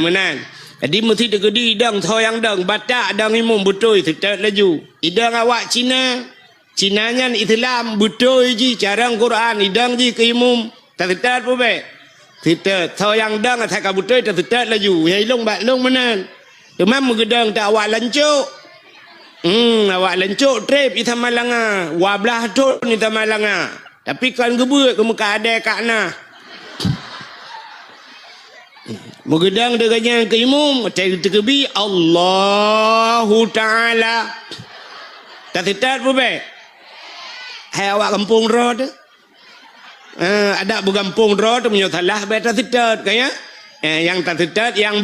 Menan. Jadi mesti degedi dang thoyang dang batak dang imum betul tetap laju. Idang awak Cina. Cinanya Islam betul je carang Quran idang je ke imum. Tak apa baik. Tetap thoyang dang atas betul tetap laju. Yang long bat long menan. Demam megedang tak awak lancuk. Awak lancuk trip ita malanga. Wablah tu ni ta malanga. Tapi kan gebut ke muka ada kakna. Megedang dengannya ke imum terkebi Allahu Ta'ala tak tetap apa baik hai awak kampung roh tu ada bergampung roh tu menyotalah baik tak tetap kaya yang tak tetap yang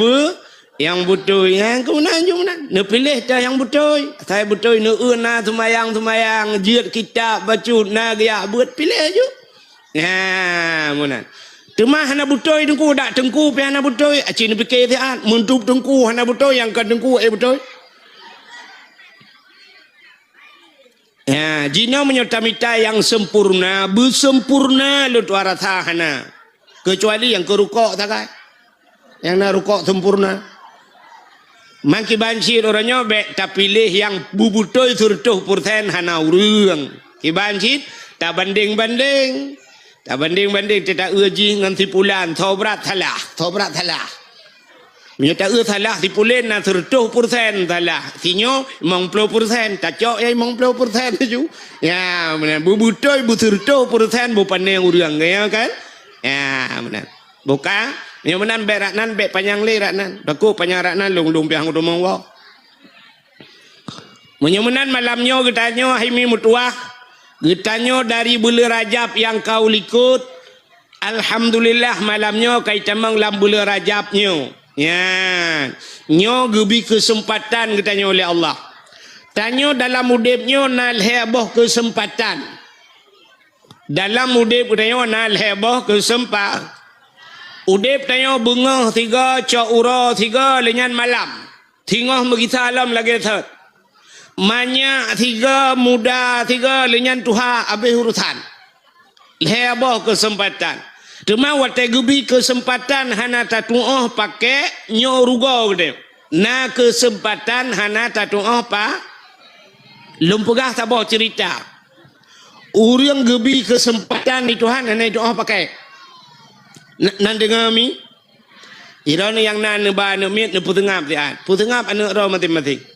betul yang kemudian nak pilih dah yang betul saya betul nak tumayang jid kitab baca nak gaya buat pilih je kemudian Temah hana butoi tengku dak tengku pi hana butoi acin fikir tian mentup tengku hana butoi yang kan tengku butoi. Ya, jina menyotamita yang sempurna, bersempurna lu tuara hana. Kecuali yang kerukok tak kai. Yang nak rukok sempurna. Mangki banci orangnya bek tak pilih yang bubutoi surtuh purten hana urang. Ki banci tak banding-banding. Tak banding-banding tidak uji dengan tipulan tobrat thalah minta thalah tipulan na 30% thalah tinyo 50% tak cok ai 50% tu ya benar bubutoi 30% bu pandang urang ya kan ya benar buka yang menan berak nan be panjang le raknan baku panjang raknan long piang rumang wa menyemenan malamnya getanyo haimi mutuah Getanyo dari bulan Rajab yang kau likut, alhamdulillah malamnya kau temang lam bulan Rajabnya. Ya, nyo gebi kesempatan getanyo oleh Allah. Tanyo dalam udipnya nal heboh kesempatan. Dalam udip getanyo nal heboh kesempatan. Udip tanyo bengah 3, cok ura 3 lenyan malam. Tingah megita alam lagi thot. Banyak 3 muda 3 lenyan tuha habis urusan heboh kesempatan cuma watai gubi kesempatan hana tatuoh pakai nyorugo gede na kesempatan hana tatuoh pa lumpugah taboh cerita urang gubi kesempatan di Tuhan hana doa pakai nan dengar mi irana yang nan ba ne mit ne putengap tian putengap anak ro mati-mati.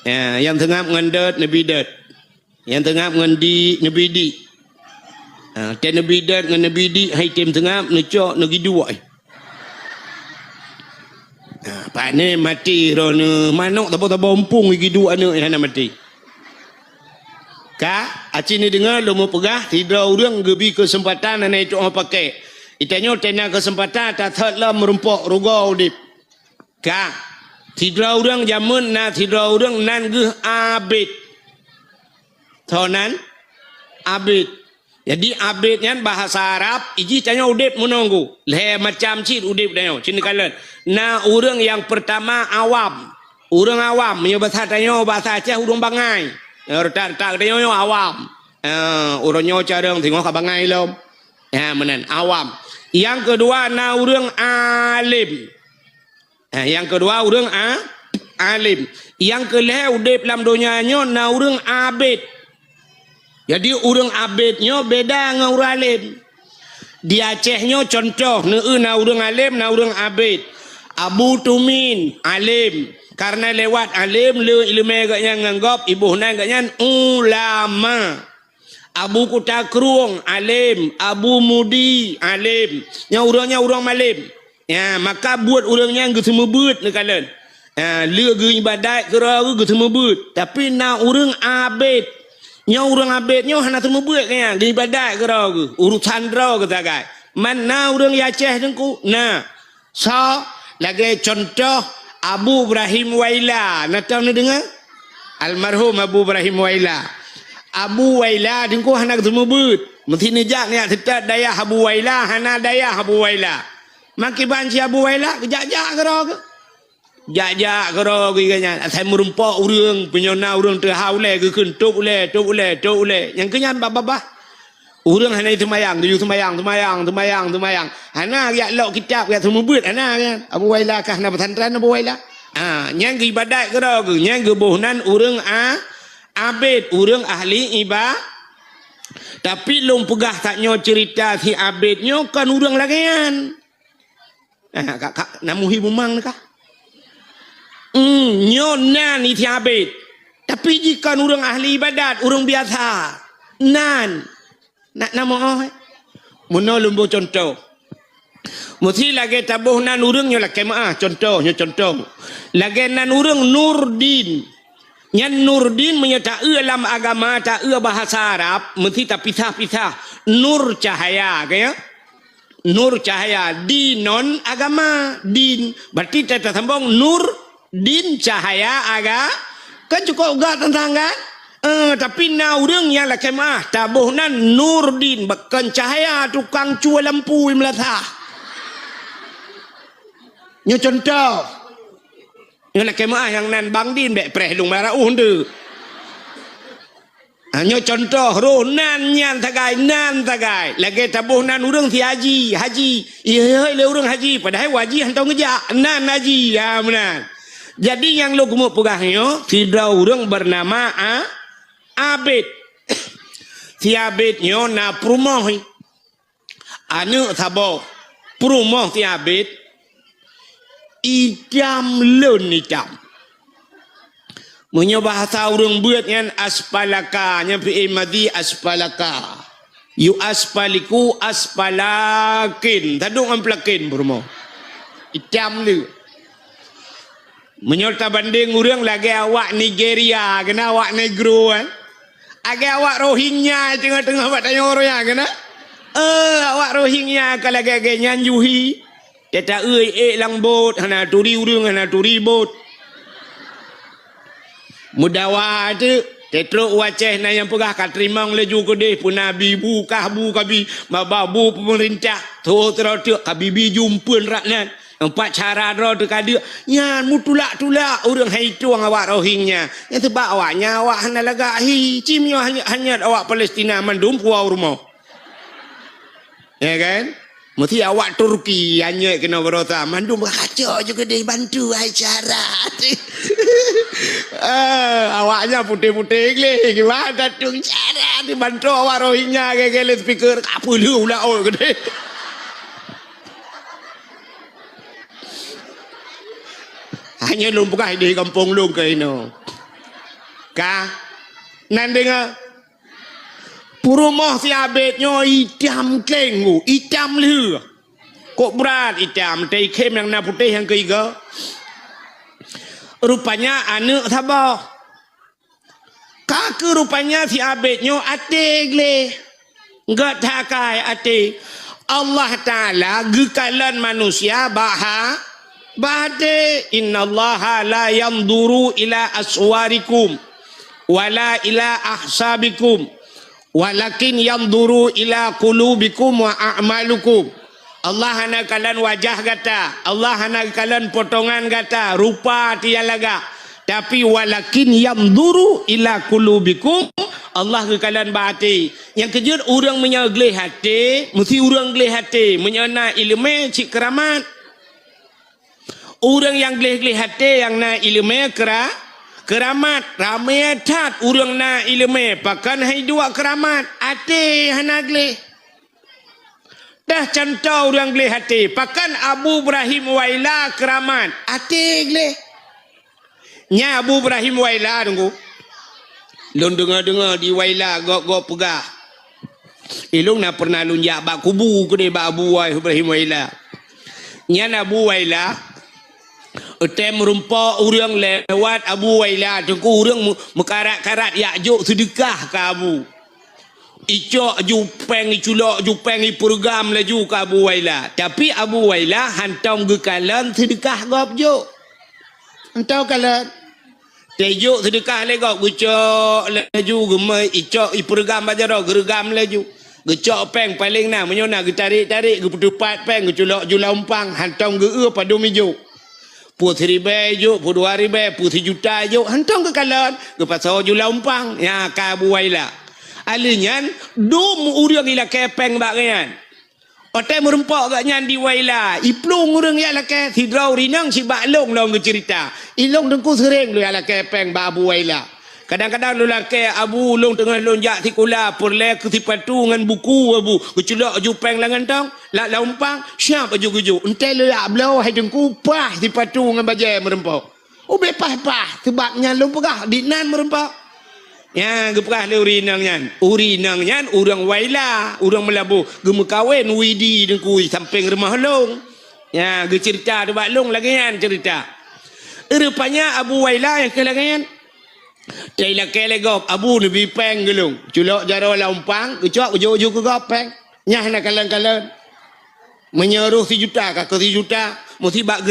Ya, yang tengah ngendet nabi dat. Yang tengah ngendi nabi di. Ten nabi dat ngan nabi di hai tim tengah necok negi dua. Pak ni mati rono manok tabo-tabo ompung gigi dua anak yang mati. Ka aci ni dengar lo mau pegah tidak orang gebi kesempatan ana itu orang pakai. Itanyo tena kesempatan tak thotlah merumpok ruga udip. Ka tidak orang jamun na tidak orang nan geh abid. Thonan abid. Jadi abidnya bahasa Arab iji tanya udip menunggu. Le macam cit udip tanya. Cini kalian. Na orang yang pertama awam. Orang awam. Punya bahasa tanya bahasa Aceh urang bangai. Tak tanya awam. Orangnya carang tengok ke bangai lom. Ya menan awam. Yang kedua na orang alim. Yang kedua orang alim. Yang kelih udip dalam dunianya na orang abid. Jadi orang abidnya beda dengan orang alim. Di Acehnya contoh na orang alim na orang abid. Abu Tumin alim. Karena lewat alim ilmu agaknya nganggap ibu na agaknya ulama. Abu Kutakruang alim, Abu Mudi alim. Yang orangnya orang alim. Ya, maka buat orangnya yang semua buat ni kalian. Lia ge ibadat kera ge semua buat. Tapi nak orang abid. Nya orang abidnya hana semua buat kaya ge ibadat kera ge. Urusan dra ke tagai. Mana orang Aceh dengku? Nah. So, lagi contoh Abu Ibrahim Waila. Nak tahu ni dengar? Almarhum Abu Ibrahim Waila. Abu Waila dengku hana semua buat. Mesti nejak ni tetap daya Abu Waila hana daya Abu Waila. Maki banci Abu Waila kejak-jak ke roh ke? Jak-jak ke roh ke kanya. Saya merumpak urang, penyona urang terhau le ke kentuk le. Yang kenyan babah. Urang hana semayang, tuju semayang. Hana ya lok kitab ya semua buat hana kan. Abu Waila kah na pesantren Abu Waila. Nyang ke ibadat ke dah ke, nyang ke bohnan urang abid, urang ahli ibadat. Tapi long pegah tak nyo cerita si abid nyo kan urang lagian. Kak namuhi bumang kah? Nyo nan iti abid. Tapi jika urang ahli ibadat, urang biasa. Nan. Nak nama Muno lumbu contoh. Mesti lagi tabuh nan urang nyo lagi contoh. Lagi nan urang Nurdin. Nyan Nurdin menyata dalam agama tak bahasa Arab mesti tak pisah-pisah. Nur cahaya kaya. Nur cahaya dinon agama din. Berarti tak sambung nur din cahaya agama. Kan cukup enggak tentang kan? Tapi na urang yang laki tabuh nan Nurdin bahkan cahaya tukang cua lampu melatah. Nyo contoh. Nyo laki yang nan Bang Din bek preh lung marah unde. Nyo contoh ro nan nyan tagai. Lagi tabuh nan urang si haji. Iya le urang haji padahal wajib hantau ngejak nan haji ya benar. Jadi yang lo gemuk pegahnya tidak urang bernama Abid. Si Abid nyo na perumoh. Anu sabo. Perumoh si Abid. Idam lun idam. Menyo bahasa urang buat yang aspalaka. Nya fi madi aspalaka. Yu aspaliku aspalakin. Tadung amplakin perumoh. Idam lu. Menyerta banding urang lagi awak Nigeria. Kena awak negro kan. Agak awak Rohingya tengah-tengah buat tanya orang yang kena. Awak Rohingya kalau agak nyanjuhi. Dia lang bot, hana turi urung, hana turi bot. Mudawa tu, tetruk waceh na yang pegah katrimang leju ke deh pun nabi bu kabi mababu pemerintah. Tu terus kabibi jumpun rakyat. Empat cara roh tu kadia. Nyan mutulak orang haituang awak Rohingya. Yang sebab awaknya awak hana lagahi. Cimnya hanya awak Palestina mandum puau rumah. Ya kan? Mesti awak Turki hanya kena berota. Mandum kacau juga dia bantu acara. Awaknya putih-putih gile. Gimana tung cara dibantu awak Rohingya gele speaker kapulu ulah gede. Hanya lung pukah di kampung lung ke ino. Kah? Nanti nga. Purumah si abidnya hitam kengu. Hitam leh. Kok berat hitam. Tapi kem yang na putih yang ketiga. Rupanya anak sabah. Kaka rupanya si abidnya atik leh. Enggak takai atik. Allah Ta'ala gekalan manusia Bade innallaha la yanzuru ila aswarikum wala ila ahsabikum walakin yanzuru ila qulubikum wa a'malukum. Allah hana kalian wajah kata, Allah hana kalian potongan kata, rupa tialaga. Tapi walakin yanzuru ila qulubikum, Allah ke kalian bahati. Yang kejut orang menyegelih hati, mesti orang gelih hati, menyana ilmu cik keramat. Orang yang gelih-gelih hati yang na ilmu keramat. Ramai tat orang na ilmu. Pakan hai dua keramat. Hati hana gelih. Dah contoh orang gelih hati. Pakan Abu Ibrahim Waila keramat. Hati gelih. Nya Abu Ibrahim Waila tunggu. Lung dengar-dengar di Waila gok-gok pegah. Ilung nak pernah lunjak bak kubu ke dia bak Abu Ibrahim Waila. Nya Abu Waila. Tem merumpa orang lewat Abu Waila. Tengku orang mekarat-karat yakjuk sedekah ke Abu. Icok jupeng, iculok jupeng, ipurgam laju ke Abu Waila. Tapi Abu Waila hantam gekalan sedekah gop juk. Hantam kalan. Tejuk sedekah legok. Gucok laju gemai. Icok ipurgam baca dah. Gergam laju. Gecok peng paling nak. Menyona getarik-tarik. Geputupat peng. Geculok julampang. Hantam ge pada mijuk. Putri juk, puluh ribu, putri juta juk, hantam ke kalan, ke pasal jula umpang, ya ke Abu Waila. Alinyan dum urang ila kepeng bagian. Otai merempak kat nyan di waila. Iplung urang ya la ke hidrau rinang si baklong long cerita. Ilong dengku sering lu ya la kepeng ba abu waila. Kadang-kadang lu la ke abu long tengah lonjak tikula perle ke tipatu ngan buku abu. Keculak jupeng langan tong. La laumpang siap aju-aju. Entai lu ya blau hai dengku pah tipatu ngan bajai merempak. Ube pah-pah sebabnya lu pegah dinan merempak. Ya, gepah le urinang nyan urang waila, urang melabu, gemu kawin widi dengkui samping rumah long. Ya, ge cerita de baklong lagi nyan cerita. Rupanya Abu Waila yang kelangan. Taila kelegop Abu nabi peng gelung. Culok jaro laumpang, gecok uju-uju ke gopeng. Nyah nak kalan-kalan. Menyeruh 1 juta ke 3 juta, mesti bak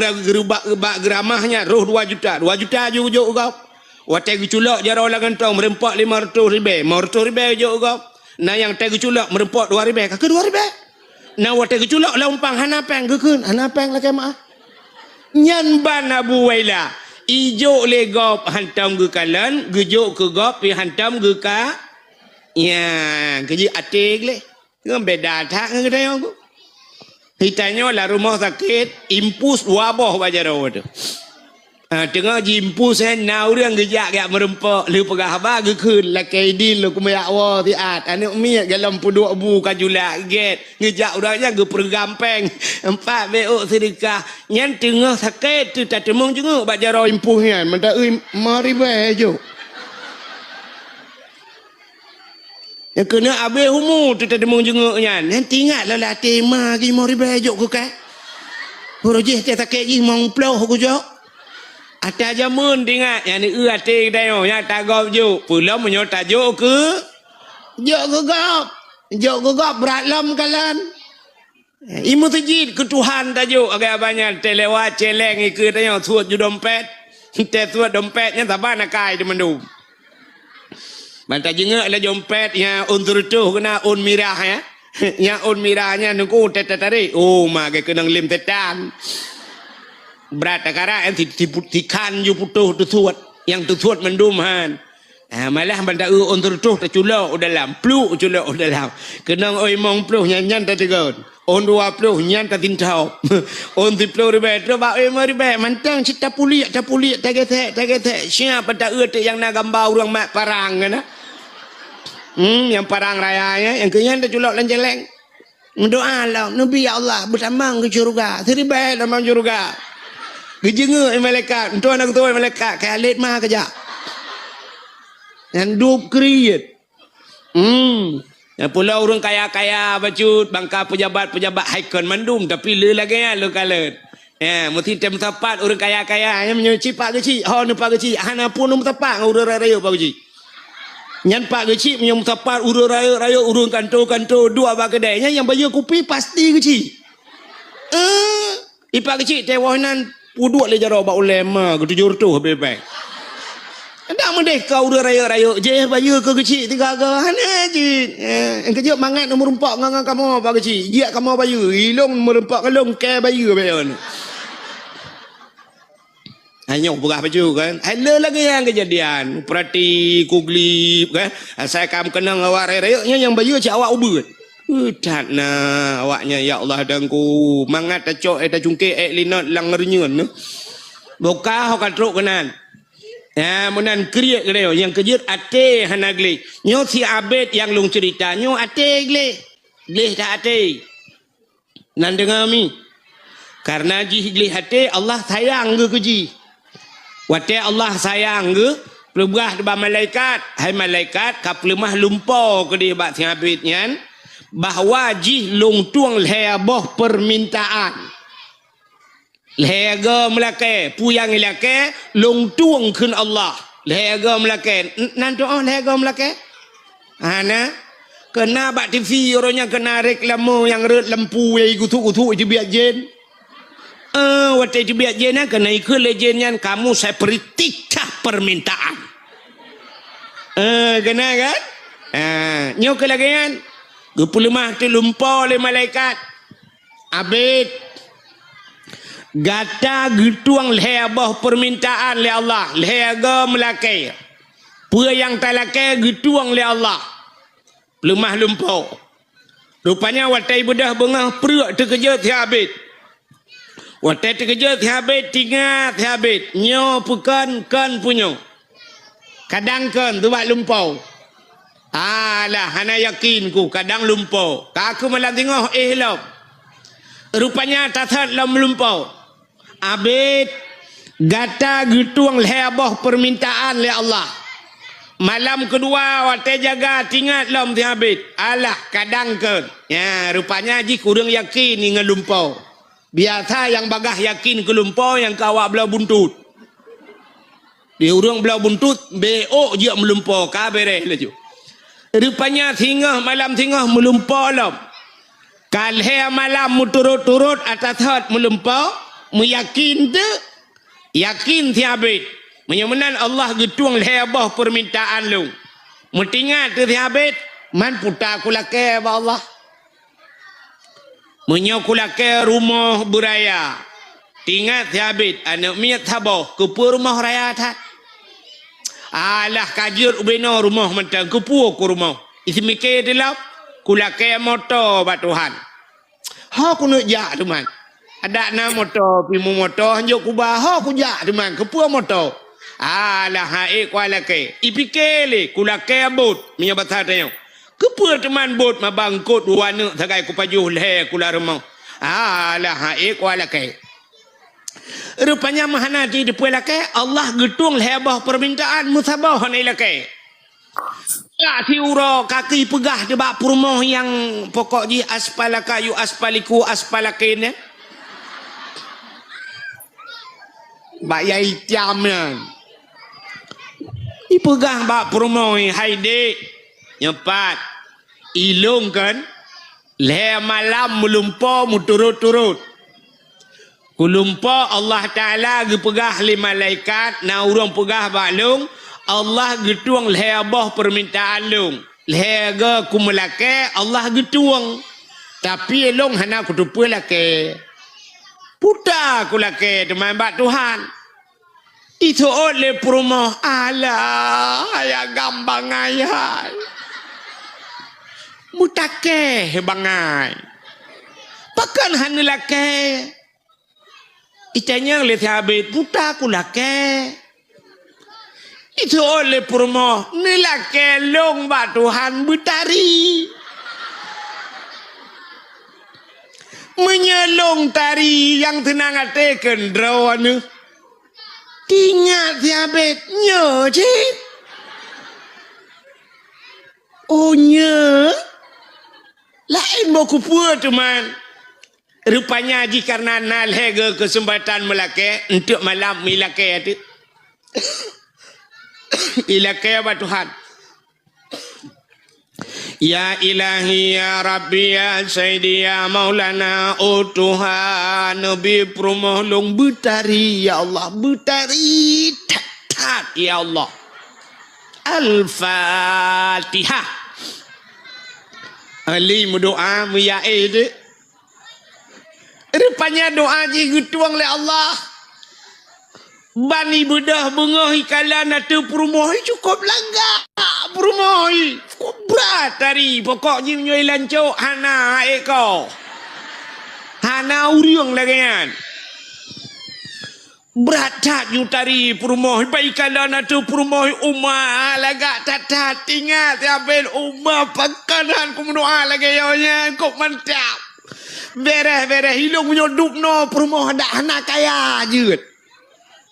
geramahnya roh 2 juta. 2 juta uju-uju gop. Watai guculak jara orang gantong merempak 500 ribu. 500 ribu je kau. Nah yang tai guculak merempak 2 ribu. Kakak 2 ribu. Nah watai guculak laumpang hanapeng gekun. Hanapeng lah kemah. Nyan ban Abu Waila. Ijo le gop hantam ge kalan, gejuk ke gop pi hantam ge ka. Ya, keji atik le. Ngam beda tak ngedai aku. Hitanya lah rumah sakit, impus wabah bajaro tu. Tengah jimpu saya na urang gejak gak merempak lu pegah ba gekeun la kaidin lu kumayak wa tiat ane umi galam puduk abu kajula get ngejak urangnya ge pergampeng 4 beok sedekah nyan tengah sakit tu tak temung jenguk bak jaro impuh nyan menta euy mari bae jo yang kena abe humu tu tak temung jenguk nyan nanti ingat lah tema gi mari bae jo ku ka horojeh tak sakit gi mong ploh ku jo. Ada jamun dengar yang ni ate dayo yang tagap juk pulau menyo tajuk ke juk gop berat lam kalan imu tejid ke Tuhan tajuk agak banyak telewat celeng ikut dayo suat ju dompet te suat dompetnya taban nakai di mendum mantap jengak la dompet yang untur tu kena un mirah ya yang un mirahnya nunggu tarik oh mak kenang lim tetan berat akara yang dikan you putuh tutuat yang tutuat menduman malah benda untuk tuh terculok dalam pluk culok dalam kenang oi mong pluk nyan tak tegon on 20 nyan tak tintau on 10 ribu tu ba oi mari be mantang cita puliak taget siapa tak yang nak gambar orang mak parang kan yang parang rayanya yang kenyan terculok dan jeleng mendoa Allah nabi Allah bersamang ke syurga seribai dalam syurga Gejenga malaikat, untuk anak tua malaikat, kalit mah kerja. Yang dup kriet. Yang pula orang kaya-kaya bacut, bangka pejabat-pejabat haikon mandum, tapi le lagi ya, le kalet. Ya, mesti tem tepat orang kaya-kaya, yang menyuci pak kecil, nampak kecil, hana pun tepat, urut raya pak kecil. Yang pak kecil, yang tepat, urut raya, urut kantor, dua bak kedainya, yang bayar kopi pasti kecil. Ipak kecil, tewanan, uduk le jaro ba ulema ketujur tu bebek. Ndak merdeka udah raya-raya je bayu ke kecil tiga hana je. Yang kecil mangat nomor 4 ngang kamu apa kecil. Dia kamu bayu ilong nomor 4 kalong ke bayu bayon. Hanya berah baju kan. Ada lagi yang kejadian. Perhati kuglip kan. Saya kam kenang awak raya yang bayu cak awak ubur. Tak na awaknya ya Allah dangku mangat tacok eta cungke linot lang ngernyun boka ho katruk kenan munan kriek gede yang kejut ate hanagli nyo si abet yang lung cerita nyo ate gle tak ate nan dengar mi karena ji gle ate Allah sayang ge keji wate Allah sayang ge pelugah ba malaikat hai malaikat ka pelemah lumpo ke di bak si abet nyan bahwa jih long tuang leheboh permintaan lehega melake puyang lake long tuang kun Allah lehega melake nan doa lehega melake ana kena bak TV orangnya kena reklamo yang red lampu yang gutuk-gutuk itu biar jen waktu itu biar jen kena ikut lejennya kamu saya peritikah permintaan kena kan nyok kelagian Gepulemah tu lumpur oleh malaikat. Abid gata getuang lehebah permintaan le Allah. Lehega melakai. Pua yang tak lakai getuang le Allah. lemah lumpur. Rupanya watai bedah bengah perut terkeja tihabit. Watai terkeja tihabit, tinggal tihabit. Nyo pekan kan punyo. Kadang kan tu buat lumpur. Alah, hana yakin ku kadang lumpur. Aku malam tengok lom. Rupanya tathat lam lumpur. Abid gata getuang lebah permintaan oleh Allah. Malam kedua watai jaga tinggal lam tihabit. Alah kadang ke. Ya rupanya ji kurang yakin dengan lumpur. Biasa yang bagah yakin ke lumpur yang kawak belah buntut. Dia orang belah buntut beok je melumpur ka beres laju. Rupanya tinggal malam tinggal melumpur lam. Kalhe malam muturut-turut atas hat melumpur, meyakin tu yakin tihabit. Menyamanan Allah getuang lebah permintaan lu. Mentingat tu tihabit, man puta kulake ba Allah. Menyokulake rumah beraya. Tingat tihabit, anak miat tabah ke rumah raya tak. Alah kajir ubena rumah mentang kepu ku rumah. Isi mikir dilap, kulake motor ba Tuhan. Ha ku nak jak tu man. Ada na motor, pimu motor hanjuk ku bah, ha ku jak tu man, kepu motor. Alah hae kuala ke ipikele kulake bot minya batata yo kepu teman bot mabangkut wana sagai ku pajuh le kula remau. Alah hae kuala ke rupanya mahana di depuela ke Allah getung lebah permintaan musabah hanai lake ya tiura kaki pegah de bak rumah yang pokok ji aspalaka yu aspaliku aspalakene bak yai tiamnya ipegang bak perumoi haide nyepat ilung kan le malam melumpur muturut-turut kulumpur Allah Taala gepegah le malaikat na urang pegah balung Allah getuang lebah permintaan lung lega kumelake Allah getuang tapi elong hana kutupu lake puta kulake teman bak Tuhan. Itu oleh perumah Allah ayah gambang ayah mutake bangai pakan hanulake itanya oleh tihabit puta kulake itu oleh perumah nilake long ba Tuhan butari menyelong tari yang tenang ate kendrawan Tingat tihabit nyo cik. Oh nyo. Lain mau kupua teman. Rupanya ji karena nalhega kesempatan melake untuk malam milake itu. Ilake apa Tuhan? Ya ilahi ya rabbi ya sayyidi ya maulana oh Tuhan nabi promohlong betari ya Allah betari tat ya Allah. Al-Fatihah. Ali berdoa meyai tu. Rupanya doa ji getuang le Allah. Bani bedah bengah ikalan atau perumah cukup langgar. Perumah cukup berat tadi. Pokok je menyoi lancuk hana ekor. Hana uriang lagi kan. Berat tak you tadi perumah. Baikalan atau perumah umah lagak tatat. Ingat ambil umah pakanan ku mendoa lagi yonya. Kok mantap. Bereh hilung menyoduk no perumah ada anak kaya je.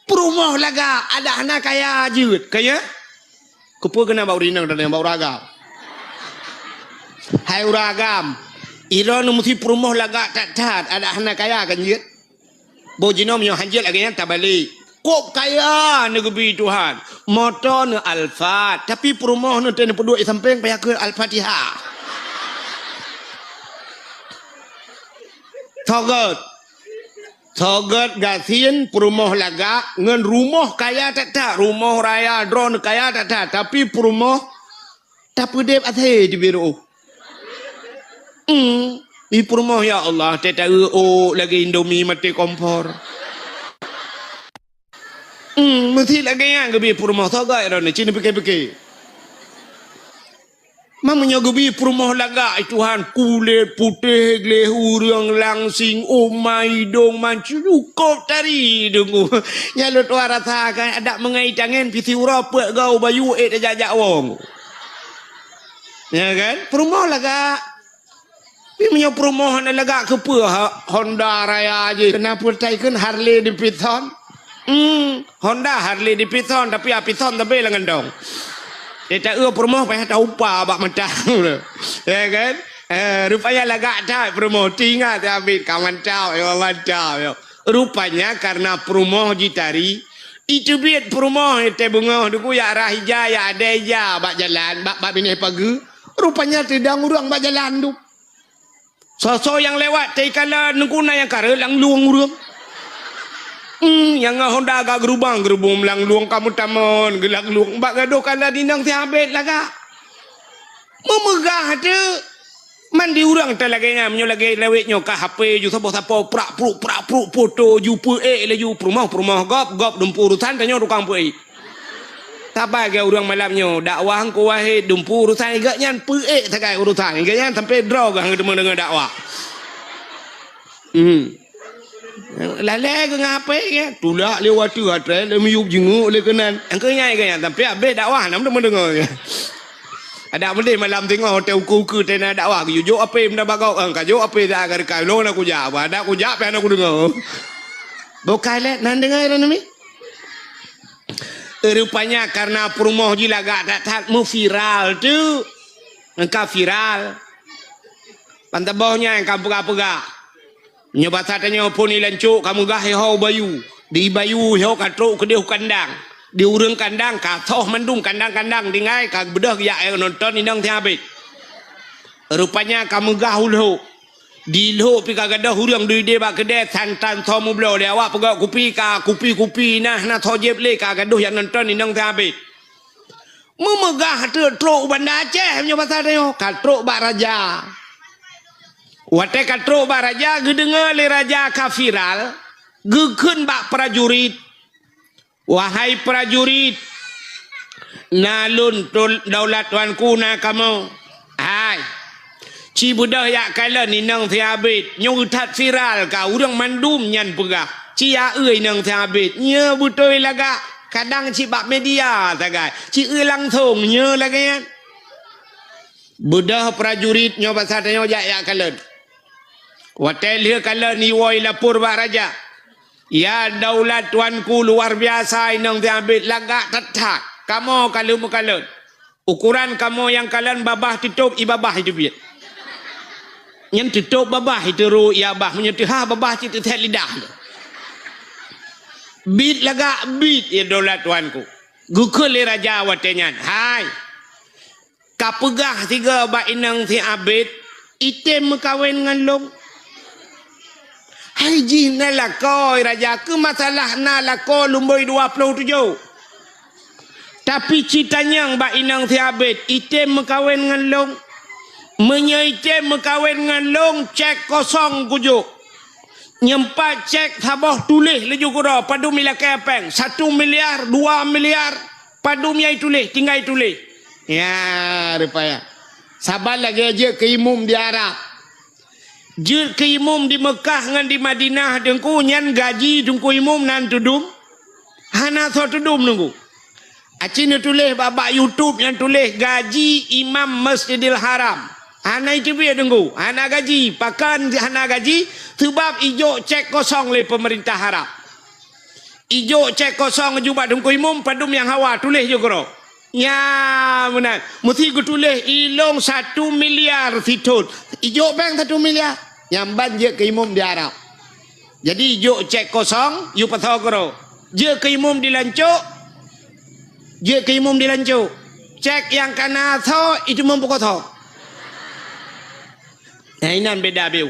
Perumah laga ada anak kaya je. Kaya? Kepu kena bau rinang dan yang bau ragam. Hai ragam. Iran mesti perumah laga tatat ada anak kaya kan je. Bojino menyo hanjil lagi yang tak balik. Kok kaya negeri Tuhan. Motor ne Alfat. Tapi perumah ne tena peduk samping payah ke Al-Fatihah. Togat gasin perumah laga ngan rumah kaya tak rumah raya drone kaya tak tapi perumah tak pedep athe di biru. Di perumah ya Allah tak lagi Indomie mati kompor. Mesti lagi yang ke perumah togat drone cini fikir. Mamanya gebi perumah laga Tuhan kulit putih lehu urang langsing umai dong mancu kop tari dungu nyalu tuara kan ada mengai tangan piti urapa gau bayu jajak wong ya kan perumah laga punya perumah laga ke Honda Raya aja kenapa taikan Harley Davidson Honda Harley Davidson tapi Davidson tapi lengan dong. Dia tak promoh payah tahu apa bak mentang ya kan rupanya lagak tak promoh tinggal tapi kawan tahu ya mantap rupanya karena promoh jitari itu biat promoh itu bunga duku ya rahija ya ada ya bak jalan bak bini pagi rupanya tidak urang bak jalan tu sosok yang lewat taikala nengkuna yang kare lang luang urang yang Honda agak gerubang lang luang kamu tamon gelak luang bak gaduh kala dinang tiabet laga memegah tu mandi urang tak lagi menyo lagi lewetnya ke HP ju sapa prak foto ju le ju perumah gop dumpu urusan tanya tukang pu tapa ke urang malamnya dakwah ko wahe dumpu urusan gak nyan pu takai urusan gak nyan sampai draw gang dengan dakwah Lale ke ngape ke tulak lewat tu atre le miyup jenguk le kenan angke nyai ke yang tapi habis dakwah nam dengar ada mende malam tengok hotel ku tena dakwah yo apa benda bagau ka yo apa dah agar kai lo na ku ja ada ku ja pe aku dengar bokai le nan dengar ni rupanya karena perumah jilaga tak mu viral tu engkau viral pantabahnya yang kampung-kampung nyoba tanya pun ilancuk kamu gah hau bayu di bayu hau katruk ke dia kandang di urang kandang ka thoh mandung kandang-kandang dingai ka bedah ya nonton inang tiabit rupanya kamu gah ulho di lho pi ka gadah urang di de ba kedai santan thoh mu blo dia awak pegak kupi nah thoh jeb le ka gaduh yang nonton inang tiabit memegah tu truk Banda Aceh nyoba tanya katruk bak raja Wate katro ba raja gedengar le raja kafiral gekeun bak prajurit wahai prajurit nalun daulat tuanku na kamu hai ci budah yak kala ni nang thiabit nyu that viral ka urang mandum nyan pegah ci ya euy nang thiabit nya butoi laga kadang ci bak media tagai ci euy langsung nya laga budah prajurit nyoba satanya yak kala Watel dia kala ni woi lapor bak raja. Ya daulat tuanku luar biasa inang diambil lagak tetak. Kamu kalau mukalan. Ukuran kamu yang kalian babah tutup ibabah itu biar. Yang tutup babah itu ru ibabah menyentuh babah itu teh lidah. Bit lagak bit ya daulat tuanku. Gukul raja watenyan. Hai. Kapegah tiga bak inang ti abid. Item kawin dengan long. Hai ji nalakoi raja ke masalah nalako lumboi 27 tapi ceritanya yang bak inang tiabit item mekawin dengan long menyaitem mekawin dengan long cek kosong kujuk nyempat cek sabah tulis leju kura padu mila kepeng 1 miliar 2 miliar padu miai tulis tinggal tulis ya rupanya sabar lagi aja ke imum di Arab je ke imum di Mekah dengan di Madinah dengku nyan gaji dengku imum nan tudum hana so tudum nunggu acin tulis babak YouTube yang tulis gaji imam Masjidil Haram hana itu biar dengku hana gaji pakan hana gaji sebab ijo cek kosong le pemerintah Arab ijo cek kosong juga dengku imum padum yang hawa tulis juga ya benar mesti ku tulis ilong 1 miliar fitut ijo bank 1 miliar yang banjir ke imum di Arab jadi ijo cek kosong yu patho kro je ke imum dilancuk cek yang kana tho itu membuka tho nah inan beda biu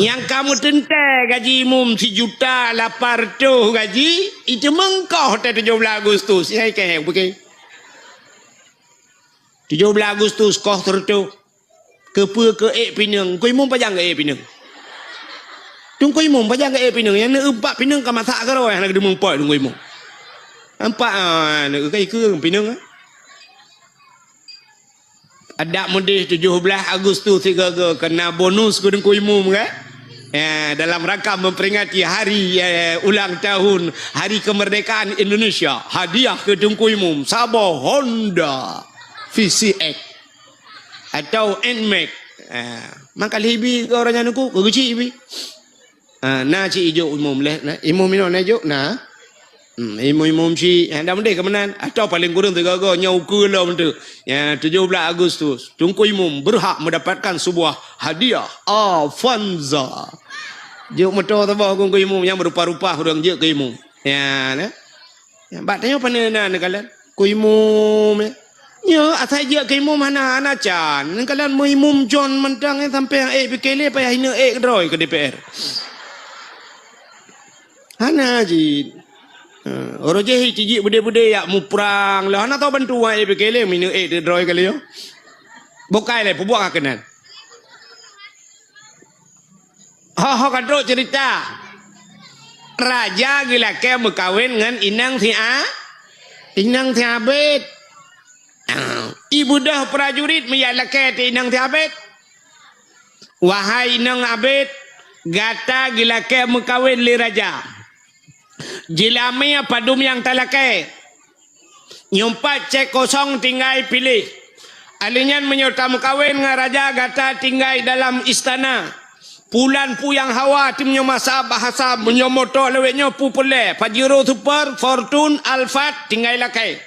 yang kamu tentai gaji imum 1.800.000 gaji itu mengkau 17 Agustus ya ke bukan 17 Agustus kau tertu ke pinang ku imum pajang ke pinang tung ku imum pajang ke pinang yang empat pinang ka masak ke roh yang nak demung pot tung ku imum empat nak ke pinang Ada mudih 17 Agustus 3 kena bonus kudung kuimum kan? Dalam rangka memperingati hari ulang tahun Hari Kemerdekaan Indonesia, hadiah ke Tunku Umum Sabah Honda VCX atau NMAX. Maka libi ke orangnya nuku kecil ibi. Na ci ijo umum leh, imum ino na ijo na. Imum ci dah mendek kemenan atau paling kurang 3 nyau ke lah bentuk. 17 Agustus Tunku Umum berhak mendapatkan sebuah hadiah Avanza. Juk motor tabah kong kuimum yang berupa-rupa orang juk kuimum. Ya, nah. Ya, batanya panena kalian. Kuimum. Ya, asal juk kuimum mana chan. Kalian muimum John mentang sampai BKL payah hina kedroi ke DPR. Hana ji. Orang je ciji bude-bude yak mu perang lah. Hana tahu bantu ai BKL mina kedroi kali yo. Bokai le pubuak kenan. Kadro cerita raja gila ke berkawin dengan inang si Abid. Ibu dah prajurit menyalah ke inang si Abid. Wahai inang Abid, gata gila ke berkawin li raja. Jilami padum yang talake. Nyumpat cek kosong tinggal pilih. Alinyan menyerta berkawin dengan raja gata tinggal dalam istana. Pulan pu yang hawa timnya masa bahasa menyomoto lewetnya pu pule Pajero Super Fortune Alphard tinggal lakai.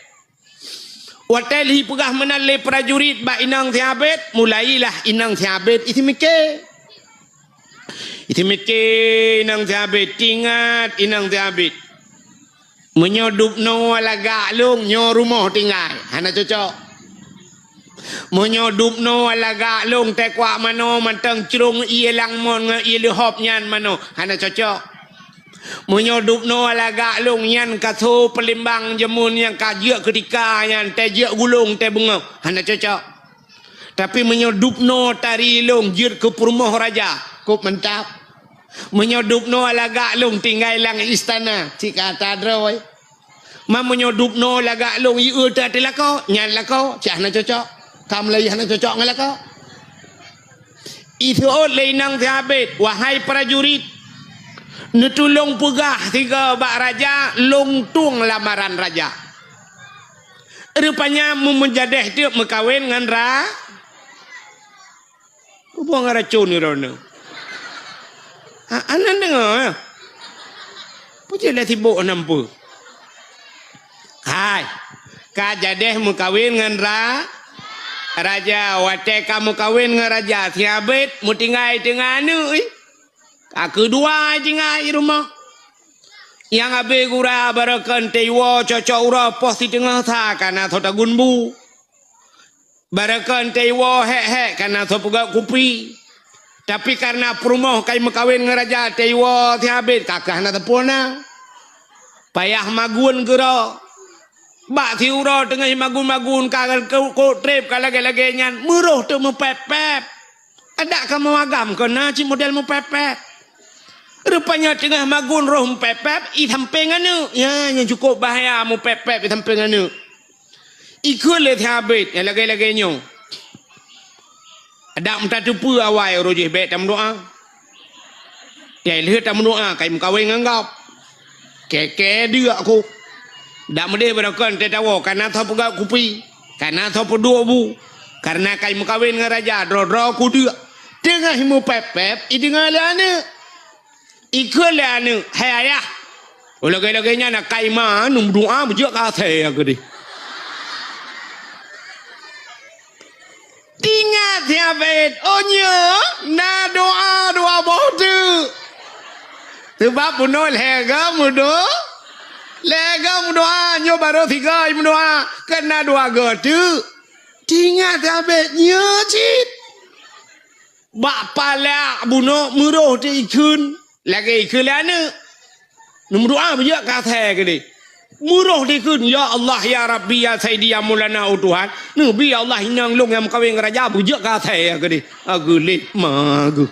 Hotel hi pegah menale prajurit ba inang Tiabet mulailah inang Tiabet iti mikir inang Tiabet tingat inang Tiabet menyodup no alaga long nyo rumah tinggal hana cocok. Menyodup no alaga long tekwa mano mantang cerung ia lang mon ia lehop nyan mano hana cocok. Menyodup no alaga long nyan katho pelimbang jemun yang kajak ketika nyan tejak gulung te bunga hana cocok. Tapi menyodup no tari long jir ke rumah raja kop mentap. Menyodup no alaga long tinggal lang istana cik kata droi. Menyodup no alaga long iu ta telako nyan lako cak hana cocok. Kamu lagi hanya cocok ngelak kau. Itu oleh nang Tiabet. Wahai prajurit, netulung pegah 3 bak raja, longtung lamaran raja. Rupanya menjadeh dia mekawin dengan buang racun ni rona. Anan dengar. Puji lah tibuk nampu. Hai, kajadeh mekawin dengan raja, wate kamu kawin dengan raja Tiabet, mu tinggal dengan anu. Kedua tinggal di rumah. Yang abe gura barakan tewa cocok ura pos di tengah ta karena thota gunbu. Barakan tewa hek karena thot pegak kupi. Tapi karena perumah kai mekawin dengan raja tewa Tiabet kakah na tepuna. Payah magun gera. Bak tiura tengah magun-magun kagal ko trip kalage-lage nyan muruh tu mepepep. Ada kamu agam kena ci model mepepep. Rupanya tengah magun roh mepepep i samping anu. Ya yang cukup bahaya mepepep i samping anu. Ikut le Tiabet yang lage-lage nyo. Ada mta tupu awai rojih bet tam doa. Dia lihat tam doa kai mkawin nganggap. Keke dia aku. Tak mesti berakan tetawa karena thau pegak kupi, karena thau pedua bu, karena kai mekawin dengan raja dro kudu. Tengah himu pepep, i dengar lana. Ikut lana, hai ayah. Lagi-laginya nak kai ma num doa bejak kate aku di. Ingat Tiabet, onyo, na doa boh tu. Sebab punol hega mudo. Lega doa nyo baru 3 doa kena doa gotu tinggal Tiabet nyecit bak pala buno muruh ti ikun lagi ikun lana num doa bijak kata ke ni muruh ti ikun ya Allah ya Rabbi ya Sayyidi ya Maulana Tuhan nabi Allah inang long yang kawin raja bijak kata ke ni aku lit magu.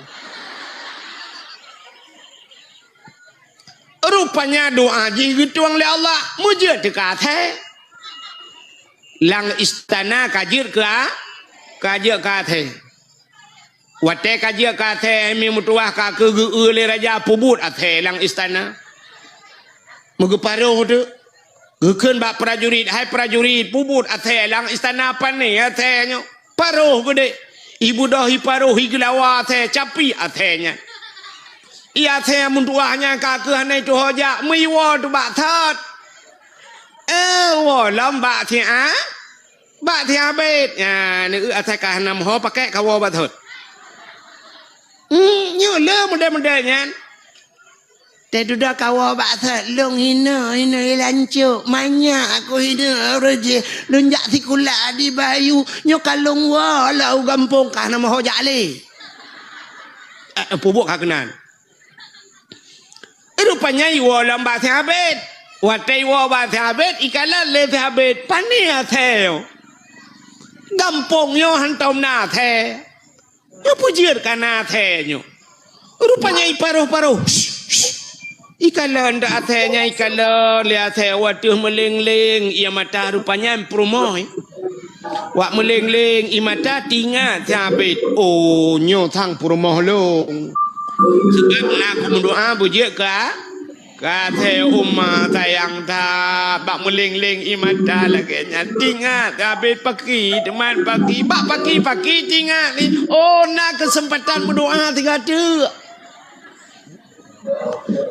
Rupanya doa jigituang le Allah mujud dekat lang istana kajir ke kajak kate wate kajak kate mi mutuah ka ke le raja pubut athe lang istana megeparuh tu gekeun bak prajurit hai prajurit pubut athe lang istana apa ni athe nyo paruh gede ibu dah hiparuh higlawa athe capi athenya ia athe mun tuahnya ka ke hanai tu hoja mi wo tu bak that wo lam bak thi a bak thi abet ni athe ka hanam ho pakai ka wo bak thot nyo le model-model nyanแต่ดูดากาวบะเถอะลงหินะหินะลันจุmanya aku hina reje lunjak tikula di bayu nyokalong wa lau gampung kah nama hojak le pubuk kakenan rupanya iwo lamba thabet watai wo ba thabet ikala le thabet pania theo gampung yo hantom na the yo pujir kana the nyo rupanya iparuh-paruh ikala ndak athenya ikala le athe watuh meleng-leng ia mata rupanya promoy wa meleng-leng i mata tinga thabet oh nyo thang promoh lo sebab aku mendoa bujik ka the umma tayang tha bak meleng-leng i mata lagenya tinga thabet pagi teman pagi bak pagi tinga ni oh nak kesempatan berdoa 3 detik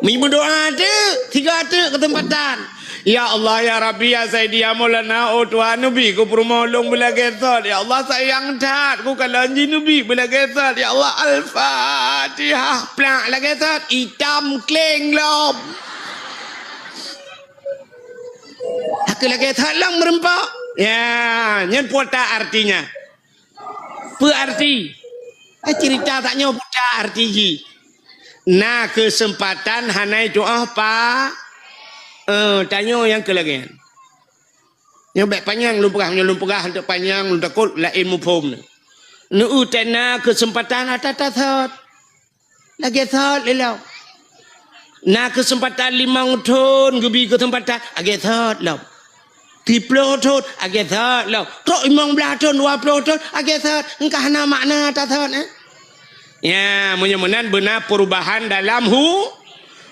mi berdoa tu 3 detik kesempatan ya Allah ya Rabbi ya Sayyidi ya Maulana oh Tuhan Nabi ku permolong bila gesot ya Allah sayang tat ku kalanji Nabi bila gesot ya Allah Al-Fatihah plak la gesot hitam kleng lom aku lagi thalang merempak ya nyen puata artinya apa arti cerita taknya puata arti ji nah kesempatan hanai doa pa tanya yang kelagian yang baik panjang lu pegah untuk panjang lu takut lain mufhum nu utana kesempatan atat lagi thot lelau nah kesempatan 5 tahun gebi kesempatan lagi thot lau 30 tahun lagi thot lau kok 15 tahun 20 tahun lagi thot engkau hana makna atat ya, mudah-mudahan benar perubahan dalam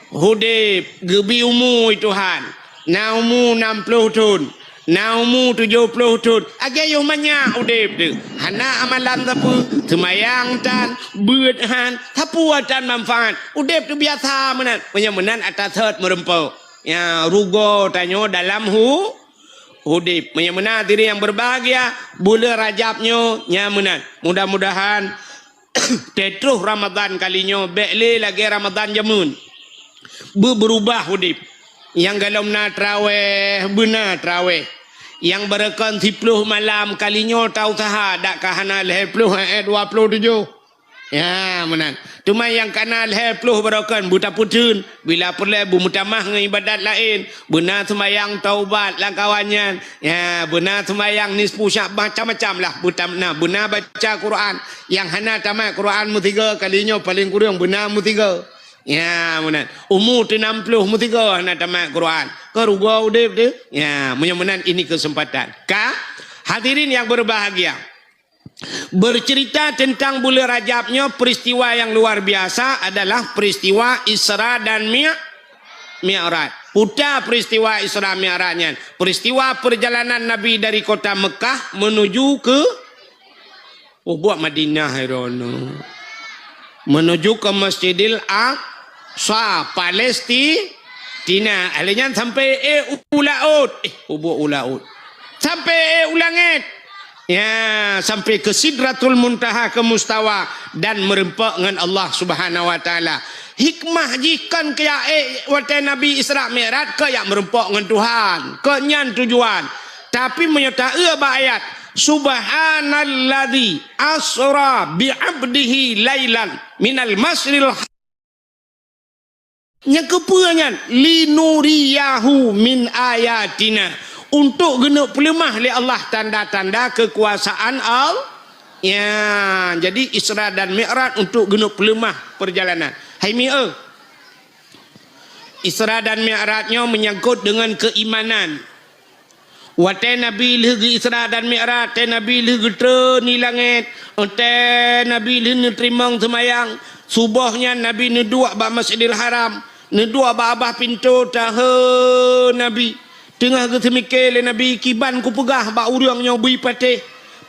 hudib gebi umur Tuhan. Na umur 60 tahun, na umur 70 tahun. Agak yo banyak hudib tu. Hana amalan tapu, semayang tan, berhan, tapu tan manfaat. Hudib tu biasa menan. Mudah-mudahan atas hot merempau. Ya, rugo tanyo dalam hudib. Mudah-mudahan diri yang berbahagia, bulan Rajabnya nyamunan. Mudah-mudahan Tetruh Ramadan kalinya bekle lagi Ramadan jamun berubah hudib yang galomna traweh benar traweh yang berekan 10 malam kalinya tahu taha dak kahana 20 27 ya menan cuma yang kana 20 berekan buta putun bila perlu bermutamah dengan ibadat lain benar sembahyang taubat lah kawannya ya benar sembahyang nisfu Sya'ban macam-macam lah butamna benar baca Quran yang hana tamat Quran mu 3 kalinya paling kurang benar mu 3 ya menan umur 60 mu 3 hana tamat Quran ke ruga udip tu ya mudah-mudahan ini kesempatan ka hadirin yang berbahagia bercerita tentang bulan Rajabnya peristiwa yang luar biasa adalah peristiwa Isra dan Mi'raj. Putar peristiwa Isra Mi'rajnya, peristiwa perjalanan Nabi dari kota Mekah menuju ke buat Madinah herono, menuju ke Masjidil Aqsa Palestina. Alenya sampai ulaut ulaut sampai ulangit. Ya, sampai ke Sidratul Muntaha ke Mustawa dan merempak dengan Allah Subhanahu wa taala. Hikmah jikan ke waktu Nabi Isra Mi'raj ke yang merempak dengan Tuhan, ke nyan tujuan. Tapi menyertai ayat Subhanalladzi asra bi 'abdihi lailan minal masril yang kepuangan linuriyahu min ayatina untuk genuk pelemah oleh Allah tanda-tanda kekuasaan Allah. Ya, jadi Isra dan Mi'raj untuk genuk pelemah perjalanan. Hai mi'e. Isra dan Mi'rajnya menyangkut dengan keimanan. Wate Nabi lagi Isra dan Mi'raj, te Nabi lagi ter ni langit, te Nabi lagi terimang semayang, subuhnya Nabi nedua ba Masjidil Haram, nedua ba abah pintu tahe Nabi. Tengah ke semikir le Nabi kiban ku pegah ba urangnya bui patih.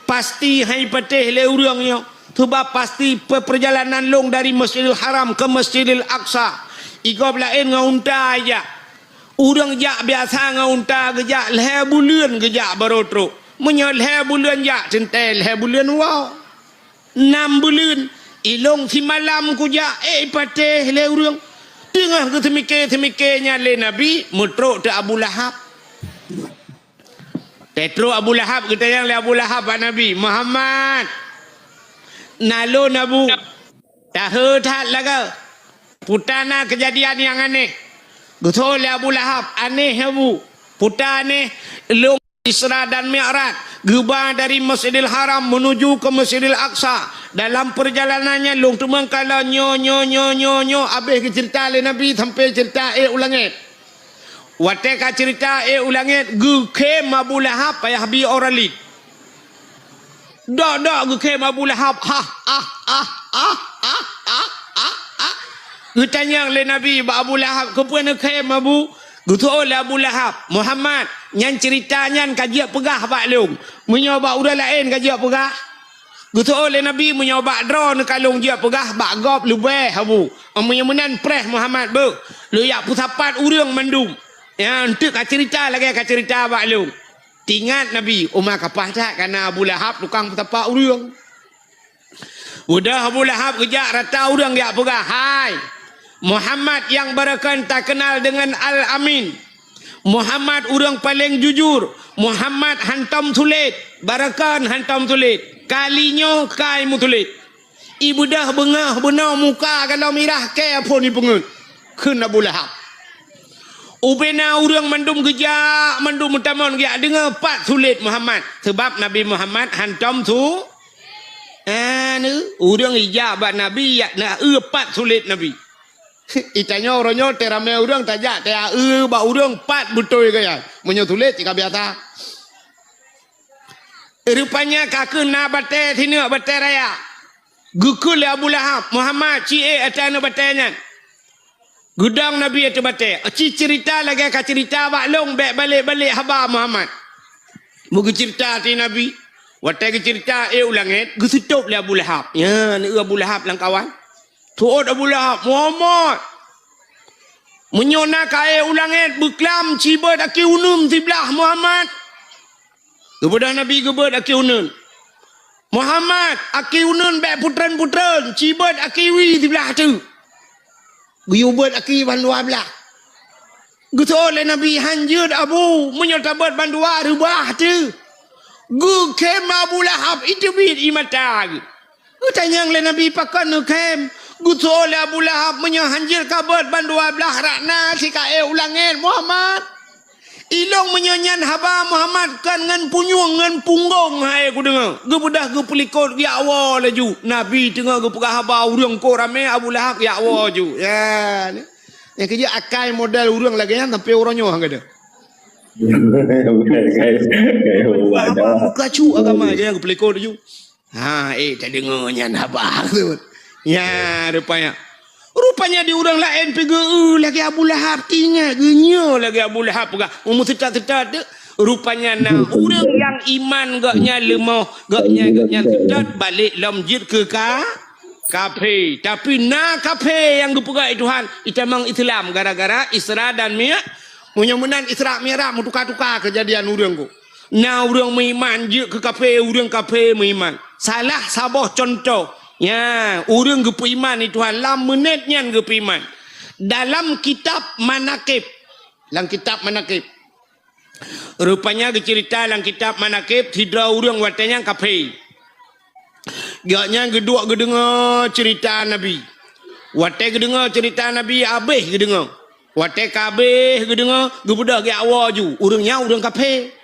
Pasti hai patih le urangnya. Sebab pasti perjalanan long dari Masjidil Haram ke Masjidil Aqsa. Igop lain ngaunta aja. Urang jak biasa ngaunta gejak leh bulan gejak barotro. Menyal leh bulan jak centel leh bulan wow. 6 bulan ilong si malam ku jak patih le urang. Tengah ke semikirnya le Nabi mutruk te Abu Lahab. Tetro Abu Lahab kita yang le Abu Lahab Pak Nabi Muhammad. Nalo Nabu. Tahu tak laga. Putana kejadian yang aneh. Betul Abu Lahab aneh Abu. Putar aneh long Isra dan Mi'raj. Gebah dari Masjidil Haram menuju ke Masjidil Aqsa. Dalam perjalanannya long tumang kala nyo habis ke cerita le Nabi sampai cerita ulangit. Wate ka cerita ulangit gu kem Abu Lahab payah bi oralid. Dak gu kem Abu Lahab Tanya le Nabi ba Abu Lahab kepuan kem Abu gutu le Abu Lahab Muhammad nyan ceritanya kajiak pegah bak long menyoba urang lain kajiak pegah gutu le Nabi menyoba drone kalung dia pegah bak gop lebih Abu menyemenan preh Muhammad bu lu yak pusapat urang mandum ya untuk cerita lagi cerita bak long tingat Nabi umar kapah tak karena Abu Lahab tukang pusapat urang udah Abu Lahab kejak rata urang yak pegah hai Muhammad yang barakan tak kenal dengan Al-Amin. Muhammad orang paling jujur. Muhammad hantam tulit. Barakan hantam tulit. Kalinya kai mu tulit. Ibu dah bengah benar muka kalau mirah ke apa ni pengen. Kena Abu Lahab. Ubena orang mandum gejak. Mandum utamon gejak. Dengar 4 tulit Muhammad. Sebab Nabi Muhammad hantam tu. Orang ijabat Nabi. Nak 4 tulit Nabi. Itanya orangnya terame urang tajak tea ba urang 4 betul kaya menyo tulis jika biasa rupanya kakek na bate sini bate raya gukul Abu Lahab Muhammad ci atana batenya gudang Nabi itu bate ci cerita lagi ka cerita bak long bek balik haba Muhammad buku cerita ti Nabi wate ke cerita ulangit gusutup le Abu Lahab ya ni Abu Lahab lang kawan tuot Abu Lahab Muhammad menyona kae ulangit beklam cibet aki unum tiblah Muhammad kepada Nabi gebet aki unun Muhammad aki unun bek putran cibet aki wi tiblah tu guyubet aki bandua belah gutol Nabi hanjud Abu menyota bet bandua rubah tu gu kem Abu Lahab itu bid imatag utanyang le Nabi pakan kem gutol Abu Lahab menyahanjir kabar bandua belah rakna si kae ulangin Muhammad ilong menyanyan haba Muhammad kan ngan punyung ngan punggong hai ku dengar gebudah ge pelikot ya Allah laju Nabi tengah ge pegah haba urang ko rame Abu Lahab ya Allah ju ya ni yang kerja akai modal urang lagi kan sampai orangnya hang ada buka cu agama je yang pelikot ju ha tak dengar nyan haba tu. Ya rupanya di orang lain pergi lagi Abu Lahab tinggal genyo lagi Abu Lahab pegah umur tetat rupanya nak orang yang iman gaknya lemah gaknya tetat balik lamjid ke kafe tapi nak kafe yang dipegah Tuhan itu memang Islam gara-gara Isra dan Mi'raj mudah-mudahan Isra Mi'raj tukar-tukar kejadian orang ku nah orang meiman je ke kafe orang kafe meiman salah sabah contoh ya, orang gepu iman itu lam menitnya gepu iman. Dalam kitab Manaqib. Rupanya cerita dalam kitab Manaqib hidra orang watanya kafe. Gaknya gedua gedengar cerita Nabi. Wate gedengar cerita Nabi habis gedengar. Wate kabeh gedengar gebudak ge awal ju. Urangnya urang kafe.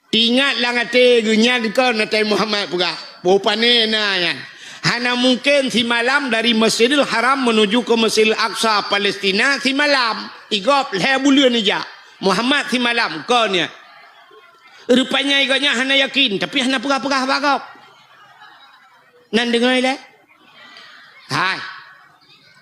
Tingat lang ate genya dikon ate Muhammad pegah. Bopane na hana mungkin si malam dari Masjidil Haram menuju ke Masjidil Aqsa Palestina si malam igop le bulan aja Muhammad si malam konnya Rupanya iganya hana yakin tapi hana pegah-pegah bagok. Nan dengar le. Hai.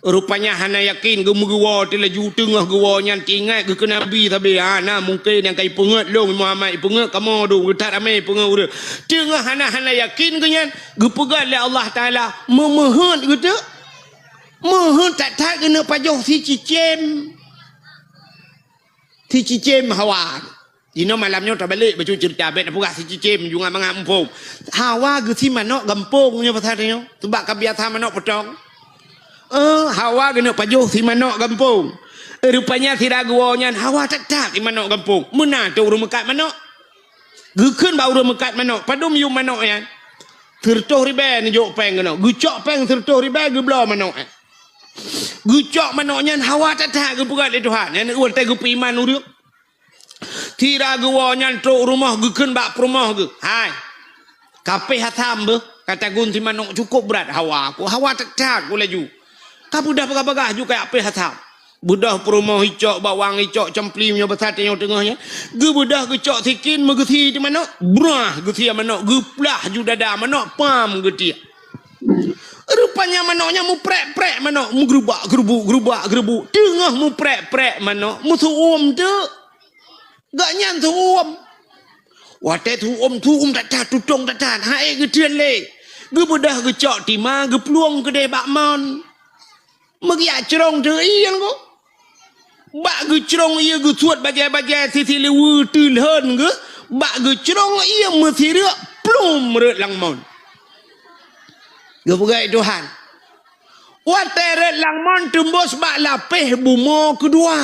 Rupanya hana yakin gemuwa ti laju tengah gewa nyan ingat ke nabi tapi ana mungkin yang kai pengat long Muhammad pengat kamu do getat ramai pengat ura. Tengah hana yakin ke nyan gepegat le Allah Taala memohon gitu. Mohon tak kena pajoh si cicem. Si cicem Hawa. Dino malamnya tak balik baca cerita bet apa si cicem juga mengampung. Hawa ke si manok gampungnya pasarnya. Sebab kebiasaan manok potong. Hawa kena pajoh si manok gampung. Rupanya si raguanya Hawa tak si manok gampung. Mana tu urung mekat manok? Gekun bau urung mekat manok. Padum yu manok yan. Tertuh ribe ni jok peng kena. Gucok peng tertuh ribe gebla manok. Gucok manoknya Hawa tak ke pukat le Tuhan. Yang ul teh gupi iman urang. Tira guanya truk rumah gekun bak rumah ge. Hai. Kape hatam be kata gun si manok cukup berat Hawa aku. Hawa tak ku laju. Ka budah bagah-bagah juga kape hatam. Budah rumah hicok bawang hicok cempli punya besar tengok tengahnya. Ge budah gecok sikin megeti di manok. Brah geti manok geplah ju dada manok pam geti. Rupanya manoknya mu prek manok mu gerubak gerubuk tengah mu prek manok mu tuum tu gak nyan tuum wate tuum tak tutong tak hae gedean le ge bedah gecok timah ge pluang gede bak mon megi acrong tu ian ko bak ge crong ia ge suat bajai sisi lewu tulhan ge bak ge crong ia mesti rek plum rek lang mon. Gebugai Tuhan. Wateret langmon tumbus bak lapih bumo kedua.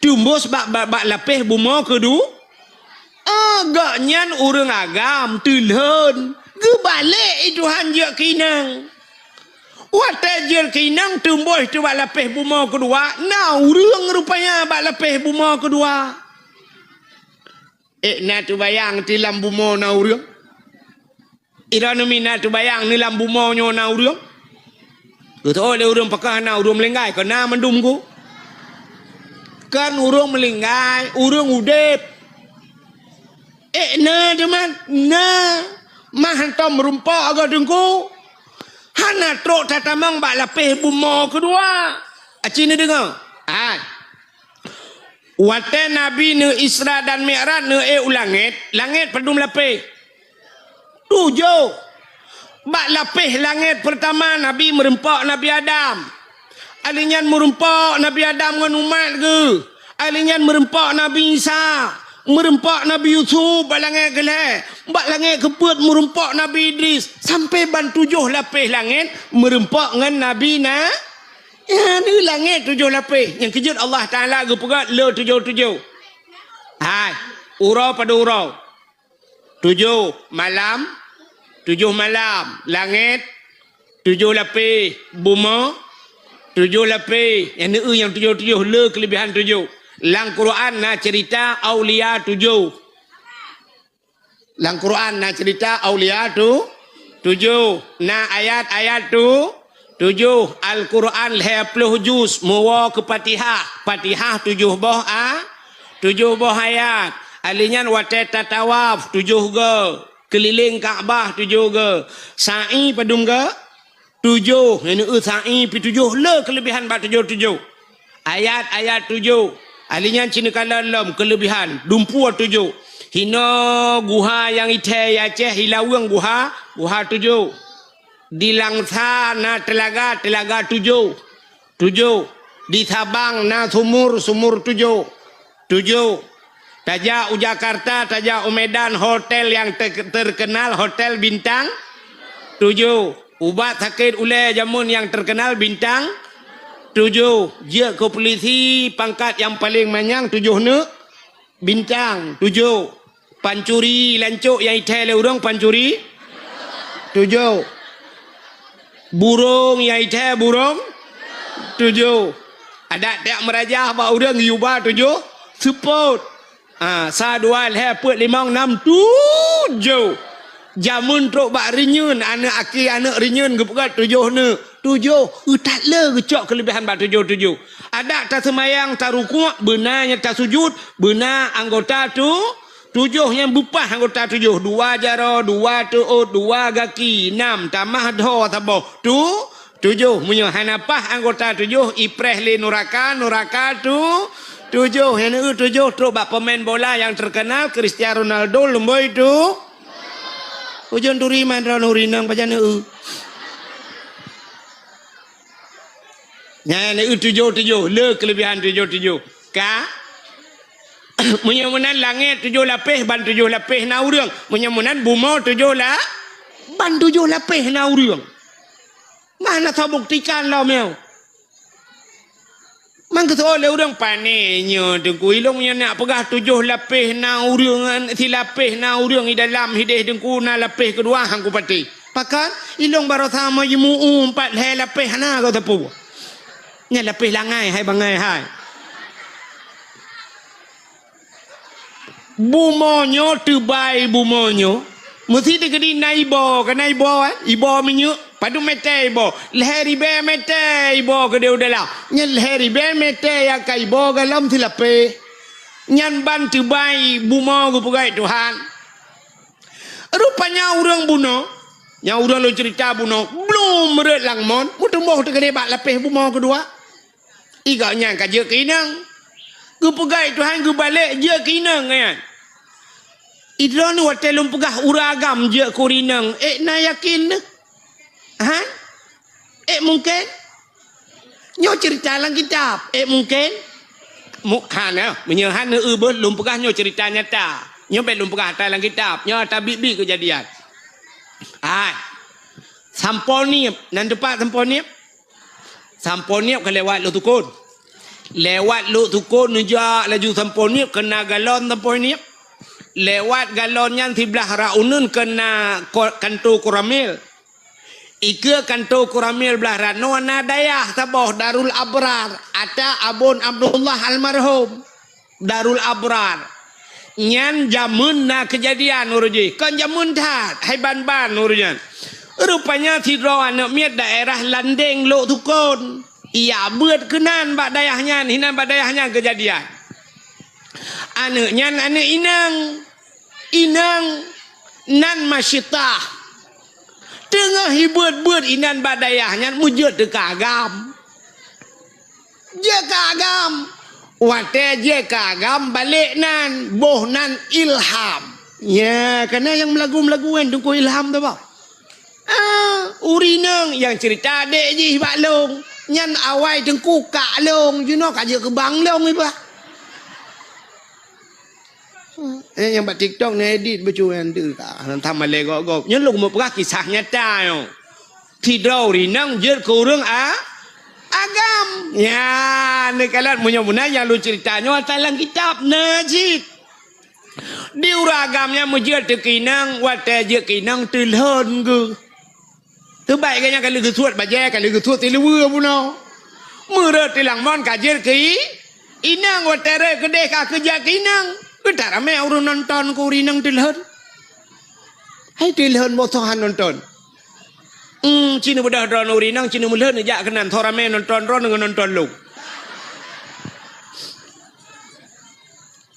Tumbus bak lapih bumo kedua. Agaknya orang agam tulhan. Gebalik Tuhan je kinang. Watet je kinang tumbus tu bak lapih bumo kedua. Nah orang rupanya bak lapih bumo kedua. Nak tu bayang tilam bumo na orang. Iranu mina tu bayang ni lambu monyo na urang. Betul le urang pakah na urang melinggai kena mendum ku. Kan urang melinggai, urang udep. Na teman, na mahantom rumpa agak dengku. Hana trok tatamang bak lapih bumo kedua. Aci ni dengar. Wate Nabi ne Isra dan Mi'raj ne langit pedum lapih. Tujuh. Bak lapih langit pertama Nabi merempak Nabi Adam. Alinyan merempak Nabi Adam dengan umat ke. Alinyan merempak Nabi Isa. Merempak Nabi Yusuf bak langit gelai. Bak langit keput merempak Nabi Idris. Sampai ban tujuh lapih langit merempak dengan Nabi na. Ya ni langit tujuh lapih. Yang kejut Allah Ta'ala ke pegat le tujuh. Hai. Urau pada urau. Tujuh malam langit, tujuh lapis bumi, tujuh lapis yang tujuh le kelebihan tujuh. Lang Quran na cerita aulia tujuh. Lang Quran na cerita aulia tu tujuh. Na ayat tu tujuh. Al Quran 20 juz muwa ke Fatihah 7 boh ayat. Alinyan wateta tawaf 7 ge. Keliling Kaabah 7 ge. Sa'i padum ge 7. Ini sa'i pi 7 le kelebihan ba 7. Ayat 7. Alinya cina kalam kelebihan dumpu 7. Hina guha yang ite Aceh hilawang guha 7. Di Langsa na telaga 7. Di Sabang na sumur 7. Tajak Jakarta, tajak Medan, hotel yang terkenal, hotel bintang 7. Ubat sakit ulai jamun yang terkenal bintang 7. Dia ke polisi pangkat yang paling manyang 7 ne bintang 7. Pancuri lancuk yang itai le urang pancuri 7. Burung yang itai burung 7. Ada tak merajah ba urang yuba 7 support. Sadual put 5 6 7. Jamun truk bak rinyun anak aki anak rinyun gepegat 7 ne 7 tak le gecok kelebihan bak 7. Ada tak semayang tak rukuk benarnya tak sujud benar anggota tu Tujuhnya bupah anggota tujuh. Dua jaro, dua tuut, dua gaki, enam. Tamah doh taboh. Tujuh. Munya hanapah anggota tujuh. Ipreh li nuraka, nuraka tujuh. Yang tujuh tu bak pemain bola yang terkenal. Cristiano Ronaldo lemboi tu. Ujian turiman nurinang pajan Yang tujuh. Le kelebihan tujuh. Ka? Menyamunan langit 7 lapis ban 7 lapis na urang. Menyamunan buma 7 ban 7 lapis na urang. Mana tahu buktikan lah meu. Man kata oleh urang panenya dengku ilong nya nak pegah 7 lapis na urang si lapis na urang di dalam hidih dengku na lapis kedua hangku pati. Pakan ilong baru sama jemu 4 hai lapis na kau tepu. Nya lapis langai hai bangai hai. Bumonyo terbaik bumonyo mesti dikedi naibo ke naibo ibo minyu padu mete ibo leheri be mete ibo ke dia udahlah nyen leheri be mete ya ka ibo galam tilape nyan ban terbaik bumo ku pegai Tuhan rupanya urang buno nya urang lo cerita buno belum meret langmon mutumoh tegede bak lapeh bumo kedua iga nyang ka je kinang ku pegai Tuhan ku balik je kinang kan idron watelum pegah uragam je kurinang na yakin ha mungkin nyo cerita lang kitab mungkin mukhan menyehan belum pegah nyo cerita nyata nyo belum pegah dalam kitab nyo tabibi kejadian samponiep nan depan samponiep ke lewat lu tukun nujak laju samponiep kena galon samponiep lewat galon yang sebelah raunun kena kanto kuramil ike kanto kuramil belah rano na dayah taboh Darul Abrar ada Abun Abdullah almarhum Darul Abrar nyan jamun na kejadian uruji kan jamun tat hai ban urujan rupanya tidro anak miat daerah Landeng lo tukun iya buat kenan bak dayahnya hinan bak dayahnya kejadian anaknya anak inang nan masyitah tengah hibut inan badayahnya mujud de kagam je kagam wate je kagam balik nan boh nan ilham ya karena yang melagu-melaguan dengku ilham tu bah urinang yang cerita dek je hibak long nyan awai dengku kak long you know kak je kebang long ni bah yang buat TikTok ni edit baju yang tu kan tham ale gop nhớ lúc một cái kisah nyata yo tidau rinang jer kurang agam ya ni kalian punya munah yang lu ceritanya dalam kitab najid diuragamnya mujur tekinang wate je kinang tilhon ke terbaik kanya kali kesuat baje kali kesuat tiluwe puno murut tilang mon kajer ki inang wate re gede ka kerja kinang kita ramai orang nonton kurinang tilhon. Hai tilhon botohan nonton. Cina budak drone urinang cina mulhon jak kenan thorame nonton ron dengan nonton lu.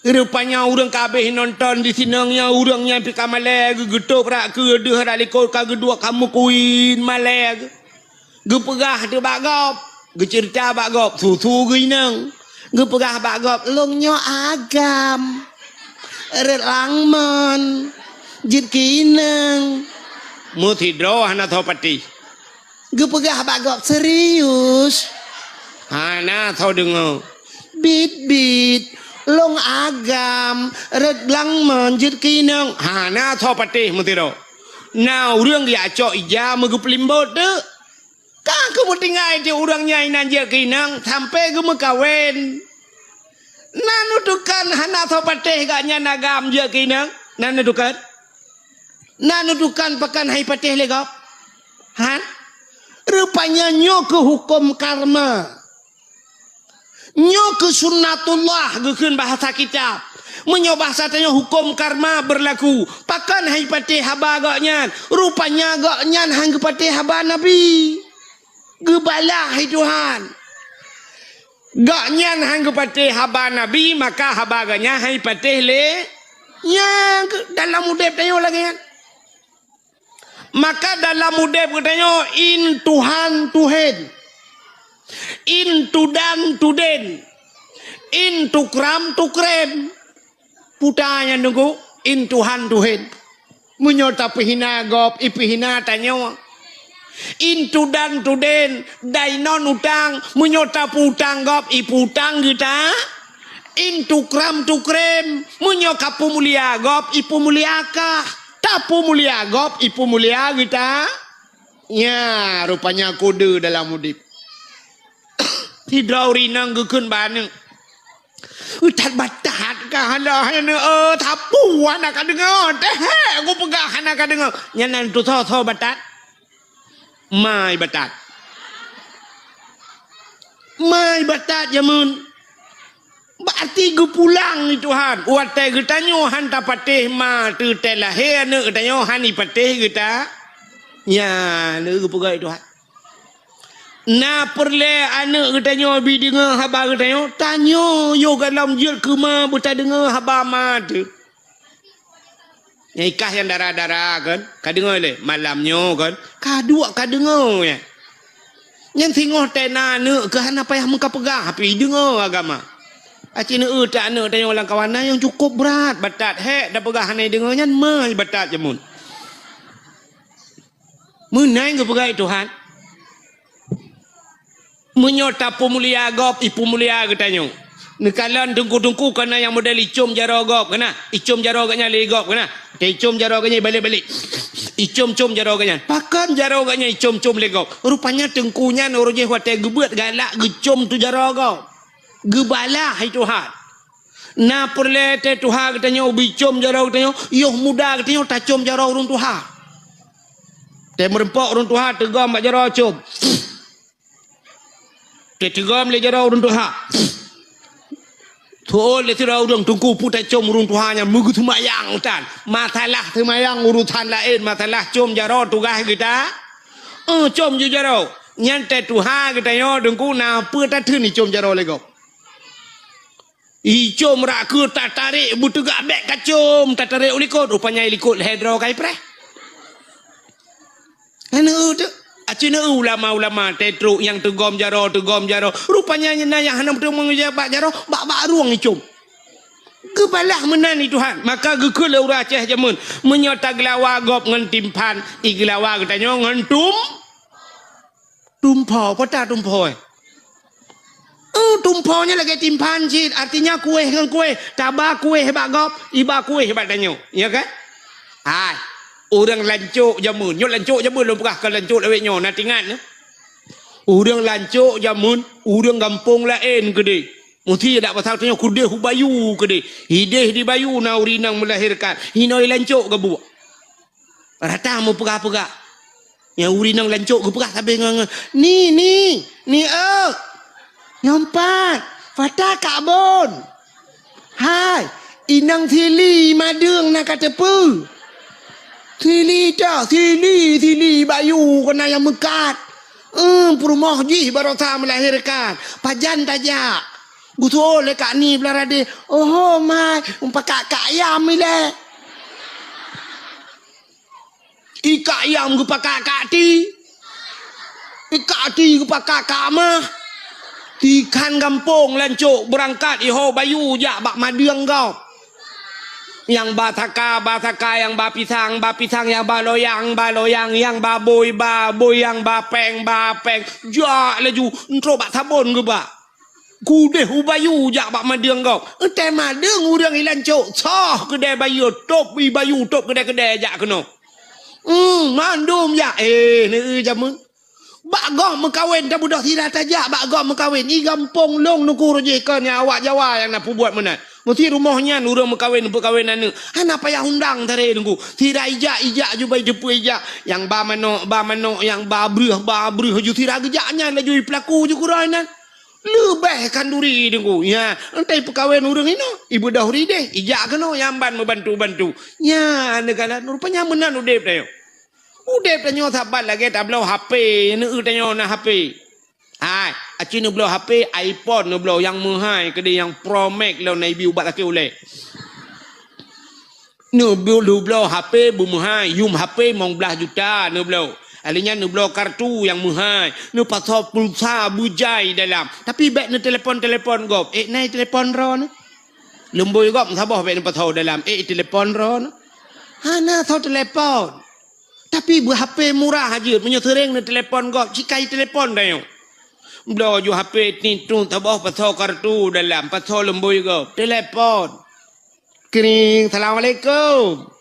Rupanya orang kabeh nonton di sinangnya orangnya pi kamale gedo prak ke deuh daliko ka gedua kamu kuin maleg. Ge pegah de bagop, ge cerita bagop susu ge inang. Ge pegah bagop longnyo agam. Relangman jit kinang mutidro hana thopati gepegah bagop serius hana thau dengo bit long agam relangman jit kinang hana thopati mutidro now rương ya cho ija megeplimbo de ka kemutingai ti urang nyai nan jit kinang sampai ge mekawen nanudukan hana thopateh gaknya nagam je kinang nanudukan pakan hai pateh legap han rupanya nyo ke hukum karma nyo ke sunnatullah gekeun bahasa kitab menyo bahasa tanya hukum karma berlaku pakan hai pateh haba gaknya rupanya gaknya hang pateh haba nabi gebalah hai Tuhan gak nyan hang pateh haba nabi maka habaganya hai pateh le Ya dalam udep tanya lagi kan. Maka dalam udep katanya in Tuhan Tuhan, in tudan tuden, in tukram tukrem. Putanya nunggu in Tuhan Tuhan. Menyota pihina gop ipihina tanya. In tudan tuden dainon utang menyota putang gop iputang kita. In tukram tukrem menyoka pumulia gop ipu muliaka tapu mulia gop ipu mulia kita. Ya rupanya kode dalam udip. Tidak rinang gekun baneng. Utat batat kah dah tapu anak dengar teh aku pegah anak dengar nyanan tu tho batat mai batat jamun. Berarti gue pulang ni Tuhan. Watai kita nyohan tak patih ma tu telah he ane kita nyohan ni patih kita. Ya, ne gue pegai Tuhan. Na perle ane kita nyoh bi dengar haba kita nyoh tanyo yo dalam jil kema buta dengar haba ma tu. Yang ikah yang darah-darah kan. Ka dengar le malamnya kan. Ka dua ka dengar ya. Yang tengok tena ne ke hana payah muka pegang tapi dengar agama. Acina tak nak tanya orang kawan yang cukup berat batat hek dah pegah hanai dengannya mai batat jamun. Menai ke pegai Tuhan. Menyota pemulia gop ipu mulia ke tanya. Nekalan tungku-tungku kena yang model icum jaro gop kena. Icum jaro ganya le gop kena. Icum jaro ganya balik-balik. Icum-cum jaro ganya. Pakan jaro ganya icum-cum le gop. Rupanya tengkunya orangnya hotel gebuat galak gecum tu jaro gop. Gebalah hai Tuhan. Na perle te Tuhan katanya ubicom jarau katanya yoh muda katanya tacom jarau urun Tuhan. Te merempok urun Tuhan tegam bak jarau com. Te tegam le jarau urun Tuhan. Tuol le tirau urun tungku putai com urun Tuhan nya mugu tumayang utan. Matalah tumayang urutan lain matalah com jarau tugas kita. Com ju jarau. Nyante Tuhan katanya tungku na apa tak ni com jarau lego. Icom rak ke tak tarik butugak beg kacom tak tarik ulikut rupanya ilikut hedro kai pre. Anu tu acina ulama-ulama tetru yang tegom jaro rupanya nyana yang hanam tu mengejabat jaro bak ruang icom. Kebalah menan ni Tuhan maka gekul ura Aceh jamun menyota gelawa gop ngan timpan iglawa katanya ngan tumpo pota tumpo. Tumponya lagi timpan cid artinya kue dengan kue tabah kue hebat gop iba kue hebat danyo ya kan hai orang lancuk jamun nyot lancuk jamun lu pegah ke lancuk lawek nyo natingan orang lancuk jamun orang gampung lain gede muti dak pasal tanya kudeh bayu gede hideh di bayu na urinang melahirkan hinoi lancuk ke buak rata mau pegah-pegah yang urinang lancuk ke pegah sampai ni Nyompat, fata kabon. Hai, inang thili madung nak kata pu. Thili bayu kena yang mekat. Perumah ji barota melahirkan. Pajan tajak. Gutul le kak ni belarade. Oh mai, umpakak kak ayam ile. Ika ayam gupakak kak ti. Ika ti gupakak kak mah. Ikan kampung lancuk berangkat iho bayu jak bak madung kau. Yang bataka yang bapisang yang baloyang yang baboy yang bapeng jak laju entro bak sabun ke bak. Kudeh bayu jak bak madung kau. Ente madung urang ilancuk soh kedai bayu top bayu top kedai jak kena. Mandum jak ni jamun. Bak gom mengkawin dah budak tidak tajak bak gom mengkawin i gampong long nuku rojekan yang awak Jawa yang nak buat menat mesti rumahnya nurang mengkawin perkawinan ni ana payah undang tare nunggu tidak ijak jubai depu ijak yang ba manok yang ba brih ju tidak gejaknya laju pelaku ju kurainan lebih kanduri nunggu ya entai perkawin urang ino ibu dahuri deh ijak keno yamban membantu ya negara rupanya menan udep dah. Udah tanya sahabat lagi tak belau HP ni tanya na HP. Hai, aci ni belau HP iPhone ni belau yang mahal kedai yang Pro Max lo nai bi ubat laki oleh. Nu belo HP bumuhai, yum HP mong belah juta nu belo. Alinya nu belo kartu yang muhai, nu pasal pulsa bujai dalam. Tapi baik nu telefon gop. Nai telefon ron. Lemboi gop sabah baik nu pasal dalam. Telefon ron. Hana thau telefon. Tapi bu HP murah aja, punya sering nu telefon gop, cikai telefon dah yo. Belo ju HP ni tu sabah pasal kartu dalam, pasal lemboi gop. Telefon. Kering, Assalamualaikum.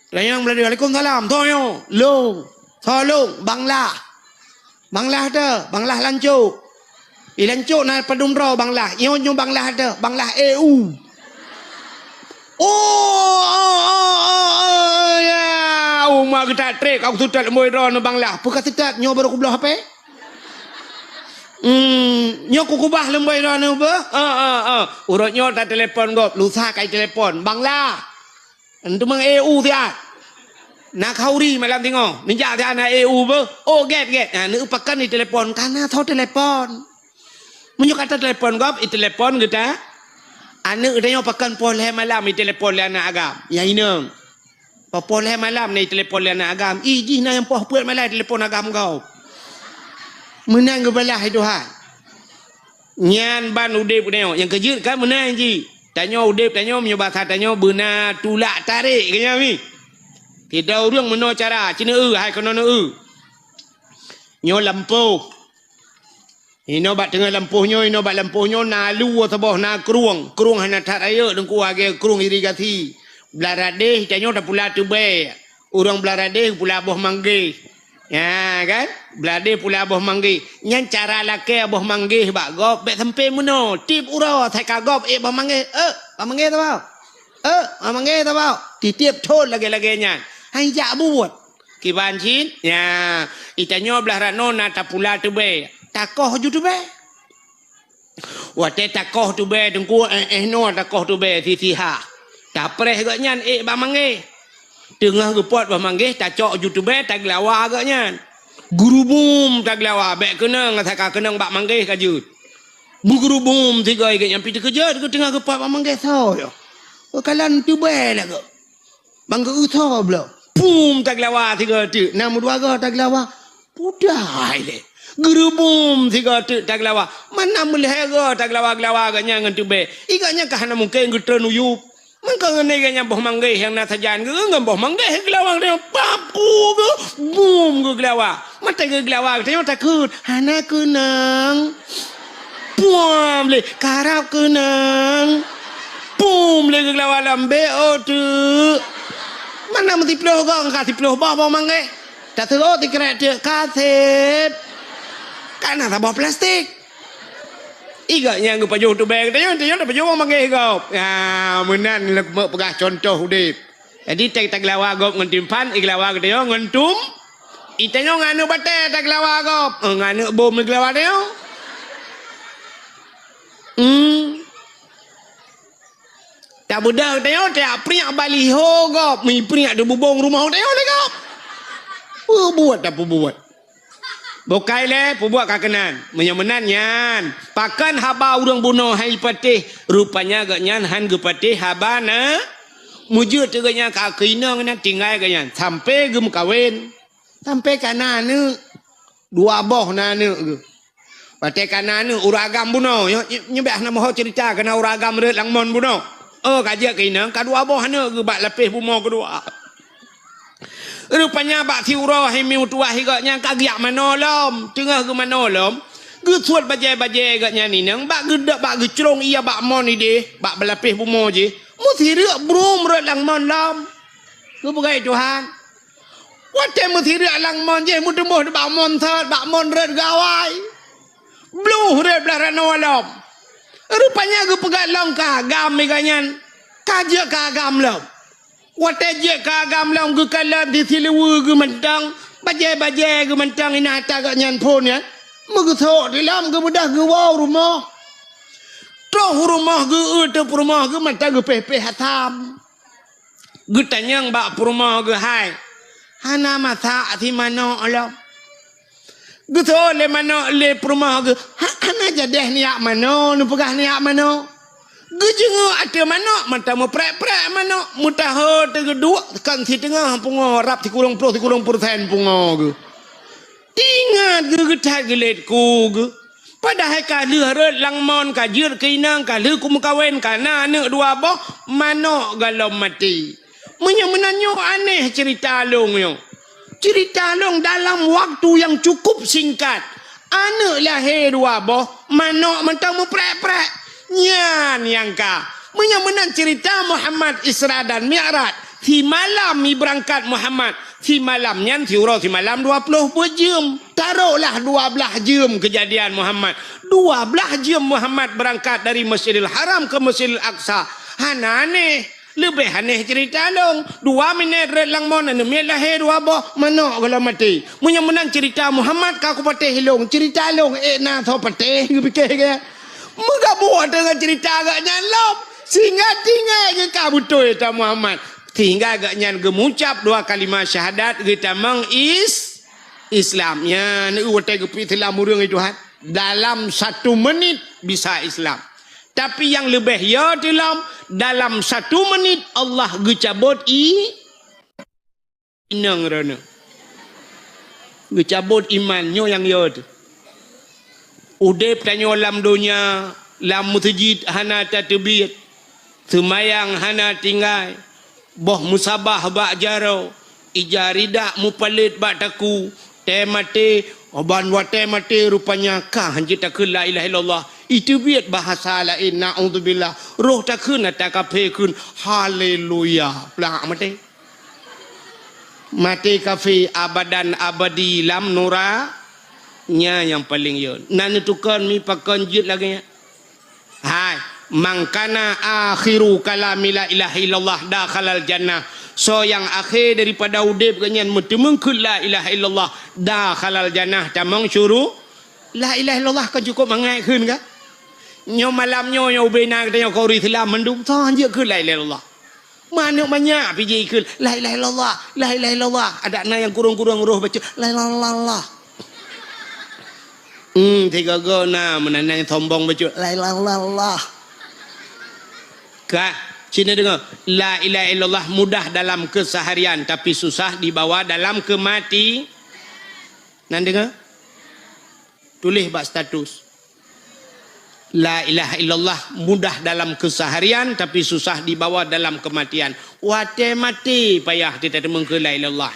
Layang Waalaikumsalam. Toyo, long, tolong, Bangla. Bangla ada, Bangla lancuk. Lancuk na padumro Bangla. Yo Bangla ada, Bangla EU. Ya, umar kita trek, aku sudah lemoi ron Bangla. Bukan tidak, nyo baru kubelah apa? Nyo kubah lembai ron ba? Urut nyo tak telefon gop, lusa kai telefon. Bangla. Entu mang EU dia. Nak kauri malam tengok. Ninja dia na EU ba? Oh get. Ni upakan ni telefon karena thau telefon. Menyo kata telefon gop, telefon kita. Anu dia upakan poleh malam ni telefon le anak agam. Ya inang. Poleh malam ni telefon le anak agam. Iji na yang poh puat malam telefon agam kau. Menang ke belah itu ha. Nyan ban udip neo yang kejut kan menang ji. Tanya udip tanya menyoba tanya benar tulak tarik kenya mi. Tidak orang meno cara cina hai kono nyo lampu. Ino bat tengah lampuhnyo na lu sabah na kruang hana tat ayo dengku age kruang irigasi. Blaradeh tanya dah pula tu be. Urang blaradeh pula boh mangge. Ya kan? Belade pula aboh manggih. Nyan cara laki aboh manggih bak gop bek sampai muno. Tip ura thai ka gop aboh manggih. Aboh manggih tu bau. Aboh manggih tu bau. Titip thol lagi nyan. Hai jak buat. Kiban chin. Ya, itanyo belah rano na tapula tu be. Takoh ju tu be. Wate takoh tu be dengku no takoh tu be sisiha. Tapreh gak nyan bak manggih. Tengah gepot bah manggih tak cok YouTube tak lawa agaknya. Guru boom tak lawa bek kenang tak kenang bak manggih kajut. Bu guru boom tiga agaknya pi kerja ke tengah gepot bak manggih so yo. Kalan tu be lah ke. Bangga utho blo. Boom tak lawa tiga tu. Nama dua ga tak lawa. Pudai le. Guru boom tiga tu tak lawa. Mana mulih ga tak lawa agaknya ngan tu be. Igaknya kahana mungkin getra nuyup. Maka ngeneganya boh manggih yang nasajan ke boh manggih gelawang dia papu ke boom ke gelawa mata ke gelawa dia takut hana kenang puam le karap kenang boom le ke gelawa lambe tu mana mesti peluh kau kasih peluh boh manggih tak teruk dikira dia kaset karena tak bawa plastik. Igaknya ke pajuh tu beg tanya dah pajuh manggih kau. Ya menan lek pegah contoh udip. Jadi tak lawa gop ngan timpan iglawa ke dia ngentum. Itanyo nganu bate tak lawa gop. Nganu bom iglawa dia. Tak budak dia tak priak baliho gop. Mi priak de bubong rumah dia le gop. Buat apa buat? Bokai le pubuat kakenan menyemenan nyan pakan haba urang bunuh hai patih rupanya gak nyan han ge patih haba na mujud te ganya ka kina ngana tinggal ganya sampai gem kawin sampai kana ne dua boh na ne ge patih kana ne uragam bunuh nyebah nama ho cerita kana uragam re langmon bunuh kajak kina ka dua boh ne ge bak lepih bumo kedua. Rupanya bak tiura hemi utuah igaknya kagiak manolom tengah ke manolom gesuat bajai-bajai igaknya ni nang bak gedak bak gecrong ia bak mon ide bak belapih bumo je mesti rak brum rak lang mon lam ku bagai Tuhan wate mesti rak lang mon je mudemuh bak mon thot bak mon rat gawai bluh rat belah manolom rupanya ke pegat long ka gam igaknya kajak ka gam lam wate je kagam lang ke kalam di silewu ke mentang bajai-bajai ke mentang ina tak nyan pun ya megesok di lam ke bedah ke wow rumah toh rumah ke te rumah ke mentang ke peh hatam getanyang bak rumah ke hai hana masa ti mano alam geso le mano le rumah ke hana jadeh niak mano nu pegah niak mano Gejengo ada manok, mata mau prek-prek manok, mutaho tegeduk kan si tengah pungo rap ti kurang persen pungo ge. Tingat ge getat geletku ge. Padahal ka leureut langmon ka jeut ka inang ka leu ku mekawen kana aneuk dua boh manok galom mati. Menanyo aneh cerita long yo. Cerita long dalam waktu yang cukup singkat. Aneuk lahir dua boh, manok mentang mu prek-prek. Nyan yang ka menang cerita Muhammad Isra dan Mi'raj. Di malam mi berangkat Muhammad. Di malam nyan tiura di malam 20 jam. Taruhlah 12 jam kejadian Muhammad. 12 jam Muhammad berangkat dari Masjidil Haram ke Masjidil Aqsa. Hana aneh. Lebih aneh cerita long. 2 minit red lang mon anu mi lahir dua boh manok kalau mati. Menang cerita Muhammad ka ku patih long. Cerita long na tho patih fikir ke. Muka buat dengan cerita agaknya lop. Sehingga tinggal ke kabutoy ta Muhammad. Tinggal agaknya gemucap 2 kalimat syahadat. Kita Islamnya. Ini uwatai kepi Islam urang itu. Dalam 1 menit bisa Islam. Tapi yang lebih ya dalam 1 menit Allah gecabut inang rana. Gecabut imannya yang ya tu. Udep tanya lam dunia, lam mutjid hana tatbiyat. Semayang hana tinggal. Boh musabah bak jaro. Ijarida mupalit bak taku. Temate, oban wa temate rupanya kah hanjit takun la ilaha illallah. Itu biat bahasa lain na'udzubillah. Roh takun atakape kun haleluya. Pelak mate. Mati kafe abadan abadi lam nura. Nya yang paling yon. Nan tukar mi pakan jid lagi ya. Hai, mangkana akhiru kalami la ilaha illallah dakhalal jannah. So yang akhir daripada udip kenyan mutemengkul la ilaha illallah dakhalal jannah tamang syuru. La ilaha illallah kan cukup mangai keun ka? Nyo malam nyo ubena kata nyo kau Islam mendung tah je ke la ilaha illallah. Mana banyak piji keun la ilaha illallah, la ilaha illallah. Ada na yang kurung-kurung roh baca la ilaha illallah. Tiga gona menanang sombong baca la ilaha illallah. Kak, Cina dengar la ilaha illallah mudah dalam keseharian tapi susah dibawa dalam kemati. Nan dengar? Tulis bak status. La ilaha illallah mudah dalam keseharian tapi susah dibawa dalam kematian. Wate mati payah kita temung ke la ilaha illallah.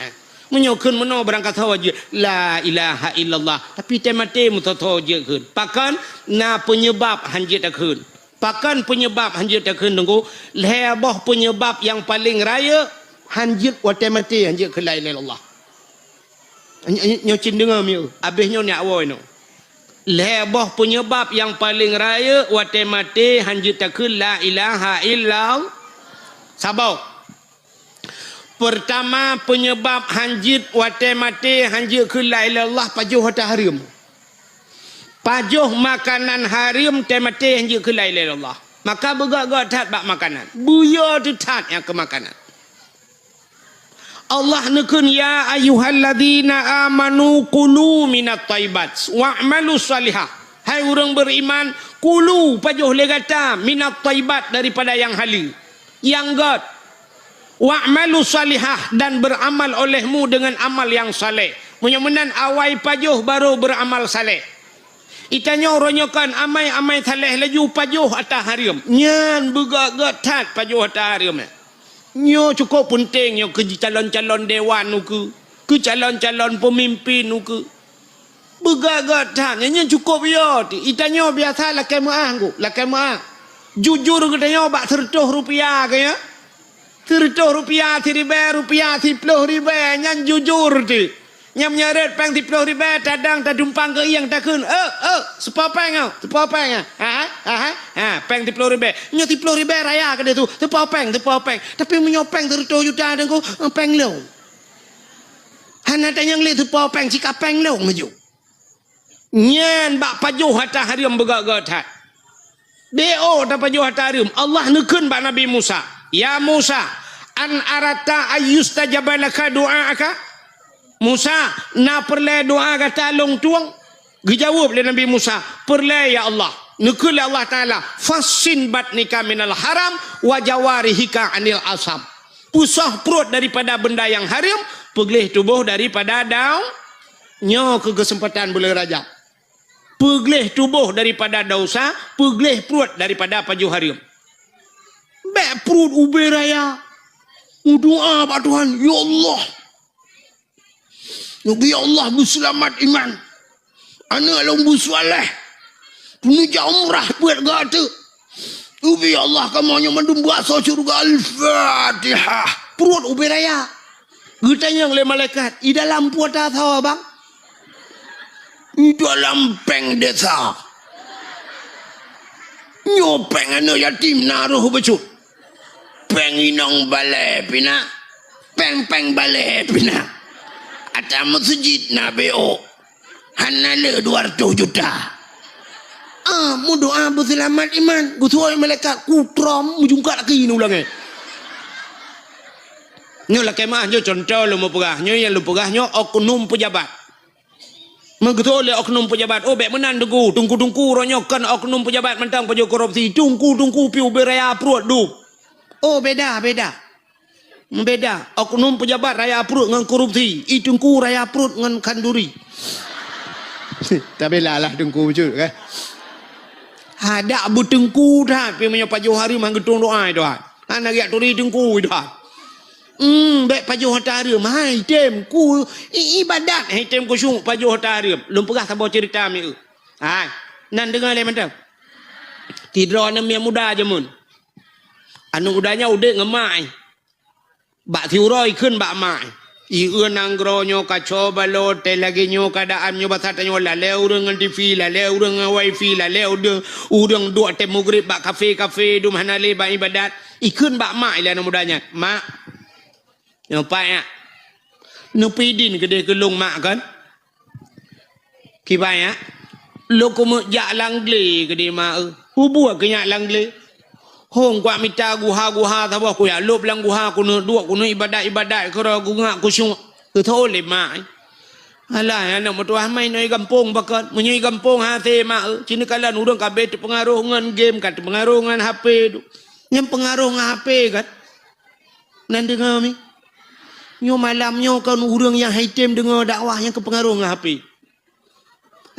Menyokun meno berangkat tahu je la ilaha illallah tapi temate mutato je kun pakan na penyebab hanjit akun pakan penyebab hanjit akun tunggu leboh penyebab yang paling raya hanjit wa temate hanjit ke la ilaha illallah nyo cin dengar mi habis nyo nyak wo no leboh penyebab yang paling raya wa temate hanjit akun la ilaha illallah sabau. Pertama penyebab hanjit wate mate hanjit ke la ilallah pajuh hata harim. Pajuh makanan harim temate hanjit ke la ilallah. Maka begak-gak tat bak makanan. Buya tu tat yang ke makanan. Allah nekun ya ayyuhalladzina amanu kulu minat thayyibat wa'malu salihah. Hai orang beriman, kulu pajuh legata minat thayyibat daripada yang halal. Yang god wa'malu salihah dan beramal olehmu dengan amal yang saleh. Mudah-mudahan awai pajuh baru beramal saleh. Itanya ronyokan amai saleh laju pajuh atas harim. Nyan begak-gak tat pajuh atas harim. Nyo cukup penting nyo ke calon-calon dewan nu ke calon-calon pemimpin nu ke. Begak-gak tat nyan cukup ya. Itanya biasa lakai maah ku, lakai maah. Jujur katanya bak 100 rupiah kaya. 100 rupiah, 1000 rupiah, 10 ribu, nyan jujur tu. Yang menyeret pang 10 ribu, tadang tadumpang ke yang takun. Sepopeng kau, sepopeng. Pang 10 ribu. Nyo 10 ribu raya ke dia tu, sepopeng. Tapi menyopeng 100 juta dan kau peng lo. Hana tanya yang lihat sepopeng, jika peng lo maju. Nyan bak pajuh hata harium begak-gak tat. Do tak pajuh hata harium. Allah nekun bak Nabi Musa. Ya Musa, an arata ayyustajabalaka doa'aka. Musa, na perle doa kata long tuang. Dijawab oleh Nabi Musa, perle ya Allah. Nukul Allah Ta'ala fasin batnika minal haram wajawarihika anil asab. Pusah perut daripada benda yang haram, pegelih tubuh daripada daun nyo ke kesempatan bulan Rajab. Pegelih tubuh daripada dosa, pegelih perut daripada paju haram. Bek perut ube raya. Doa pak Tuhan, ya Allah. Ya Allah berselamat iman. Anak long bersoleh. Penuja umrah buat gata. Ubi Allah kamu hanya mandum bahasa surga Al-Fatihah. Perut ubi raya. Getanya oleh malaikat. I dalam puasa tahu bang? I dalam peng desa. Nyopeng anak yatim naruh becut. Peng inong balai pina. Peng balai pina. Ada masjid na BO. Hanale 200 juta. Mu doa berselamat iman. Gutuai malaikat kutrom mujungkat lagi ni ulangnya. Nyo lah kemah nyo contoh lu mau perah. Nyo yang lu perah nyo oknum pejabat. Menggetul oleh oknum pejabat. Oh bek menan tunggu ronyokan oknum pejabat mentang pajak korupsi. Tunggu piu beraya perut du. Oh beda. Oknum pejabat raya perut dengan korupsi. Tunggu raya perut dengan kanduri. Tapi lah tunggu betul kan. Ada bertengku dah. Pergi punya paju hari menggetung doa itu. Anak yak turi tengku itu. Baik paju hari. Hai tem ku ibadat. Hai tem ku syung paju hari. Belum pernah sabar cerita mi. Hai. Nan dengar le mentang. Tidra na mi muda je mun. Anu mudanya udah ngemai. Bak tiuroi keun bak mai. I nangro nyo kaco balot lagi nyo keadaan nyo basata nyo la leu dengan TV la leu dengan wifi la leu udang dua tem maghrib bak kafe dum hanale bak ibadat ikun bak mak ila mudanya mak nyopai ya nupidin gede kelung mak kan kibaya lo kumu jak langle gede mak hubu kenyak langle hong kwa mita guha thabah ku ya lop lang guha kuno dua kuno ibadat kera gunga kusyung ke thole mai alah anak mutuah mai noi kampung bakat menyui kampung hate mak cina kalan urang kabeh pengaruh ngan game kat pengaruh ngan HP tu yang pengaruh ngan HP kan nan dengar mi nyo malam nyo kan urang yang hitam dengar dakwah yang kepengaruh ngan HP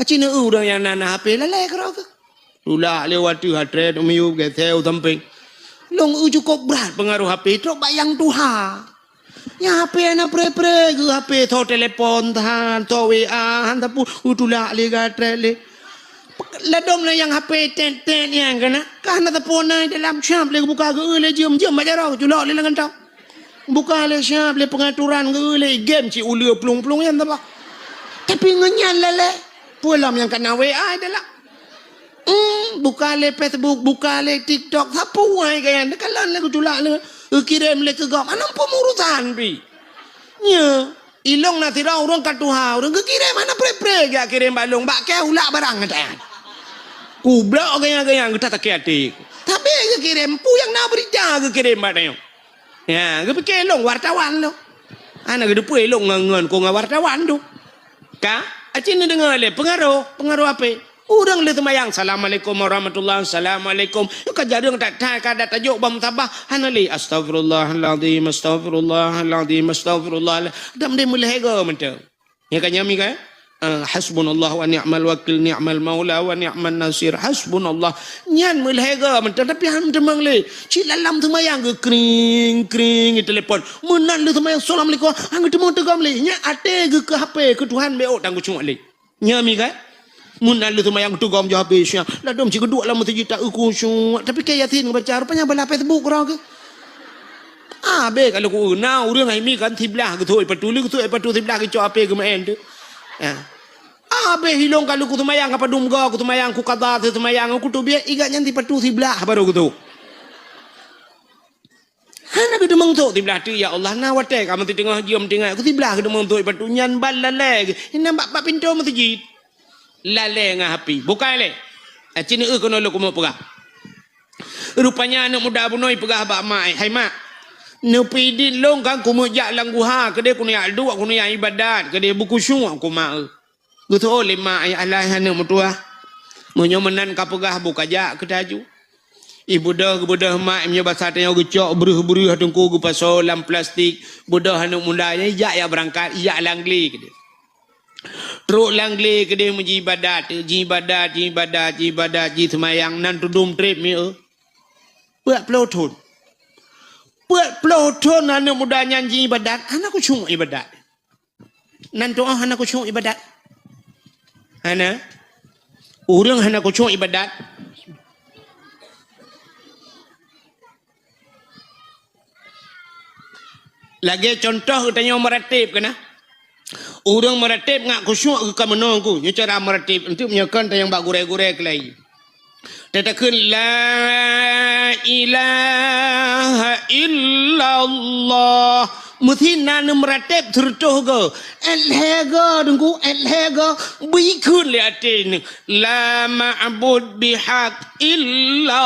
cina urang yang nan HP lalai kera ke Lula lewat tu hatred umiu geteu tamping. Long cukup berat pengaruh HP tu bayang tuha. Ya HP na pre ke HP tho telepon tahan tho WA han tapu utula le gatred le. Ladom le yang HP ten yang kana. Kana tapu na dalam syam le buka ke le jam majaro julak le lengan tau. Buka le syam le pengaturan ke le game ci ulia plung yang tapa. Tapi ngenyan lele. Pulam yang kena WA adalah buka le Facebook, buka le TikTok, apa wai kaya dekalan le kutulak le kirim le ke gam anam pemurusan pi. Nya, ilong na tira urang katuha, urang ke kirim mana pre ga kirim balong bak ke ulak barang ngatan. Kublak kaya kita tak hati. Tapi ke kirim pu yang na berita ke kirim batang. Ya, ke pikir long wartawan lo. Ana ke depu elong ngan ko nga wartawan tu. Ka, acin dengar le pengaruh apa? Urang le temayang assalamualaikum warahmatullahi assalamualaikum ka jarang tak kada tajuk bam tabah hanali astagfirullahalazim astagfirullah dam de mulhega menta ya kan yami ka hasbunallahu wa ni'mal wakil ni'mal maula wa ni'man nasir hasbunallah nyan mulhega menta tapi han demang le cilalam temayang ke kring telefon menan le temayang assalamualaikum hang demang tegam le nya ate ke HP ke Tuhan beo tanggu cuma le nyami ka mun lalu tu mayang tu gom jawab besya la dom cikgu dua lama terjita ukusyu tapi kayak yatin baca rupanya bala Facebook orang ke be kalau ku na urang ai mi kan tiblah ke tu patuli ke tu patu tiblah ke jawab ke main tu be hilong kalau ku tu mayang apa dum go ku tu mayang ku kada tu mayang ku tu be iga nyanti patu tiblah baru ku tu hana ke demang tu tiblah tu ya Allah na wate kamu tengah diam tengah ku tiblah ke demang tu patu nyan balale ina bak pintu masjid lale ngah api bukan le cini kono lo kumo pegah rupanya anak muda bunoi pegah bak mai hai mak nepi di long kan kumo jak lang guha kede kuno ya dua kuno ya ibadat kede buku syung aku mak gitu oleh mak ai alah anak mutua Menyomenan kapegah buka jak ke taju. Ibu dah mak punya bahasa tanya gecok beruh tungku ke pasal lam plastik. Budak anak mudanya jak ya berangkat, jak langli ke dia. Teruk langli ke dia menji ibadat, ji semayang nan tudum trip mi Buat pelotun. Buat pelotun anak mudanya ji ibadat, anak kucung ibadat. Nan doa anak kucung ibadat. Anak orang anak kucung ibadat. Lagi contoh katanya meratib kena. Orang meratib ngak khusyuk ke menunggu. Nya cara meratib untuk menyakan yang bak gurai-gurai ke lain. Tetakun la ilaha illallah. Mesti nan meratib tertuh ke. Elhega dengku elhega bikun liatin. La ma'bud bihaq illallah.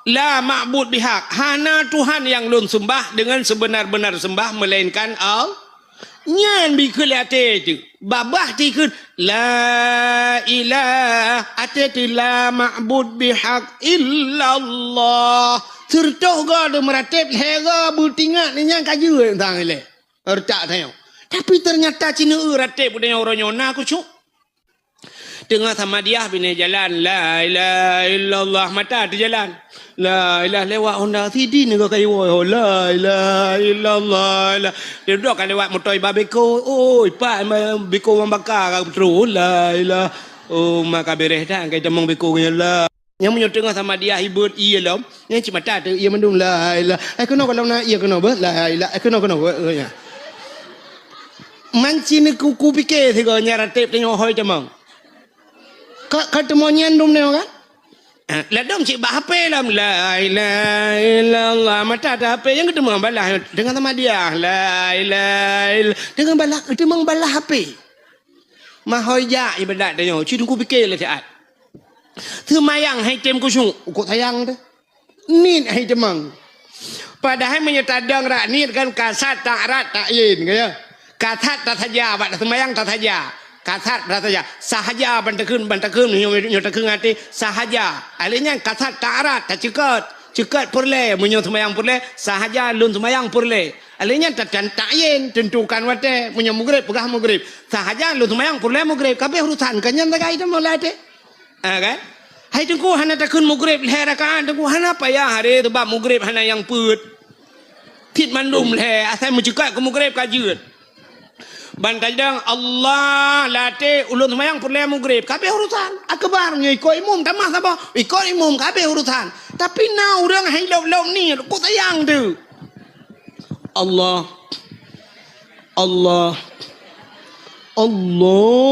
La ma'bud bihaq, hana Tuhan yang lun sembah dengan sebenar-benar sembah melainkan Allah. Nyan bikul ate tu babah tikun la ilaha ate tu la ma'bud bihaq illallah. Tertoh ga de meratib hega butingat ni yang kaju tang ile. Ertak tayau. Tapi ternyata cina ratib budaya orang nyona aku cuk. Tengah sama dia bina jalan la ilaha illallah mata di jalan. La ilaha lewat Honda CD ni kau kayu la ilaha illallah. Dia duduk kan lewat motor iba beko. Oh ipak beko membakar terus la ilaha. Oh maka beres dah kai temong beko nya la. Yang menyo tengah sama dia hibut iya lom. Yang cuma tak ia mendung la ilaha. Kena kalau nak ia kena ber la ilaha. Kena nya. Manci ni ku fikir tiga nyaratip tengok hoi temong. Ketemu nyandum ni kan? Ladom cik bah HP lah. La ilaha illallah. Mata ada HP yang ketemu balah dengan sama dia. La ilaha illallah. Dengan balah ketemu balah HP. Mahoi ja ibadat dia. Cik tunggu fikir lah saat. Semayang hai tem kusung. Kok sayang tu? Nit hai temang. Padahal menyetadang rak nit kan kasat tak rat tak yin kaya. Kasat tak saja, bak semayang tak saja. Kasat saja sahaja bantakun nyotakun ati sahaja alihnya kasat tarat tak cekat purle menyo semayang purle sahaja lun semayang purle alihnya tak yen tentukan wate menyo mugrib pegah mugrib sahaja lun semayang purle mugrib kabeh urusan kanyan tak itu molate kan hai tunggu hana takun mugrib leherakan tunggu hana payah hari sebab mugrib hana yang put tit mandum le asal mencekat ke mugrib kajut Bantajang Allah latih ulun semayang purle mugrib kabeh urusan akbar nya ikut imum tamah sapa ikut imum kabeh urusan tapi na orang hai lop ni kok sayang tu Allah Allah Allah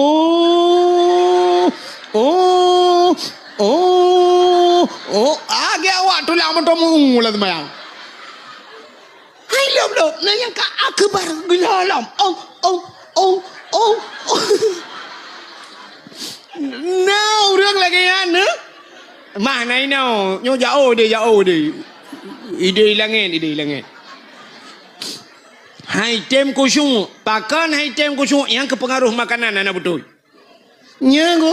age awak tu lah motomu lah semayang hai lop na yang ka akbar gila lam Now orang lagi mana? Mana ini? Nyo jauh deh. Ide hilangin. Hai tem kusung, pakan hai tem kusung yang kepengaruh makanan anak betul. Nyago.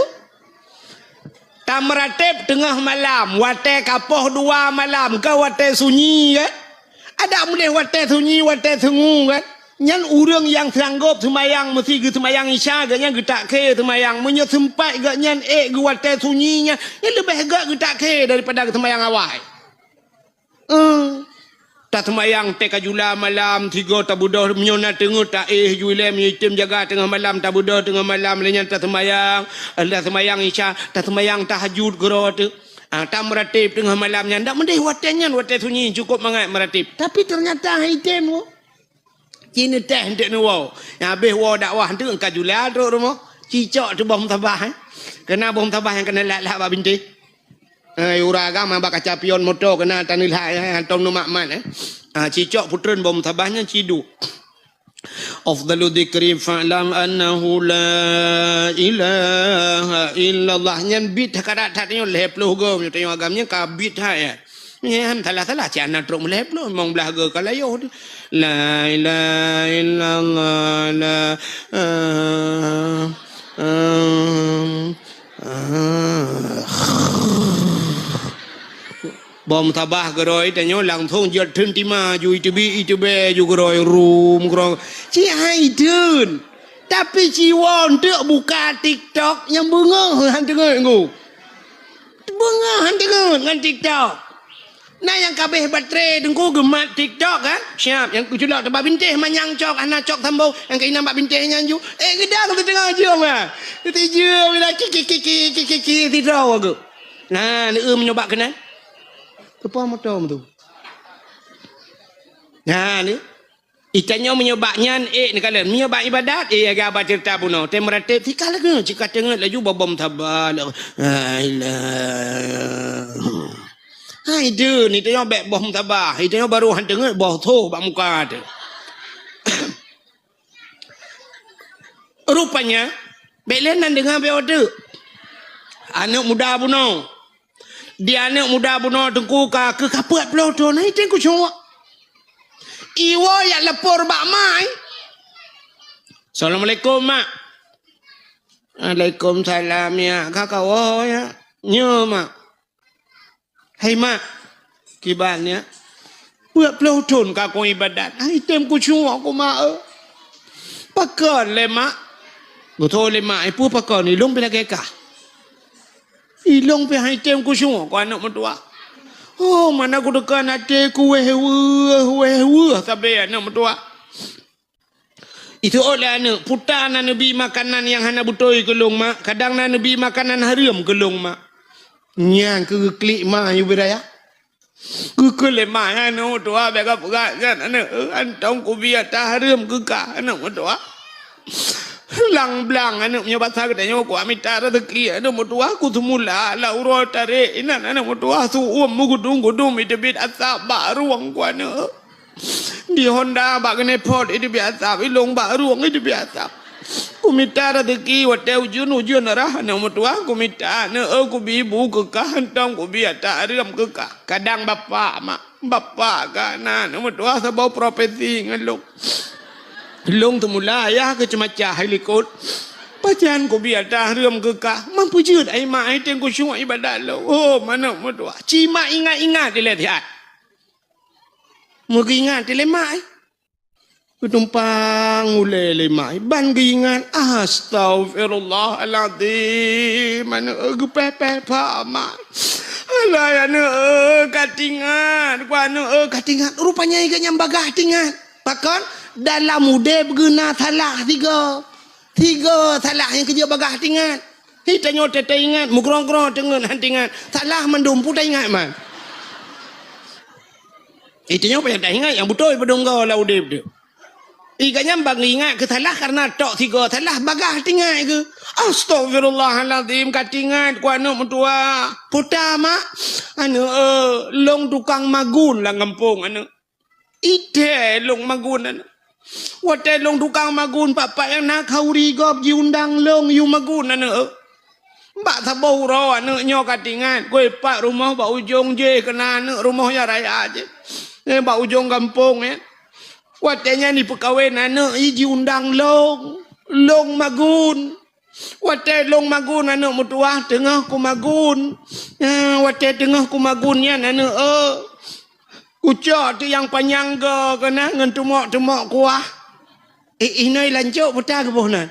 Tamratep tengah malam, wate kapoh 2 malam, ke wate sunyi kan? Ada boleh wate sunyi, wate sungu kan? Nyan orang yang sanggup semayang mesti ke semayang isya gaknya getak ke semayang menyo sempat gak nyan guate sunyinya yang lebih gak getak ke daripada ke semayang awal. Tak semayang tek kajula malam 3 tak budah menyona tengok tak juile menyitim jaga tengah malam tak budah tengah malam lenyan tak semayang isya tak semayang tahajud gero tu. Tak meratib tengah malamnya ndak mendeh watenya wate sunyi cukup mangat meratib. Tapi ternyata item Cina teh hendak ni wow. Yang habis wow dakwah tu engkau jual tu rumah. Cicak tu bom tabah. Kena bom tabah yang kena lak-lak bak binti. Ura agama bak kaca pion motor kena tanil hak tong nu makman cicak putren bom tabahnya cidu. Afdalu dzikri fa'lam annahu la ilaha illallah. Nyan bit karat tatnya lepluh go tengok agamnya ka bit ya. Yang salah ciana truk melepluh mong belaga kalayo. La ilaha illallah la bom tabah geroi tanya langsung jod thun tima ju itu be ju geroi room geroi ci hai dun tapi ci won tek buka TikTok yang bunga han dengar ngau bunga han dengar ngan TikTok nah yang kabeh baterai dengku gemat TikTok kan siap yang kuculak tebak bintih manyang cok anak cok tambau yang kena bak bintih nyanju gedang tu tengah jom ah tu jom bila kiki tidak aku nah ni menyoba kena apa motor tu nah ni ikannya menyobaknya ni kalian menyobak ibadat agak baca cerita puno tem meratip tikal ke jika tengok laju bom tabal hai dia ni tengok bek bom tabah tengok baru han tengok boh tu bak muka tu rupanya bek lenan dengan bek order anak muda puno dia anak muda bunuh tengku ke kaput pelodo na itu ku cuma iwo ya lepor bak mai assalamualaikum mak waalaikumsalam ya kakak oh ya nyo mak hai mak kibannya buat pelodo kakak ibadat itu ku cuma aku mak pakon le mak betul le mak ipu pakon ni long bila kekah ilong pe hai tem ku semua ko anak mertua oh mana ku dekan ate ku wewe sampai anak mertua itu oleh anak putar nabi makanan yang hana butoi kelong mak kadang nabi makanan haram kelong mak nyang ke klik mak yu beraya ku le mak anak mertua bega pegat kan anak antong ku biar ta haram ke ka anak mertua lang blang anak punya bahasa katanya aku amita rezeki anak mertua aku semula la uro tarik inan anak mertua su gudung itu bit asap baruang ku anak di Honda bak kene pot itu biasa ilong baruang itu biasa ku minta rezeki wate ujun arah anak mertua ku minta anak aku bibu kekah entong ku biar tak aram kekah kadang bapak mak bapak kan anak mertua sebab profesi ngeluk long temula ayah ke cemacah helikot pacan ko biar dah rem kekah mampu jud ai mak ai teng ko syuk ibadat lo oh mana mertua cima ingat dia lihat mau ingat dia mak ai penumpang ule le mak ban ingat astagfirullahalazim mana gepepe pa mak alah ana katingan ku ana katingan rupanya iganya bagah tingan pakon dalam muda berguna salah tiga salah yang kerja bagah tingat hitanya tete ingat mukrong-krong dengan hantingan salah mendumpu tak ingat man hitanya apa yang tak ingat yang betul pada engkau lah udip tu ikannya bang ingat ke salah karena tok tiga salah bagah tingat ke astagfirullahalazim katingat ku anak mentua putar mak anu long tukang magun lah ngampung anu ide long magun anu wate long tukang magun papa yang nak kauri gop diundang long yu magun anu mbak sabau ro anu nyo katingan kowe pak rumah bak ujung je kena anu rumahnya raya je bak ujung kampung ya watenya ni pekawin anu i diundang long magun wate long magun anu mutuah tengah ku magun wate tengah ku magunnya anu ucap tu yang panyangga kena ngan tumok kuah. Inoi lancuk putar ke bohnan.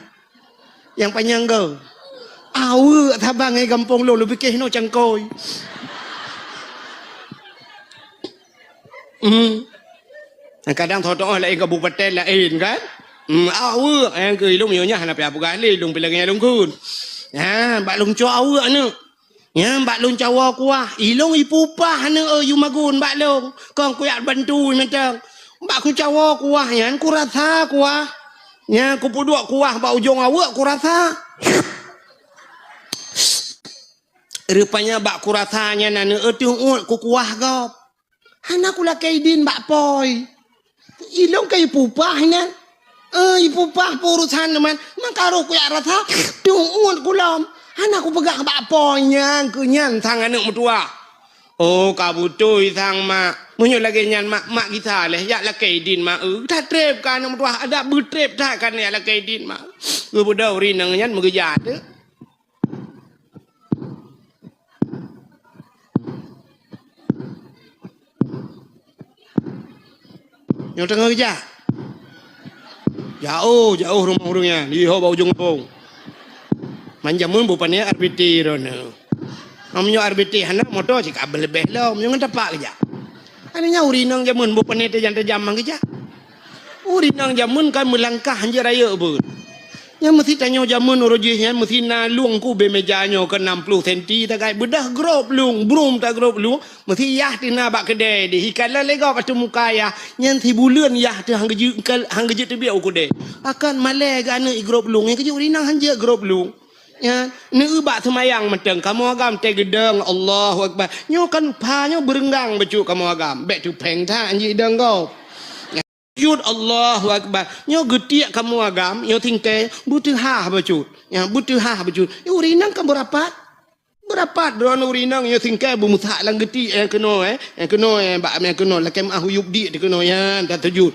Yang panyangga. Awe tabang ai kampung lo lebih ke no cangkoi. Kadang thotok lai kabupaten lain kan. Awe yang ke ilung nyonya hana apa kali ilung bilangnya lungkun. Ha bak lung cho awe anu. Ya mbak long cawa kuah ilong ipupah ne yu magun mbak long kong kuyak bantu macam mbak ku cawa kuah yan ku rasa kuah ya ku puduk kuah mbak ujung awak ku rasa rupanya mbak ku rasanya nane tiung ku kuah gop hana ku lakai din mbak poi ilong kai ipupah yan ipupah urusan man mangkaro kuyak rasa tiung ku lam anak aku pegang bakponya kunyan sang anak mertua oh kabutui sang mak munyuk lagi nyan mak kita leh yak lakai din mak tak trep kan anak mertua ada betrep tak kan yak lakai din mak budau rinang nyan megejat Yang tengah kerja. Jauh rumah urungnya di bawah ujung kampung. Manjamun bupanya RBT rono. Amnyo RBT hana motor cik kabel lebih lah. Amnyo ngetapak kerja. Ananya urinang jamun bupanya terjam kerja. Urinang jamun kan melangkah hanja raya pun. Yang mesti tanya jamun urujihnya mesti nalung ku bemejanya ke 60 cm tak kai bedah grop lung brum tak grop lung mesti yah tina bak kedai di hikala lega patu muka ya nyan ti bulan yah tu hang geje tu biau ku de akan malai gana i grop lung yang keje urinang hanja grop lung ya ne ubak semayang meteng kamu agam te gedeng Allahu akbar nyo kan pa nyo berenggang becu kamu agam bek tu peng tha anji deng kau Jud Allahu Akbar. Nyo getiak kamu agam, nyo tingke butuh hah bajut. Ya butuh hah bajut. Urinang kan berapat. Berapat drone urinang nyo tingke bumusak lang geti keno bak me keno la kem ahu yubdi de keno ya tak tujud.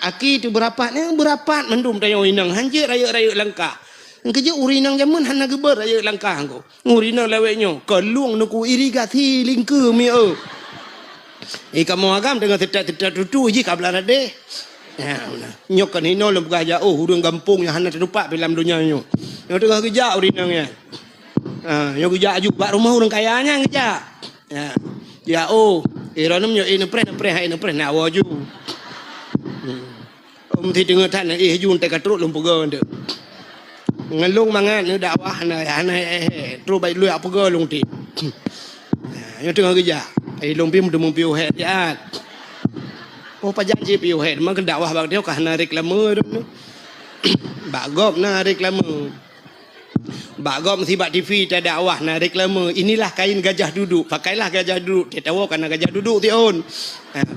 Aki tu berapat berapat mendum tayo urinang hanje raya-raya langkah. Kerja urinang jamun hana geber raya langkah ko. Urinang lewe nyo keluang nuku irigasi lingke mi kamu agam dengan tetat tutu je kabla rade. Ya, nyok kan hino lem gajah hurung kampung yang hana terlupa dalam dunia nyo. Yang tengah kerja urinang ya. Yang kerja juga rumah orang kayanya kerja. Ya, iranum nyo nepre nak waju. Mesti dengar tan jun te katruk lum pega nde. Ngalung mangan dakwah hana terus baik lu apa ge lung ti. Yang tengah kerja long pim du mung piu het ya pajak je piu het man dakwah bang dia kah narik lama bak gop narik lama bak gop mesti bak TV tak dakwah narik lama inilah kain gajah duduk pakailah gajah duduk dia tahu karena gajah duduk tion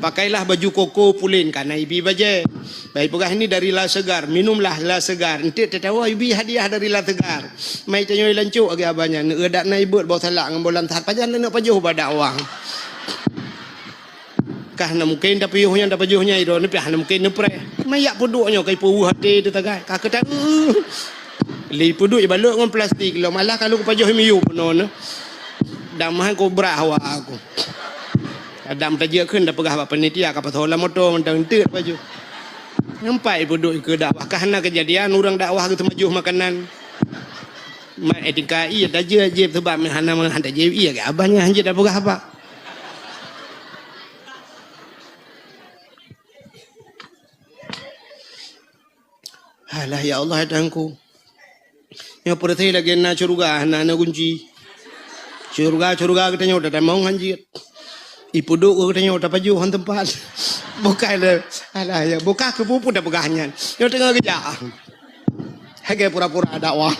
pakailah baju koko pulin karena ibi baje baik pegah ini dari la segar minumlah la segar nanti dia tahu ibi hadiah dari la segar mai tanyo lancuk agi abanya edak nai beut bawa salak ngam bolan tat pajan nak pajuh pada awang kah na mungkin dapat yuhnya dapat juhnya itu ni pihak na mungkin nepre mayak puduknya kai puhu hati tu tagai kah ketan li puduk je baluk dengan plastik lo malah kalau pajuh miu penon damah ko brah wa aku adam tajia keun dapat gah panitia ka patola motor mentang teut pajuh nyampai puduk ke dakwah kah na kejadian orang dakwah ke temajuh makanan mai etika iya tajia je sebab hana handa je iya ke abahnya hanje dapat gah apa Alah ya Allah hadangku. Yang pertama lagi na curuga na kunci. Curuga kita nyawa dah mau hanjir. Ipuduk kita nyawa dah paju han tempat. Bukan le. Alah ya buka ke pupu dah pegahnya. Yang tengah kerja. Hage pura-pura dakwah.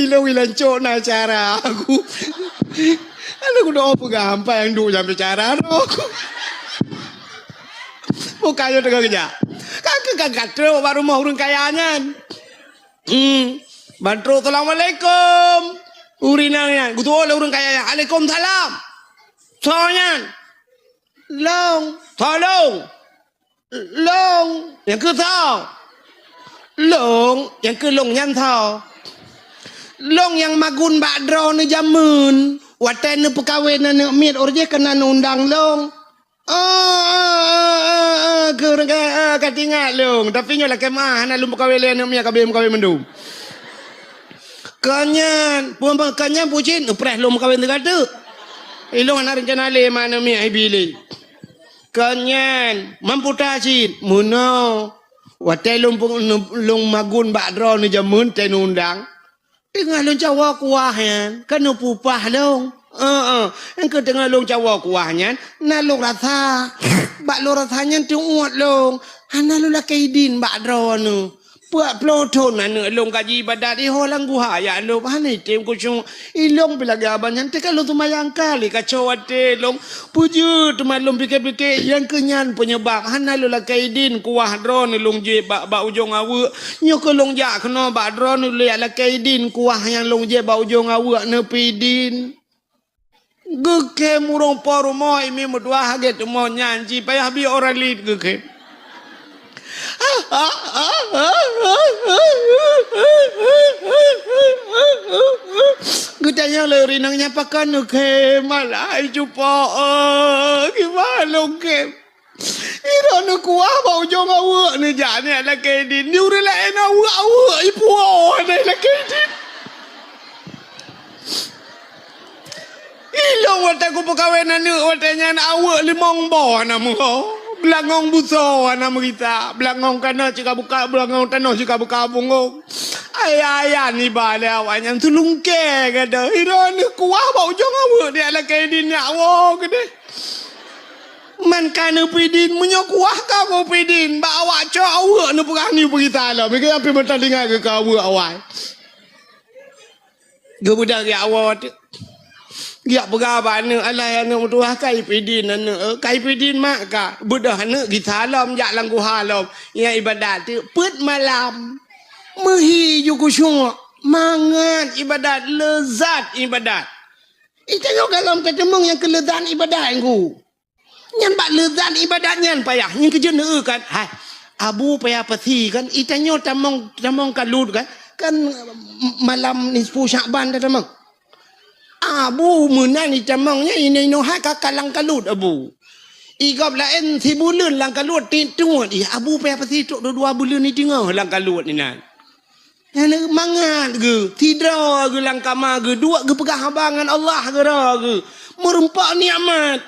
Ilang cok na cara aku. Aku dah pegah apa yang dulu jam bicara aku. Bukan yang tengah kerja. Kakak baru mau urung kayanya. Bantu assalamualaikum. Urinangnya, gutu oleh urung kayanya. Waalaikumsalam. Soalnya, tolong. Yang ke tau. Yang ke long nyan tau. Long yang magun bakdro ni jamun. Watan ni pekawin ni mit orje kena undang long. Katingat long tapi nyola kemah na lum kawele na miya kabem kawem mendum kanyan puan kanyan pucin upres lum kawem tegade ilong ana rencana le mana miya ibili kanyan mampu tacin muno watai lum magun bakdro ni jamun ten undang tengah long jawa kuahan kan pupah long yang ke tengah long cawa kuahnya na long rasa bak lo rasanya tu uat long hana lo la kaidin bak drone puak ploton anu long kaji ibadat holang guha ya lo hana tem ko chung ilong bilagaban yang te kalau tu mayang kali kacau ate long puju tu malum pikir-pikir yang kenyan penyebab hana lo la kaidin kuah drone long je bak ujung awu nyo ko long ja kena bak drone lo la kaidin kuah yang long je bak ujung awu ne pidin geke murong paru mo imi mudwa haget mo nyanji payah bi orang lead geke gutanya le rinangnya pakan geke malai cupa gimana geke Iro nu kuah bau jong awak ni jane ala kedin. Ni ure la ena awak ipu na ala kedin. Ilong wata ku perkahwinan ni watanya awak limong bo na mu. Belangong buso na mu kita. Belangong kana cika buka belangong tanah cika buka bungo. Ayah ni bale awaknya tulungke kada. Iro ni kuah bau jong awak ni ala kedin ni awak kede. Man kana pidin munyo kuah ka mo pidin ba awak cho awak nu perang ni berita lah mereka api bertandingan ke awak ge budak ya awak dia bergaban ni alai anu tuah kai pidin anu kai pidin mak ka budak anu kita lam jak langku halam yang ibadat tu put malam mehi juku syung mangan ibadat lezat ibadat itu kalau ketemu yang kelezatan ibadat engku nyan bak lezat ibadat nyan payah nyan kerja ne kan hai abu payah pati kan itanyo tamong kalut kan malam nisfu Syaban dah tamong abu menan itamongnya ini no ha kalang kalut abu igap lain si bulan lang kalut tengok abu payah pati tok 2 bulan ni tengok lang kalut ni nan yang mangat ke tidra ke lang kamar ke dua ke pegah abangan Allah ke ke merempak nikmat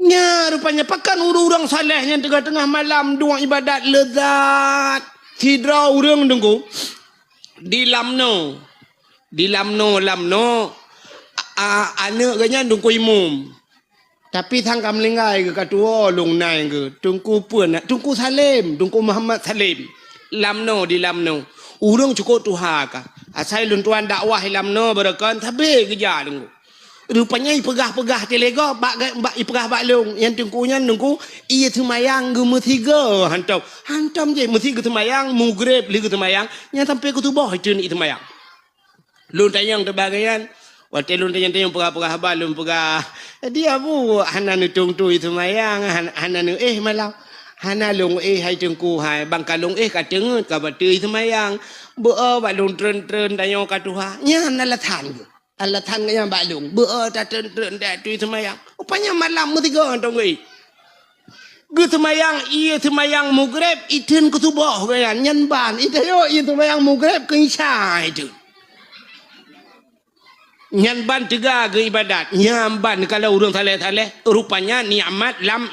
nya rupanya pakan orang saleh yang tengah-tengah malam dua ibadat lezat tidra urang dengku di lamno anak kanya dengku imum tapi thangkam linggai ke katua long nai ke tungku puan tungku Salim tungku Muhammad Salim lamno di lamno urang cukup tuha ka asai luntuan dakwah lamno berakan tapi kerja dengku rupanya ipegah-pegah telega bak ipegah bak long yang tengkunya nungku ia semayang ge metiga hantam je metiga semayang mugrib li ge semayang nya sampai ke tubuh itu ni semayang lun tayang tebagian waktu lun tayang pegah-pegah bak lun pegah dia bu hanan tung tu semayang hanan malam hanalung hai tengku hai bangkalung ka tengut ka batui semayang bu bak lun tren tayang ka tuha nya nalathan Allah than yang balung berta tren dak tu semayang rupanya malam metiga tong ge semayang ia semayang mugrib itin kutubah kan nyan ban itayo ia semayang mugrib ke isya itu nyan ban tiga ke ibadat nyan ban kalau urang saleh rupanya nikmat lam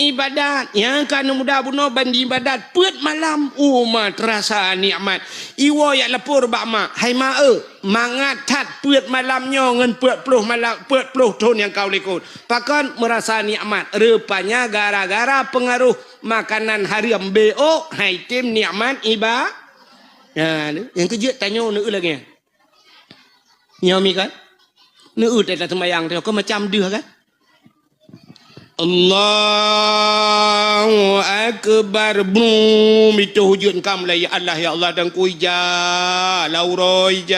ibadat yang kan mudah buno bandi ibadat put malam umat terasa nikmat iwo yak lepur bak mak hai ma mangat tat put malamnya ngan put puluh malam put puluh tahun yang kau likut pakan merasa nikmat rupanya gara-gara pengaruh makanan hariam BO hai tim nikmat yang kejut tanya nu lagi nyomi kan nu tak sembahyang tu kau macam dia kan Allahu Akbar bum itu hujud kam la ya Allah dan ku ija lauroi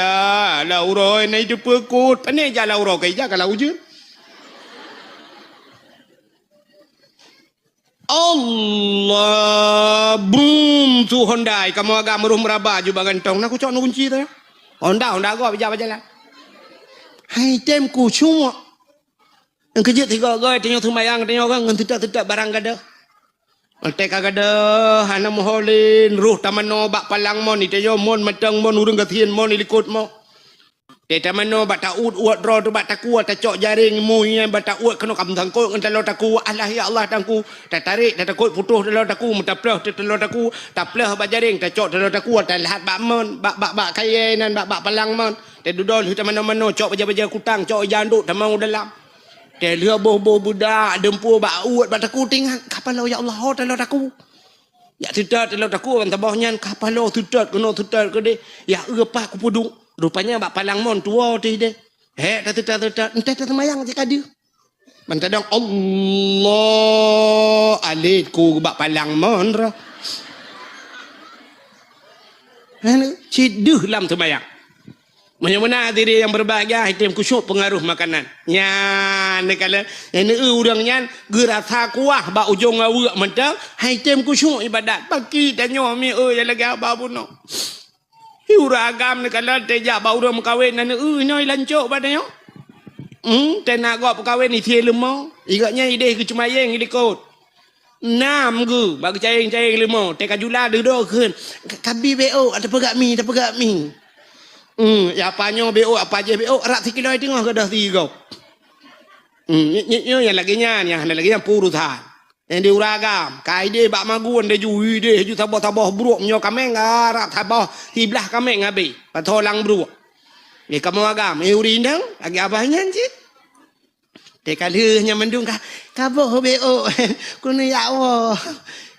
nai tu pekut pane ja lauroi ke ja kalau hujud Allah bum tu hondai kamu agak meruh meraba juga gantong nak ku cok nu kunci tu Honda go berjalan hai tem ku cuma yang kerja tiga gay tengok semayang tengok kan ngan tidak barang gada. Altek gada hana moholin ruh tamano bak palang mon ni tengok mon matang mon urang gatien mon likut mo. Te tamano bak taud uat ro tu bak taku ta cok jaring mu yang bak taud kena kam tangkut ngan talo taku Allah ya Allah tangku ta tarik ta takut putus talo taku mutaplah talo taku taplah bak jaring ta cok talo taku ta lahat bak mon bak kayenan bak palang mon. Te dudol hu tamano cok baja kutang cok janduk tamau dalam. Dia lihat boh budak dempur bak uat bak taku tinggal kapal lo ya Allah talo taku ya tidak talo taku kan tabahnya kapal lo tidak kena tidak ke de ya apa ku pudung rupanya bak palang mon tua ti de tidak entah semayang jika dia mentadang Allah alit ku bak palang mon ra ciduh lam semayang. Mana diri yang berbahagia hitam kusyuk pengaruh makanan. Nya nekala ini urangnya gerasa kuah ba ujung awak mentang hitam kusyuk ibadat. Bagi tanya mi ya lagi apa puno. Uragam nekala teja ba urang kawin nan noi lancok badanya. Tenak gak kawin ni tie lemau. Igaknya ide ke cumayeng ikut. Nam ke bagi caing lima teka jula duduk kan kabi BO ada pegak mi ya apanya BO apa aja BO rak tikiloi tengah ke dah tiga yang lagi yang puru than yang diuragam kai dia bak magun dia jui dia ju tabah buruk nyo kame ngarak tabah tiblah kame ngabe patolang buruk ni kamu agam urindang lagi abahnya cik Teka leuhnya mendung kaboh BO kuno ya Allah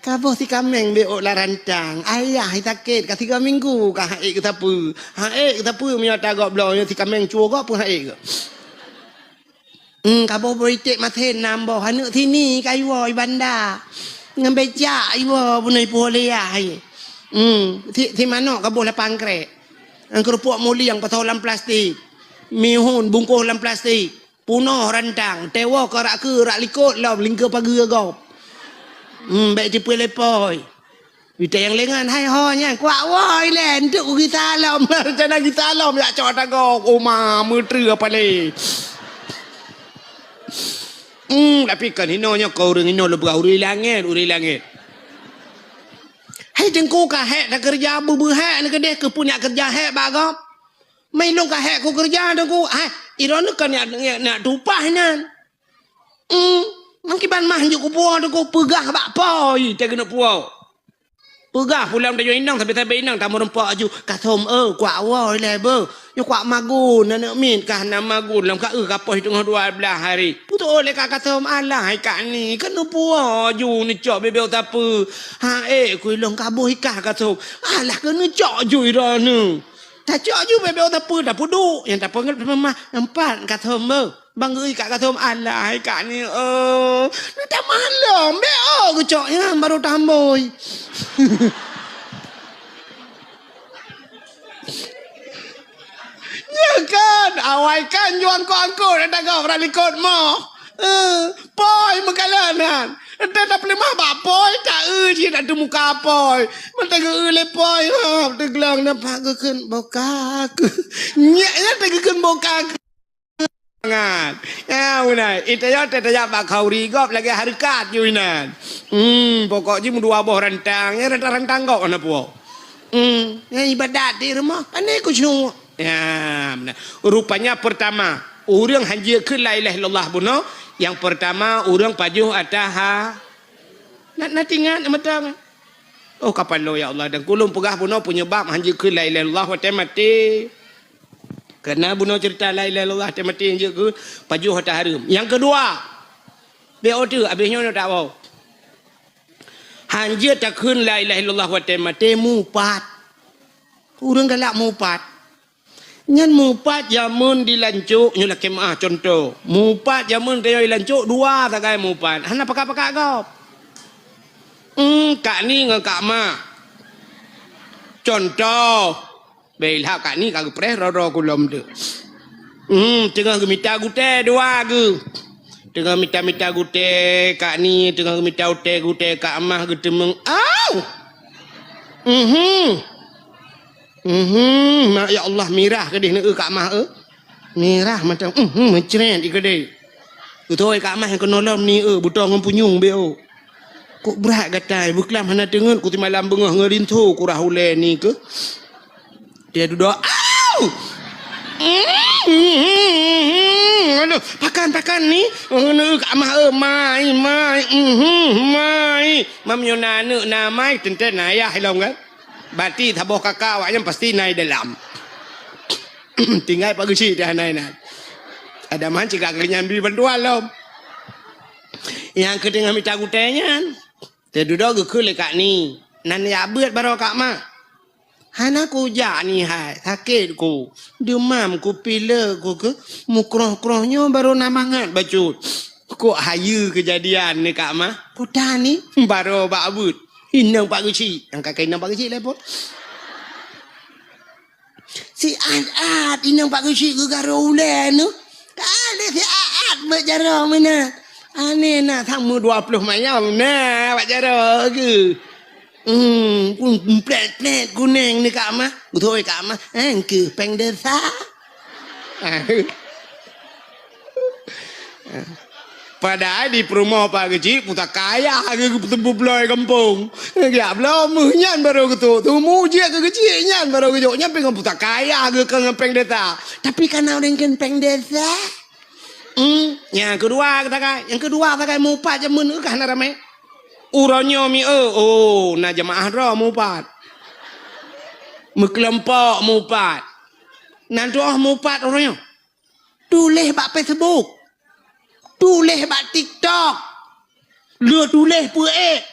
kaboh si kameng BO larantang ayah sakit ka 3 minggu ka haik kita apa mia tagak blau si kameng chuo ko pun haik kaboh politik mathen nambo hanu sini kaiwo ibanda ngambeja iwo bunai polea hai ti mano kaboh lapang krek kerupuk muli yang patolan plastik mihun bungkus dalam plastik punoh rantang tewa ke rak likut lah lingkar pagi agop baik tipu lepoi kita yang lengan hai honya kuat woi len tu kita alam macam kita alam ya cot agop oma mutri apa le tapi kan hinonya kau ring hino lebih uri langit hai jengku ka hek dah kerja bubu hek ni kedeh ke punya kerja hek bagop mai long ka hek ku kerja dah ku iron kan nak tupah nan mangkiban mah juk ku puau tu ku pegah bak poi te kena puau pegah pulang dah inang tapi inang tamu rempak ju kathom kuat woi le be yo kuat magun nak min kah na magun lam ka kapoi tengah 12 hari putu oleh ka kathom alah hai kak ni kena puau ju ni cok bebel tapu ku long kabuh ikah kathom alah kena cok ju ira nu tak cok ju bebel tapu dah pudu yang tak pengat mah nampak kathom be bang ui kat kathom alah hai kak ni ni dah malam be ku cok yang baru tamboi ya kan awai kan juang ko angko dah gau ralikot mo poi mengalanan dah boleh mah bak poi tak dia nak tu muka poi mata ge le poi teglang nampak gekeun boka nyaknya tegekeun boka ngan ya unai itaya tetaya bak kauri gop lagi harikat ju inan pokok ji dua boh rantang ya rantang kau ana puo ya ibadat di rumah ane ku cuma ya benar rupanya pertama orang hanja ke la ilaha illallah buno yang pertama orang pajuh ataha nak tinggal matang kapan lo ya Allah dan kulum pegah buno punya bab hanja ke la ilaha illallah wa mati kerana buno cerita la ilaha illallah mati hanja ke pajuh atah harum yang kedua BO tu habisnya nak tak mau hanja tak kun la ilaha illallah wa mati mupat orang galak mupat nyan mupat jamun dilancuk nyula kemah contoh mupat jamun dia dilancuk dua tak kaya mupat hana pakak-pakak kau kak ni dengan kak ma contoh belah kak ni kak pres roro kulom tu tengah gemita gute dua ke tengah mita gute kak ni tengah gemita gute kak mah gute meng ya Allah mirah ke dia nak kak mah mirah macam mencret ke dia tu kak mah yang kena lam ni buta ngempunyung beo kok berat gatai buklam hana tengen ku ti malam bengah ngerintu ku rahule ni ke dia duduk aduh pakan ni ngene kak mah mai mam yo nanu na mai tenten ayah hilom kan berarti taboh kakak awaknya pasti naik dalam tinggal pagi sih dah naik ada man cakap kenyang beli bantuan lom yang kedua minta gutenya dia duduk ke kak ni nan ya beut baru kak mak hana ku jak ni hai sakit ku demam ku pilek ku ke mukroh-krohnya baru namangat bacut kok hayu kejadian ni kak mak ku dah ni baru bak but inang pak kecil yang kakak inang pak kecil lepot si ad inang pak kecil ke garo ulen tu ada si ad berjara mana ane nak tamu 20 mayam nah berjara ke plet kuning ni kak mah betul kak mah ke peng desa Padahal di perumahan Pak Kecil putar kaya ke tembu pelai kampung. Ya belum nyan baru ketu. Tu mujia ke kecil nyan baru ketu. Nyan pengen putar kaya ke ngepeng desa. Tapi karena orang ngepeng desa. Yang kedua kata mupat jamun kan rame. Uronyo mi oh na jamaah ro mupat. Kelompok mupat. Nanti mupat orangnya. Tulis bak Facebook. Tulis bak TikTok. Lu tulis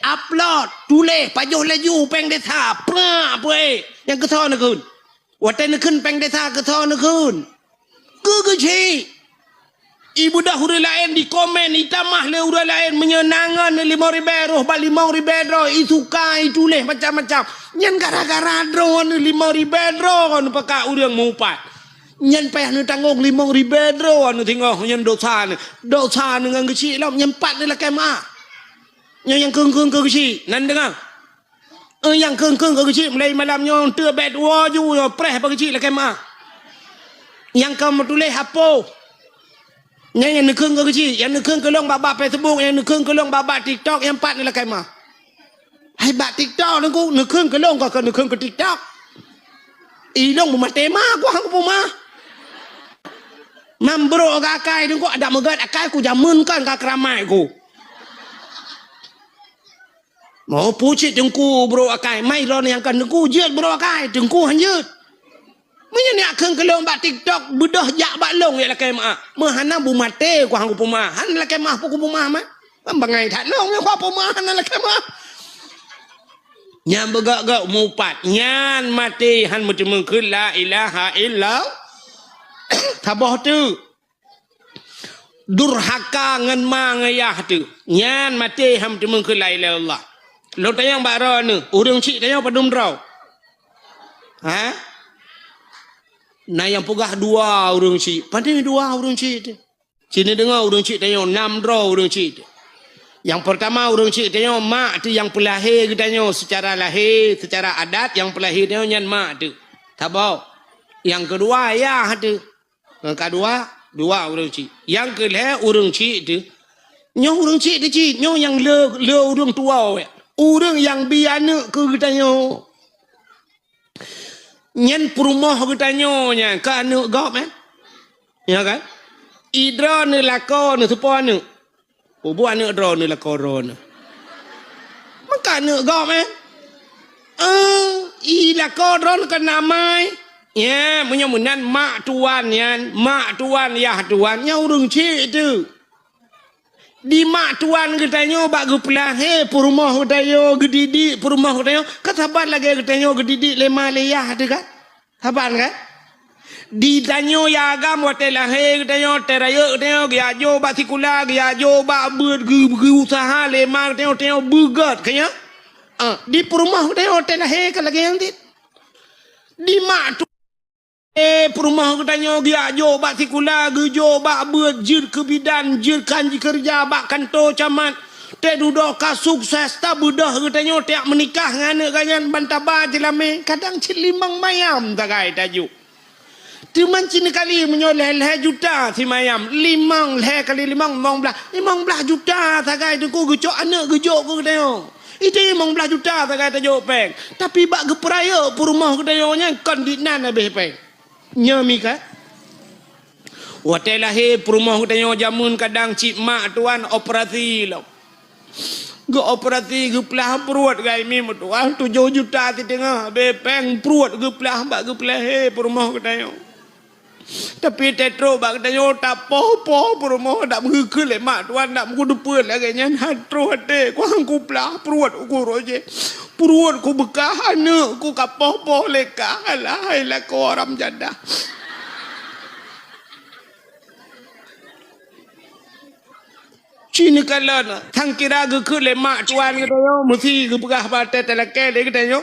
upload. Tulis pajuh laju peng desa. Yang kesal nak kun. Watan nak kun peng desa kesal nak kun. Kegeci. Ibu dah huruf lain di komen. Itamah le huruf lain. Menyenangan 5,000 roh. 5,000 roh. Isukai tulis macam-macam. Nyan gara-gara drone 5,000 roh. Pakai urang mupat. Nyan payah ni tanggung 5,000 roh. Tengok nyan dosa ni. Dosa ni dengan kecil lah. Nyan 4 ni lah kemah. Yang keng-keng ke kecil. Nan dengar. Yang keng-keng ke kecil. Mulai malam nyan terbet waju. Preh ke kecil lah kemah. Yang kamu tulis apa? Yang nekeng ke kecil. Yang nekeng ke long babak Facebook. Yang nekeng ke long babak TikTok. Yang 4 ni lah kemah. Hai bak TikTok ni ku. Nekeng ke long ke nekeng ke TikTok. Ilong bumatema ku hang pumah. Membro kakai tu ada megat akai ku jamun kan ka keramai ku. Mau pucit jengku bro akai mai ron yang kan ku jeut bro akai jengku hanjeut. Menya ni akeng kelong bak TikTok bedah jak bak long ya lakai mak. Mehana bu mate ku hang ku pumah. Han lakai mah ku pumah mah. Bangai tak long ya ku pumah han lakai mah. Nyan begak-gak mupat. Nyan mati han macam la ilaha illallah. Tabah tu durhaka ngan mangayah tu nyan mati ham tu mengke la ilaha illallah. Lo tayang bara ni urang cik tayang padum draw. Ha? Na yang pegah 2 urang cik. Pandai 2 urang cik tu. Sini dengar urang cik tayang 6 draw urang cik tu. Yang pertama urang cik tayang mak tu yang pelahir katanya secara lahir, secara adat yang pelahir tayang nyan mak tu. Tabau. Yang kedua ayah tu. Yang kedua, 2 urang cik. Yang kelih urang cik tu. Nyo urang cik tu cik. Nyo yang le urang tua. Urang yang biana ke katanya. Nyan perumah katanya. Nyan. Ka anak gop ya kan? Idra ni lako ni sepuan ni. Ubu anak dra ni lako dra ni. Maka anak gop I lako dra ni kan namai. Ya, menyamunan mak tuan yan, mak tuan ya tuan, nya urang cik tu. Di mak tuan katanya bak gepelahe perumah katanya gedidik perumah katanya kataban lagi katanya gedidik lema leyah tu kan? Haban kan? Ditanya ya agam watelah katanya teraya katanya giajo bak sikula giajo bak berusaha lema katanya begat kaya. Di perumah katanya hotel kan lagi yang di mak tu perumah katanya dia jo bak sikula gejo bak berjir ke bidan jir kanji kerja bak kantor camat te duduk ka sukses ta bedah katanya tiak menikah ngane ganyan bantaba jelame kadang cilimang mayam tagai tajuk Timan cini kali menyoleh leh juta si mayam 5 leh kali 5 15 juta tagai tu ku gejo anak gejo ku katanya itu 15 juta tagai tajuk peng tapi bak geperaya perumah katanya kan dinan habis peng nyami kan hotel lahir perumah katanya jamun kadang cik mak tuan operasi lah ge operasi ge pelah perut gai mi tuan 7 juta ti tengah bepeng perut ge pelah bak ge pelah perumah katanya tapi tetro bak katanya tak popo perumah dak mengekul le mak tuan dak mengku depan lagi nyan hatro hate ku hangku pelah perut ku roje perut ku bekah anak ku kapoh-poh leka alai la ko orang jadah Cini kalon thang kira ge le mak tuan katanya mesti ge bekah bate telake le katanya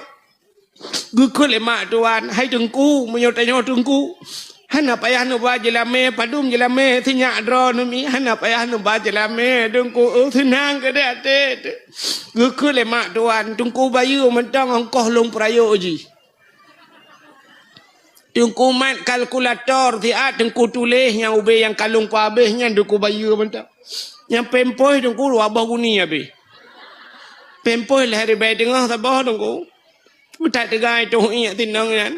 ge le mak tuan hai tengku menyotanya tengku hana payah nu ba jelame padum jelame tinyak dro nu mi hana payah nu ba jelame dengku senang ke dia te geku le mak tuan tungku bayu mentang ongkoh long prayo ji tungku mat kalkulator ti at tungku tulis yang ube yang kalung pa habisnya dengku bayu mentang Yang pempoi tunggu abah guni abi. Pempoi lah hari bayi tengah tabah tunggu. Tak tegai tu iya tinang kan.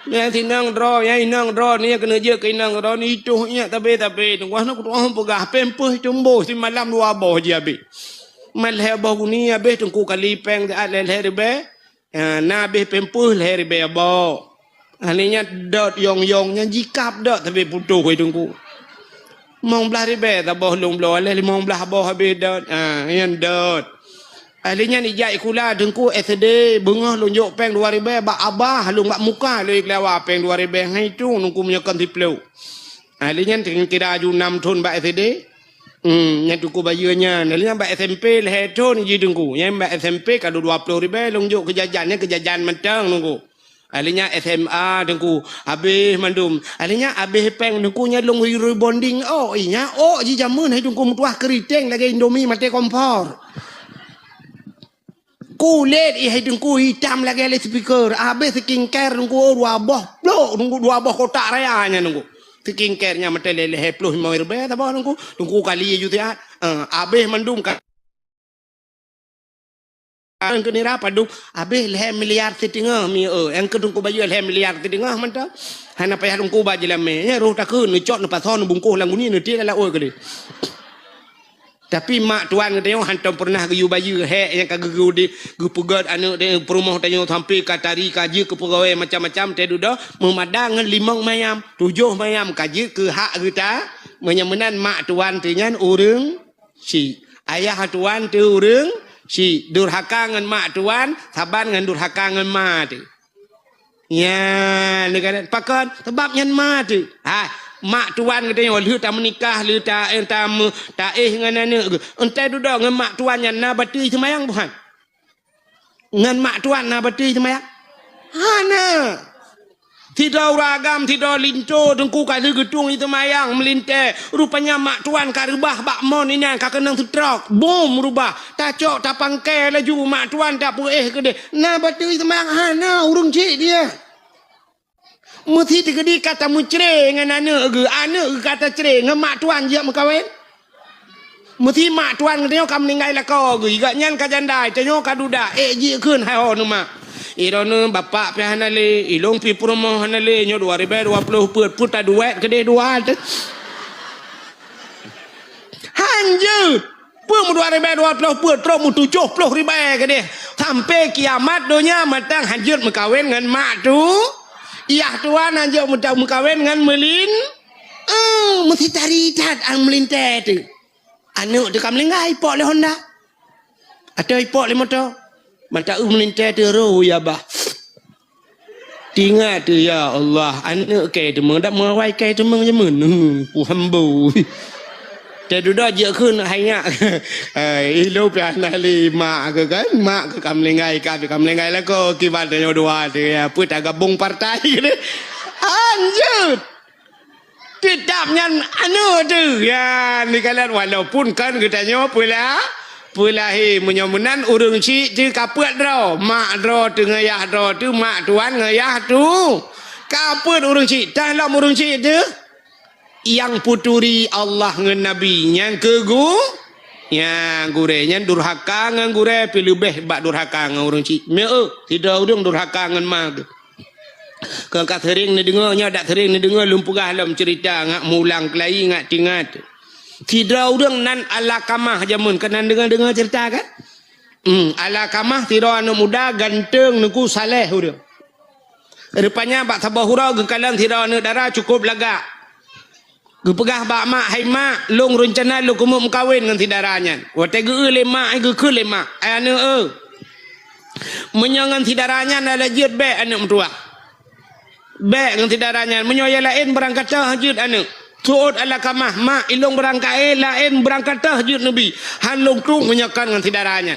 Yang tinang draw, yang inang draw ni kena je ke inang draw ni tu iya tapi tunggu nak tuang pegah pempoi tumbuh si malam dua abah je abi. Mal abah guni abi tunggu kali peng dah hari bayi. Nabi pempoi hari bayi abah. Aninya dot yong-yongnya jikap dot tapi putuh kau tunggu. Mong belah ribe tabah long belah le mong belah abah habis dot. Yang dot. Ahlinya ni jai kula dengku SD bengah lonjok peng 2000 bak abah lu bak muka lu iklewa peng 2000 hai tu nungku menyakan tiplu. Ahlinya kira ju 6 tahun bak SD. Nya tuku bayunya. Ahlinya bak SMP le tahun ji dengku. Yang bak SMP kalau 20,000 lonjok kejajan mentang nungku. Ahlinya SMA dengku habis mandum. Ahlinya habis peng dengku nya long rebonding inya ji jamun hai dengku mutuah keriting lagi Indomie mati kompor. Kulit ihai dengku hitam lagi le speaker. Habis skincare dengku dua boh blok dengku dua boh kotak rayanya dengku. Skincare-nya mate lele 25 ribu ta boh dengku kali ju tiat. Habis mandum kan ke ni rapa duk habis le miliar setengah mi yang ke dengku baju le miliar setengah manta. Hana payah dengku baju lame nya roh takun ni cok ni pason bungkuh lang ni ti la oi ke dia. Tapi mak tuan kata hantam pernah ke yu baju yang kagegu di gupugat anu de perumah tanya sampai katari kaji ke pegawai macam-macam te duda memadang 5 mayam 7 mayam kaji ke hak kita menyemenan mak tuan tinyan urang si ayah tuan tu urang si durhaka ngan mak tuan saban ngan durhaka ngan mak tu ya negara pakon sebab nyan mak tu mak tuan katanya lu tak menikah lu tak dengan anak entai duduk dengan mak tuan yang na bati semayang bukan dengan mak tuan na bati semayang hana tidak ragam tidak linto tengku kali gedung itu mayang melintai rupanya mak tuan karubah bakmon ini yang kakenang sutrok bom rubah tacok tak pangkai laju mak tuan tak pueh ke dia na bati semayang hana urung cik dia mesti digedi kata mucre dengan anak kata cere dengan mak tuan je mekawin mesti mak tuan katanya kam meninggal lah kau gak nyan ka jandai tanyo ka duda ji keun hai ho mak irone bapak pi hanale ilong pi promo hanale nyo 2020 put ta duet gede dua hanjut pun 2020 put tro mu 70 ribu gede sampai kiamat donya matang hanjut mekawin dengan mak tu. Iya tuan anjak muda mukawin dengan melin. Mesti cari tat ang melintai tu. Anu tu kam lengai ipok le Honda. Atau ipok le motor. Mata melintai tu roh ya bah. Tingat tu ya Allah. Anu ke tu meng dak mewai ke tu meng jamun. Ku hambu. Jadi dah je kun hanya ilo pian ali mak ke kan mak ke kam lengai lah ko kibat nyo dua tu ya put gabung partai ni anjut tidak nyan anu tu ya ni kalian walaupun kan kita nyo pula menyomunan urung si je kaput draw mak draw tu ngayah draw tu mak tuan ngayah tu kaput urung si dalam urung si tu yang puturi Allah ngan Nabi yang kegu yang gurenya durhaka ngan gure pi lebih bak durhaka ngan urang cik tidak urang durhaka ngan mag ke kat sering ni dengarnya dak sering ni dengar lumpugah dalam cerita ngak mulang kelai ngak tingat tidak urang nan ala kamah jamun kenan dengar cerita kan ala kamah tidak anu muda ganteng nuku saleh urang rupanya bak sabahura gekalan tidak anu darah cukup lagak gepegah bak mak hai mak long rencana lu kumuk mengkawin dengan tidarannya wate ge lemak ge ke lemak anu menyangan tidarannya ala jid be anu mertua be dengan tidarannya menyoya lain berangkat tahajud anu tuut ala kamah mak ilong berangkat lain berangkat tahajud nabi han long tung menyakan dengan tidarannya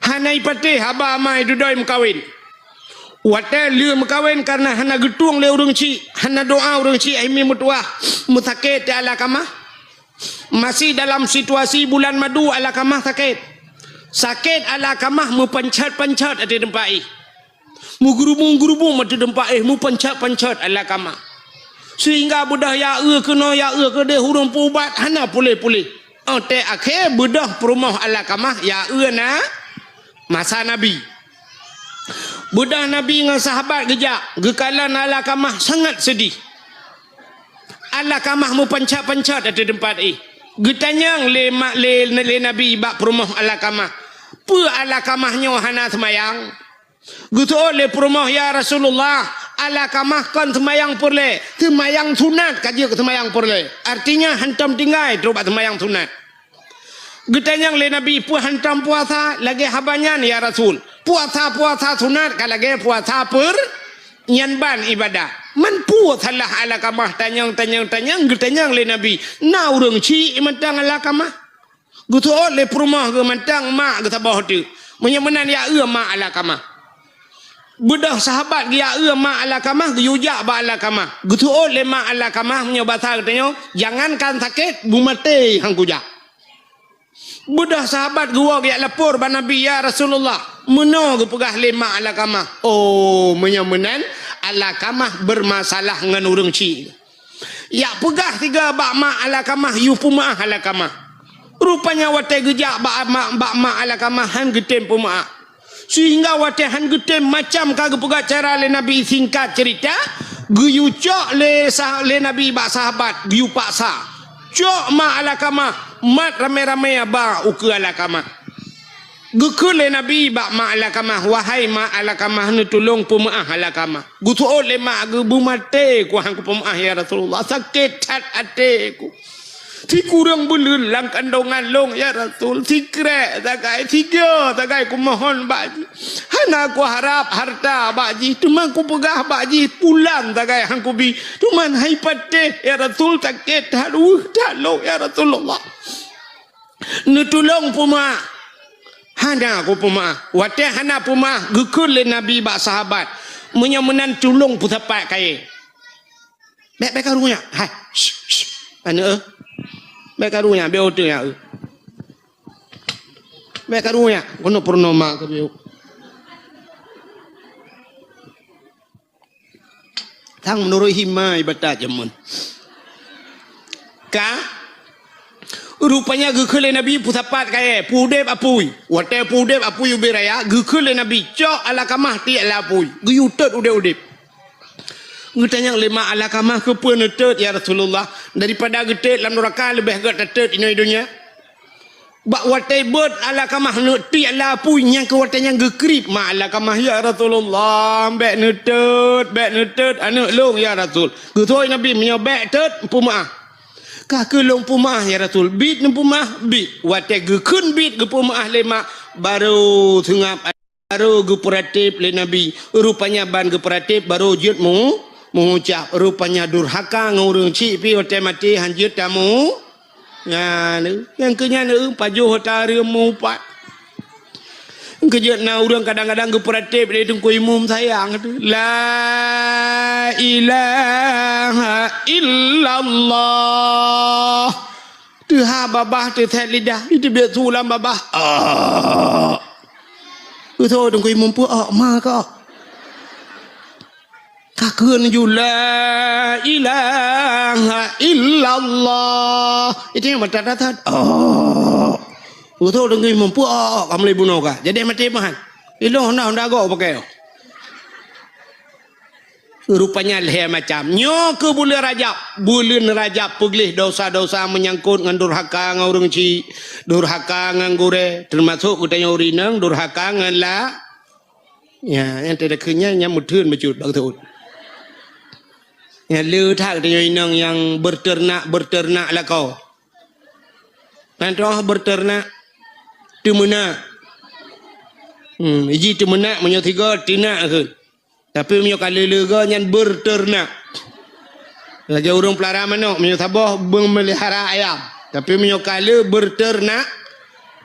hanai patih haba mai dudoi mengkawin wate liu mekawin karena hana getung le urung ci hana doa urung ci ai mi mutuah musakit ala kamah masih dalam situasi bulan madu ala kamah sakit ala kamah mu pencat ada tempat mu gerubung mati tempat mu pencat ala kamah sehingga budah ya kena ya ke dia hurung pubat hana pulih te akhir bedah perumah Al-Kamah ya na masa Nabi. Bedah Nabi dengan sahabat gejak, gekalan Al-Kamah sangat sedih. Al-Kamah mu pancat-pancat ada tempat Getanyang le Nabi bak perumah Al-Kamah. Pu Al-Kamahnya hana semayang. Gitu le perumah ya Rasulullah. Al-Kamah kan semayang perle. Semayang sunat kaji semayang perle. Artinya hantam tinggal terus semayang sunat. Getanyang le Nabi pu hantam puasa lagi habanyan ya Rasul. Puasa sunat kan lagi puasa nyanban ibadah. Man puasa lah Al-Kamah tanyang getanyang le Nabi. Na urang ci mentang Al-Kamah. Gitu le perumah ke mentang mak ke tabah tu. Menyemenan ya mak Al-Kamah. Bedah sahabat dia mak Al-Kamah yujak ba Al-Kamah. Gitu le mak Al-Kamah punya bahasa katanya, jangankan sakit bumate hang kujak. Bedah sahabat gua dia lapor ba Nabi ya Rasulullah. Meno ke pegah le mak Al-Kamah. Oh, menyemenan Al-Kamah bermasalah dengan urang ci. Ya pegah tiga bak mak Al-Kamah yu pumah Al-Kamah. Rupanya wate gejak bak mak Al-Kamah han getem pumah. Sehingga watahan getem macam kagak pegak cara le Nabi singkat cerita guyu cok le Nabi bak sahabat guyu paksa cok ma Al-Kamah mat rame-rame ba uke Al-Kamah gukul le Nabi bak ma Al-Kamah wahai ma Al-Kamah nu tolong pemaah Al-Kamah gutu le ma gebu mate ku hang ku pemaah ya Rasulullah sakit tat ateku si kurang belun lang kandungan long ya Rasul si krek tagai tiga tagai ku mohon baji hana ku harap harta baji cuma ku pegah baji pulang tagai hang ku bi cuma hai pate ya Rasul sakit haduh dalong ya Rasulullah nu tolong puma hana ku puma wate hana puma gukul le Nabi bak sahabat menyemenan tolong putapat kai bek karunya hai ana baik karunya beo tu ya. Baik karunya kono purnama ke beo. Thang menurut himai bata jamun. Ka rupanya gekele Nabi pusapat kaya pudep apui. Wate pudep apui ubiraya gekele Nabi cok Al-Kamah ti alapui. Guyutet udep. Getanya lima Al-Kamah ke pun netet ya Rasulullah daripada getet dalam neraka lebih gat tetet ini dunia. Bak watai bet Al-Kamah neti ala punya ke watanya gekrip ma Al-Kamah ya Rasulullah bek netet anak long ya Rasul. Gutoi Nabi menyobek tet pumah. Ka ke long pumah ya Rasul. Bit ne pumah bit watai gekun bit ke pumah lima baru tengap baru geperatif le Nabi. Rupanya ban geperatif baru jut mengucap rupanya durhaka ngurung cik pi hotel mati hanjut tamu ya yang kenya pajuh hotel mu pat kejut na urang kadang-kadang geperatif dia tungku imum sayang la ilaha illallah tu ha babah tu thet lidah itu biar sulam babah tu tungku imum pu ma ka takun ju la ilaha illallah itu yang mata datat betul dengan mampu kamu lebih bunuh kah jadi mati mahan itu honda go pakai rupanya leh macam nyo ke bulan Rajab peglih dosa-dosa menyangkut dengan durhaka dengan orang ci durhaka dengan gure termasuk kutanya urinang durhaka dengan la ya yang tidak kenyang yang mudun becut betul. Ya lu tak dia inang yang berternak lah kau. Nanti berternak tu mana? Iji tu mana? Menyo tiga tinak ke? Tapi menyo kali lega yang berternak. Raja urung pelara mana? Menyo sabah memelihara ayam. Tapi menyo kali berternak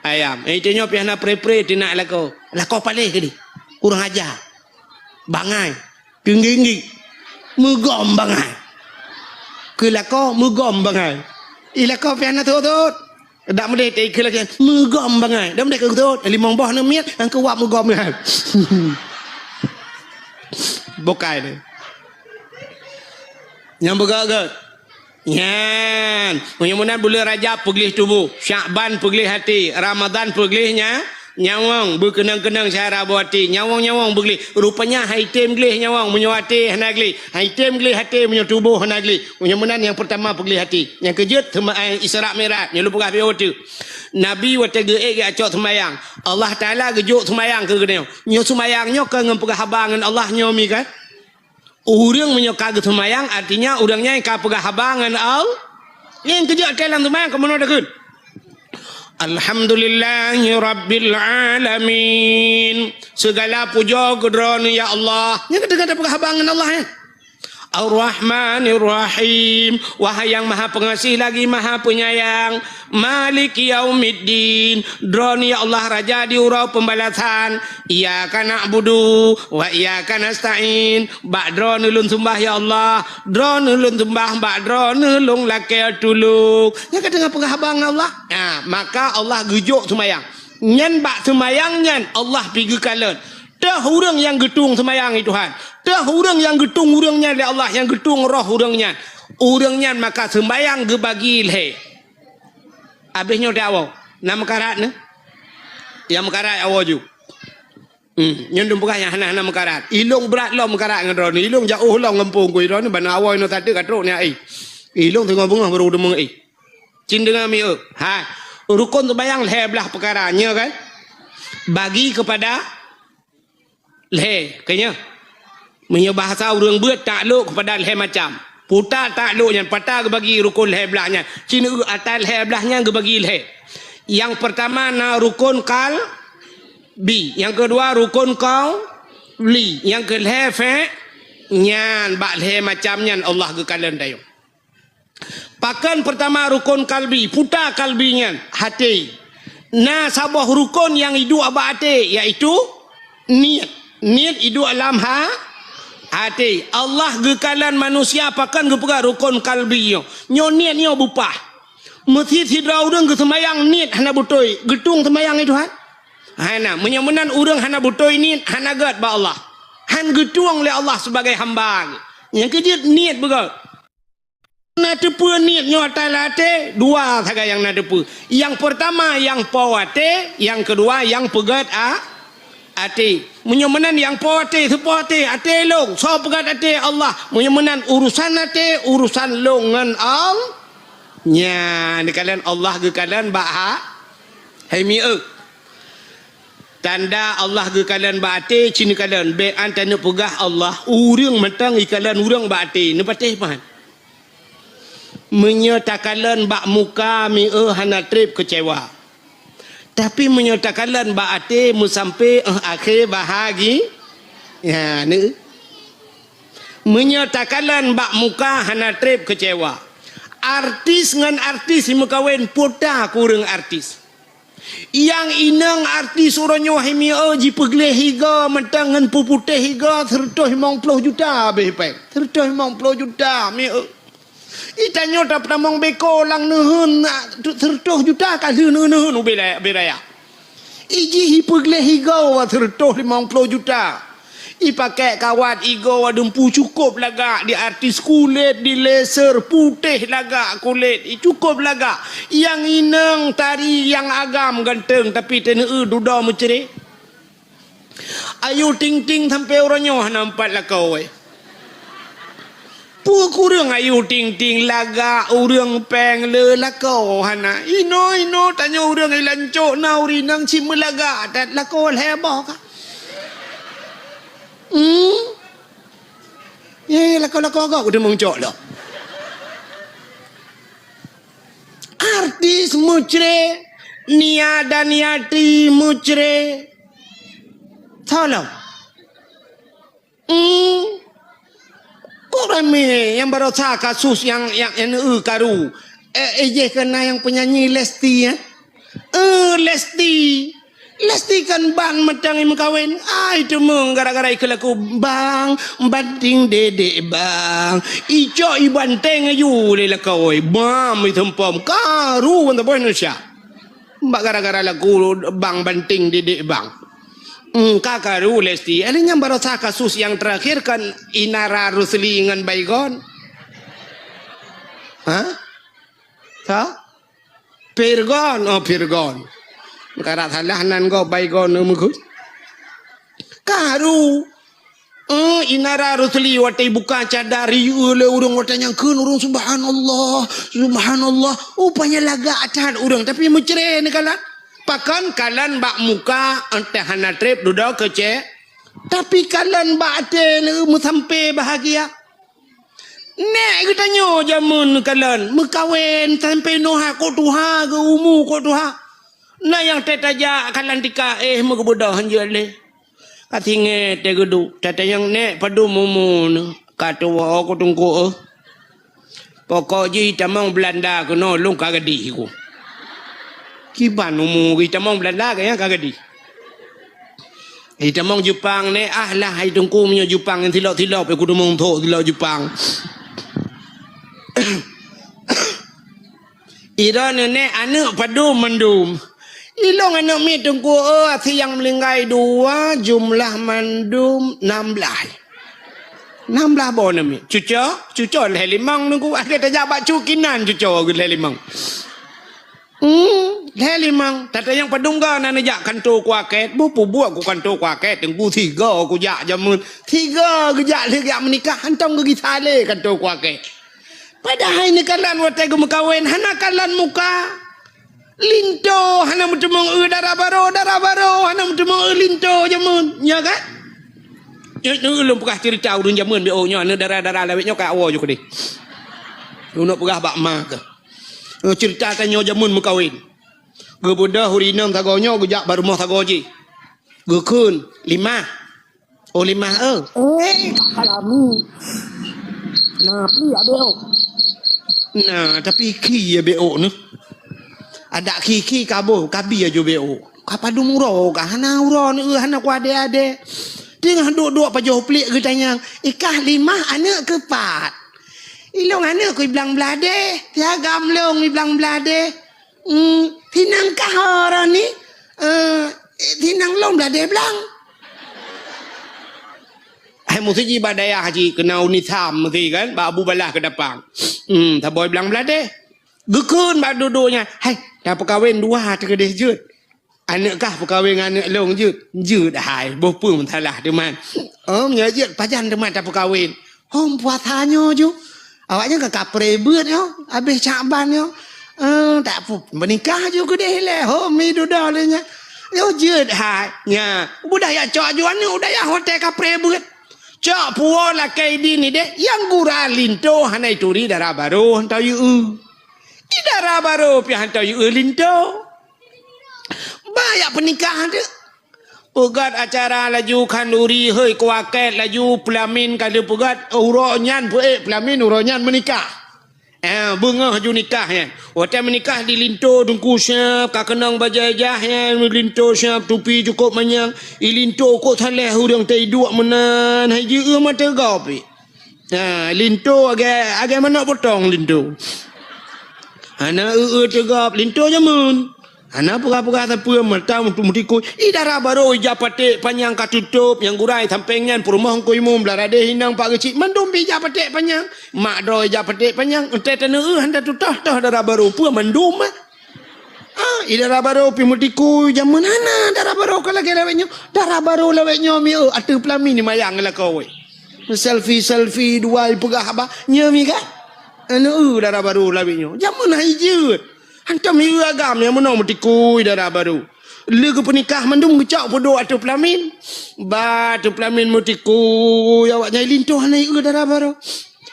ayam. Itu nyo piana pre tinak lah kau. Lah kau paling ke ni? Urang aja. Bangai. Tinggi. Mugom bangai. Kelako mugom bangai. Ilako piana tu. Dak mede te kelak mugom bangai. Dak mede ke tu. Limong boh ne miat angko wak mugom bangai. Bokai ni. Yang begagat. Yan. Mudah-mudahan bulan Rajab pergelih tubuh, Syakban pergelih hati, Ramadan pergelihnya nyawang berkenang-kenang syahra buati, nyawang-nyawang bergelih. Rupanya haitem gelih nyawang menyuati hanagli. Haitem gelih hati menyutubuh hanagli. Mudah-mudahan yang pertama pergelih hati. Yang kejut Isra Mi'raj, yang lupa kahfi waktu. Nabi waktu geek acok semayang. Allah Taala gejuk semayang ke gede. Nyo semayangnya ke ngempegah habangan Allah nyomi kan? Orang menyokak semayang artinya orangnya yang kapegah habangan Allah. Yang kerja dalam semayang ke mana dekun? Alhamdulillahi Rabbil Alamin. Segala puja kedrona ya Allah. Yang kata-kata pegah habangan Allah ya. Ar-Rahmanir Rahim. Wahai yang maha pengasih lagi maha penyayang. Malik Yaumiddin. Droni ya Allah Raja di urau pembalasan. Iyyaka na'budu wa iyyaka nasta'in. Ba'dron ulun sembah ya Allah. Dron ulun sembah ba'dron ulun lake tuluk. Yang kata dengan penghabang Allah. Nah, maka Allah gejuk semayang. Nyan bak semayang nyan Allah pergi kalan. Dah orang yang getung semayang itu Tuhan. Dah orang yang getung orangnya oleh Allah, yang getung roh orangnya. Orangnya maka sembayang ge bagi le. Habisnya dah awal. Nama karat ne? Yang mekarat awal ju. Nyendum pegah yang hana mekarat. Ilung berat lo mekarat ngadron. Ilung jauh lo ngempung ku idron bana awal no tadi katruk ni ai. Ilung tengah bunga baru demeng ai. Cin dengan mi ha. Rukun sembayang le belah perkaranya kan. Bagi kepada le kayaknya punya bahasa orang buat takluk kepada leher macam putar takluknya patah bagi rukun leher belahnya cina atas leher belahnya bagi leher yang pertama na rukun kal bi yang kedua rukun kau li yang ke leher fe nyan bak leher macamnya Allah ke kalian dayo pakan pertama rukun kalbi putar kalbinya hati na sabah rukun yang hidup abad hati iaitu niat hidup alam hati. Allah gekalan manusia pakan gepega rukun kalbi nyo niat nyo bupah. Mesti sidra urang ke semayang niat hana butoi. Getung semayang itu han. Hana menyemenan urang hana butoi niat hana gat ba Allah. Han getuang oleh Allah sebagai hamba. Yang kejut niat bega. Na tepu niat nyo atalate dua saja yang na tepu. Yang pertama yang pawate, yang kedua yang pegat ate menyemenan yang poate sepoate ate long so pegat ate Allah menyemenan urusan ate urusan longan al nya dikalian Allah gekalian ba hai mi tanda Allah gekalian ba ate cini kalian be antane pegah Allah urang mentang ikalian urang ba ate ne patih pan menyatakan ba muka mi hana trip kecewa. Tapi menyatakan baate sampai akhir bahagi ya ni menyatakan bak muka hana trip kecewa artis ngan artis mukawin poda kurang artis yang inang artis orangnya hemi ji pegleh higa mentang ngan puputih higa 150 juta behpek 150 juta mi itanyo tak pernah mong beko lang nuhun 100 juta kali nuhun ubelaya iji hipegle higa wa 150 juta ipakai kawat igo wa dempu cukup laga di artis kulit di laser putih laga kulit cukup laga yang inang tari yang agam ganteng tapi tene duda menceri ayu ting-ting sampai orangnya nampak lah kau Puk kurang ayu ting-ting laga urang peng le lako hana ino tanya urang ilancok na urinang cimelaga dat lako heboh ka ye lako ka udah mengcok lo artis mucre nia dan niati mucre tolong Rame yang baru sah kasus yang karu kena yang penyanyi Lesti ya Lesti kan bang metang yang kawin itu meng gara-gara ikhlaku bang banting dedek bang ijo ibanteng ayu le lakoi bam itempom karu untuk Indonesia mbak gara-gara lagu bang banting dedek bang Kakaru Lesti ini yang baru sah kasus yang terakhir kan Inara Rusli dengan Baygon Ha? Ta? Pirgon, oh pirgon. Karat salah nan go baygon mukut. Karu. Inara rusli watai buka cadari ule urang watanya kun urang subhanallah subhanallah upanya laga acan urang tapi mucre ni kalan pakan kalan bak muka ante hana trip duda kece tapi kalan bak ate mu sampai bahagia nek kita nyo jamun kalan mekawen sampai noha ko tuha ke umu ko tuha na yang tetaja kalan tika mu kebudah hanjale katinge tegudu tata yang nek padu mumu kata wa aku tunggu pokok ji tamang Belanda ko no lung kagadi ko kiban mumu kita tamang Belanda kaya kagadi tamang Jepang ne lah hai tunggu punya Jepang yang tilok pe kudu mong tho tilok Jepang Iran ne anu padu mendum Ilong anak mi tunggu siang melinggai 2 jumlah mandum 16 bon mi cuco leh limang nunggu ada terjabat cukinan cuco leh limang leh limang tata yang padungga na najak kantor kuaket bupu buat ku kantor kuaket tunggu 3 aku jak jamun 3 gejak leh menikah hantam ke sale kantor kuaket padahal ini kalan watai ku mekawin hana kalan muka linto hana mutemong darah baro hana mutemong linto jamun nya kan ulun pegah cerita urun jamun beo nya ne darah lawet nya ka awo jo kedi unak pegah bak ma ke cerita tanyo jamun mekawin ge buda hurinam tagonyo ge jak baru moh tagoji ge kun 5 oh 5 kalami nah pi abeo nah tapi ki ya beo ne ada kiki kabo kabi aja beo kapadu muro ka hana uro ni hana ku ade tengah duk pa jo plik getanya ikah 5 anak ke 4 ilong anak ku bilang belade tiagam long bilang belade tinang ka ora ni tinang long belade bilang ai mesti ji badaya haji kena unitam mesti kan ba abu balah ke depan taboy bilang belade gekun ba duduknya hai dah perkahwin 2 terkedih jut anak kah perkahwin anak long jut hai bopu mentalah teman nya jut pajan teman dah perkahwin puasanya ju awaknya ke kapre beut yo habis Syaban yo tak menikah ju kedih le mi duda le nya yo jut hai nya budaya cok juan ni budaya hotel kapre beut cok puo la kai di ni de yang gura linto hanai turi darah baru hantau yu darah baru pi hantar yu linto banyak pernikahan tu pegat acara laju kanduri hei kuaket laju pelamin kali pegat uronyan pelamin uronyan menikah bunga haju nikah ya hotel menikah di linto dungku siap kak kenang bajajah ya linto siap tupi cukup manyang linto kok saleh hurang tai dua menan haji mata gapi linto agak mana potong linto Hana tegap linto jamun. Hana pura-pura tapi merta untuk mutiku. Darah baru japate panjang katutup yang gurai sampingnya perumah ko imum belarade hinang pak kecil mandum bi japate panjang. Mak do japate panjang ente tene handa tutah dah darah baru pura mandum. Darah baru pi mutiku jamun hana darah baru kalau lawetnya. Darah baru lawetnya mi atu pelami ni mayang lah kau. Selfie dua pegah apa nyami kan? Darah baru lawetnya. Jamun hijau. Hantam hiu agam yang menang mutiku darah baru. Lega pernikah mandum kecak podo atu pelamin. Atu pelamin mutiku ya awak nyai lintuh naik darah baru.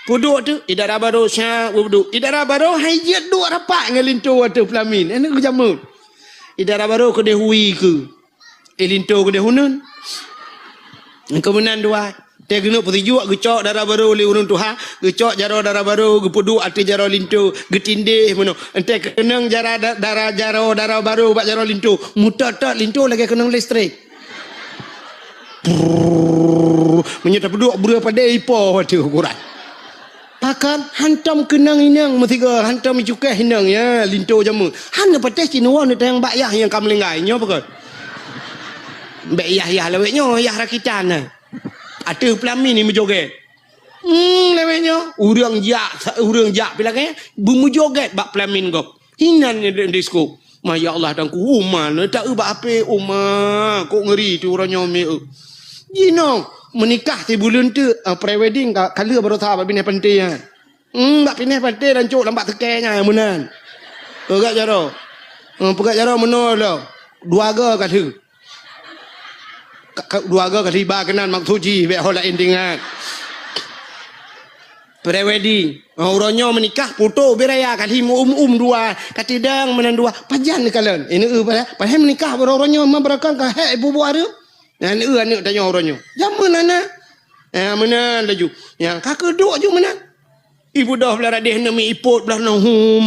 Podo tu darah baru syak podo. Darah baru hijau dua rapak dengan lintuh atu pelamin. Ini ke jamun. Darah baru ke dehui ke. Lintuh ke dehunun. Kemudian dua tegeno putih juga gecok darah baru li urun tuha gecok jaro darah baru gepudu ati jaro lintu getindih meno ente kenang jaro darah baru bak jaro lintu mutat lintu lagi kenang listrik menyata peduk bura pada ipo tu ukuran pakan hantam kenang inang metiga hantam cukai hinang ya lintu jamu hana pateh cinawan ni tayang bakyah yang kam lengai nyo pakon bakyah lawetnya yah rakitan Ada pelamin ni menjoget. Lewenya urang jak bilang bumu joget bak pelamin gop hinan disko ya Allah dan ku mana tak bak ape kok ngeri tu orang nyome menikah ti bulan tu pre-wedding kala baru tahu bini penting bak pineh penting dan cuk lambat tekenya menan pegat jaro menol lo duaga kata duaga kata tiba kenan maksuji be hola endingan pre-wedding orangnya menikah foto beraya kali dua katidang menan dua pajan kalian ini pada menikah orangnya memberakan ke ibu ada dan ni tanya orangnya zaman mana menan laju yang kakak duk je menan ibu dah belah radih nami ipot belah hum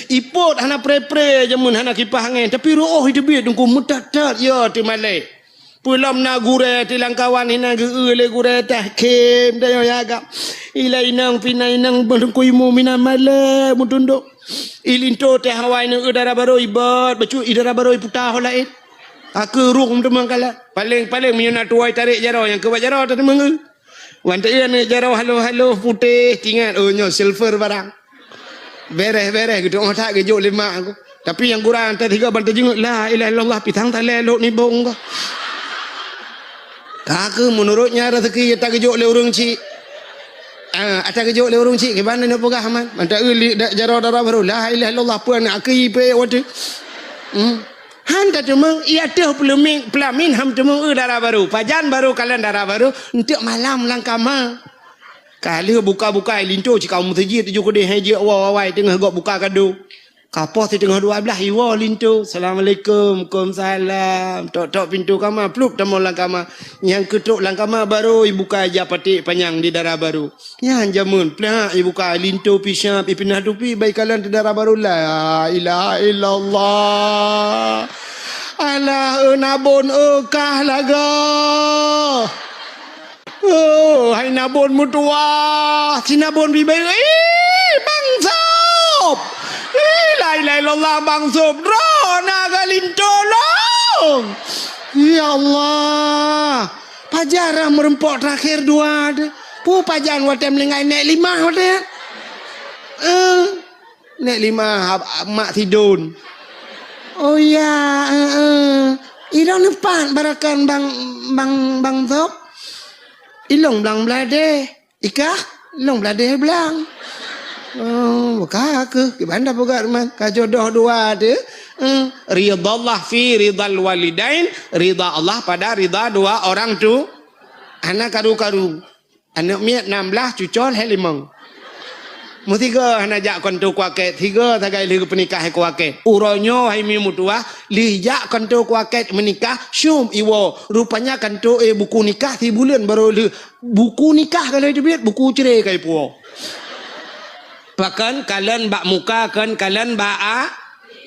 ipot hana pre jamun hana kipas angin tapi roh hidup tunggu mutat ya ti malai pulam na gure tilang kawan hina le gure tah kem dayo yaga ila inang pinai nang bengku imu mina male mutunduk ilinto teh hawai nang udara baru ibat bacu udara baru putah lain aku rung temang kala paling miuna tuai tarik jaro yang ke jaro tak temang wante ia ni jaro halo putih tingat nyo silver barang beres gitu otak gejuk lima aku tapi yang kurang tak tiga bantai jenguk la ilaha illallah pitang tak lelok ni bong kau Aku menurutnya rezeki tak kejut le urang cik. Atak kejut le urang cik ke mana nak pegah man. Manta uli dak jaro darah baru la ilaha illallah puan nak ke pe wate. Han tak cuma ia teh pelamin ham cuma darah baru. Pajan baru kalian darah baru untuk malam langkama. Kali buka linto cik kaum masjid tujuh kedai haji awal tengah gok buka kado. Kapal di tengah 12 iwa lintu. Assalamualaikum. Waalaikumsalam. Tok pintu kamar. Plup tamu langkama. Yang ketuk langkama baru ibuka aja patik panjang di darah baru. Yang jamun. Pelak ibuka lintu pisang. Ipinah tupi. Baik kalian di darah baru. La ilaha illallah. Alah nabun kah laga. Oh, hai nabun mutua. Si nabun bibai. Bangsop. La ilaha illallah bang Subro naga lintolong. Ya Allah. Pajarah merempok terakhir dua ada. Pu pajan watem lengai nek 5 wate. Nek 5 mak tidun. Oh ya, Ilong nepan barakan bang Sob. Ilong belang belade. Ikah ilong belade belang. Bukan aku gimana bukan man kajodoh dua ada ridha Allah fi ridal walidain ridha Allah pada ridha dua orang tu anak karu anak miat 16 cucol helimang mutiga anak jak kontu kuaket tiga tagai ligu penikah kuaket uronyo hai mi mutua lijak kontu kuaket menikah syum iwo rupanya kantu buku nikah 3 bulan baru buku nikah kalau itu biar buku cerai kai puo. Bahkan kalian bak muka kan kalian bak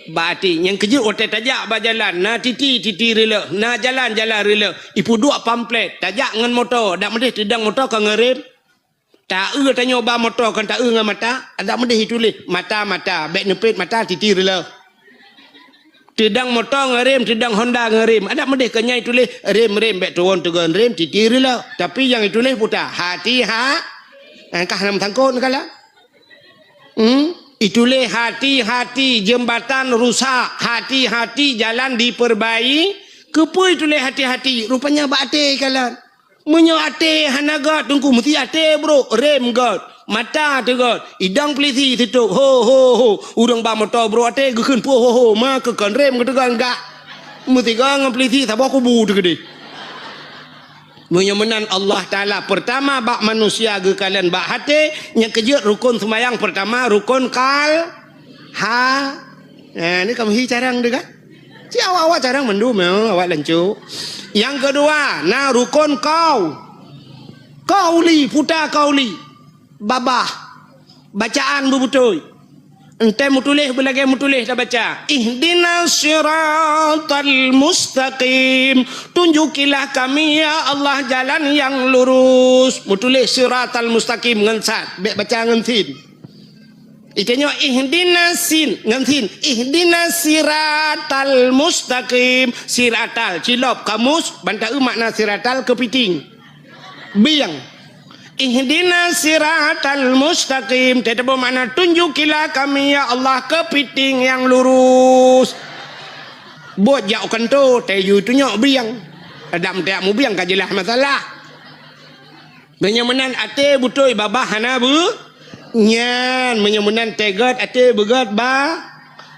hati yang kejut otak tajak bak jalan na titi rela na jalan rela ipu dua pamflet tajak ngan motor dak medih tidang motor kan ngerem tak tanya ba motor kan tak ngan mata dak medih tulis mata bek nepet mata titi rela tidang motor ngerem tidang Honda ngerem ada medih kenyai tulis rem bek turun tegan rem titi rela tapi yang tulis putah hati kah nam tangkon kala itulah hati-hati jembatan rusak, hati-hati jalan diperbaiki. Kepo itulah hati-hati. Rupanya bate kalian. Menyo ate hanaga tunggu mesti ate bro, rem god, mata tu god, idang peliti tutup. Ho. Urang ba motor bro ate gekeun po ho ma kekan rem ketegan enggak. Mesti gang peliti sabah kubu tu gede. Menyemenan Allah Ta'ala pertama bak manusia ke kalian bak hati yang kejut rukun semayang pertama rukun kal ini kamu hi carang deh kan si awak carang mendum awak lancu yang kedua nah rukun kauli puta kauli babah bacaan bebutuh ente mutulih belagi mutulih dah baca ihdinas siratal mustaqim tunjukilah kami ya Allah jalan yang lurus mutulih siratal mustaqim ngan sat baca ngan sin itanya ihdinas sin ngan sin ihdinas siratal mustaqim siratal cilop kamus bantau makna siratal kepiting biang Ihdinas siratal mustaqim. Tetapi mana tunjukilah kami ya Allah kepiting yang lurus. Buat jauhkan tu, tayu tu nyok biang. Adam tiap mu biang kajilah masalah. Menyemenan ate butoi babah hana bu. Nyan menyemenan tegat ate begat ba.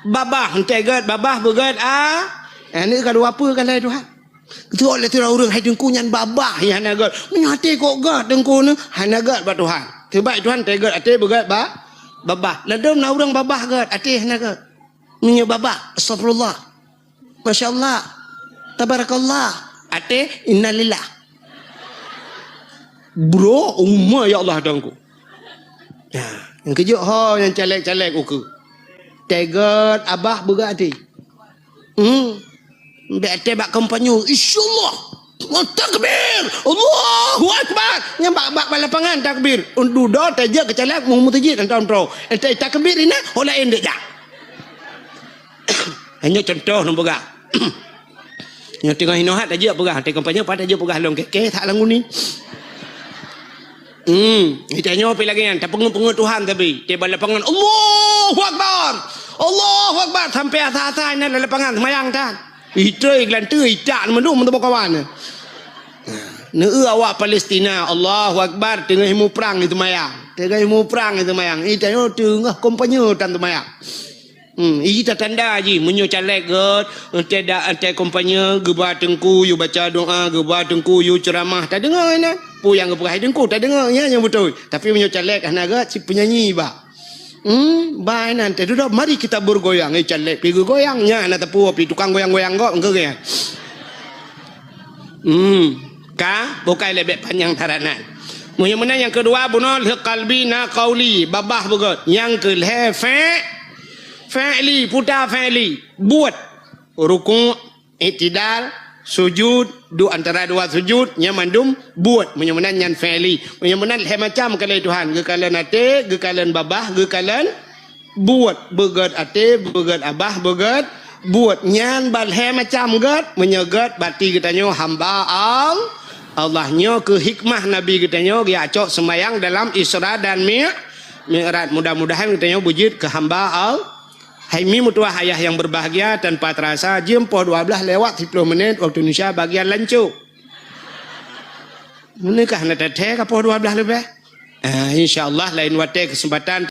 Babah tegat babah begat a. Ini kedua apa kalau Tuhan? Itu oleh tiada orang hai dengku nyan babah ya hanagat. Menyate kok gat dengku ni hanagat ba Tuhan. Terbaik Tuhan tegat ate begat ba babah. Ladom na orang babah gat ate hanagat. Menye babah. Astagfirullah. Masya-Allah. Tabarakallah. Ate innalillah. Bro, umma ya Allah dengku. Ya, yang kejut ha yang calek-calek uku. Tegat abah begat ate. Bete bak kompanyo insyaallah takbir Allahu akbar nyambak bak lapangan takbir undudo taja kecalak mu mutajid antam pro ente takbir ina ola endek dak hanya contoh nombor gak nya tengah hinohat aja pegah te kompanyo pada aja pegah long keke tak langu ni itanya apa lagi kan tak pengu Tuhan tapi te bal lapangan Allahu akbar sampai atas-atas ni lapangan semayang tan Itra iklan tu itak mendu mentu kawan. Neu awak Palestina Allahu Akbar tengah himu perang itu mayang. Tengah himu perang itu mayang. Ita yo tengah kompanyo tan tu mayang. Ita tanda ji menyo calek get tidak ante kompanyo geba tengku you baca doa geba tengku you ceramah tak dengar ana. Pu yang gepai tengku tak dengar ya yang betul. Tapi menyo calek ana si penyanyi ba. Baik nanti duduk mari kita bergoyang calek pergi goyangnya nak tepu api tukang goyang-goyang kok engkau kan bukan lebih panjang taranan mana yang kedua bunul qalbi na qauli babah begot yang ke fa'li putar fa'li buat ruku' i'tidal sujud antara dua sujud nya mandum buat menyamanan nyan fa'li menyamanan macam kalau Tuhan gekalan ate gekalan babah gekalan buat begat ate begat abah begat buat nyan balhe macam gat menyegat bati katanya hamba Allah nya ke hikmah nabi katanya dia acok semayang dalam Isra dan Mi'raj mudah-mudahan katanya wujud ke hamba Hai mi mutua ayah yang berbahagia tanpa terasa jam 12 lewat 10 menit waktu Indonesia bagian lancu. Menikah nak teteh ke 12 lebih? InsyaAllah lain waktu kesempatan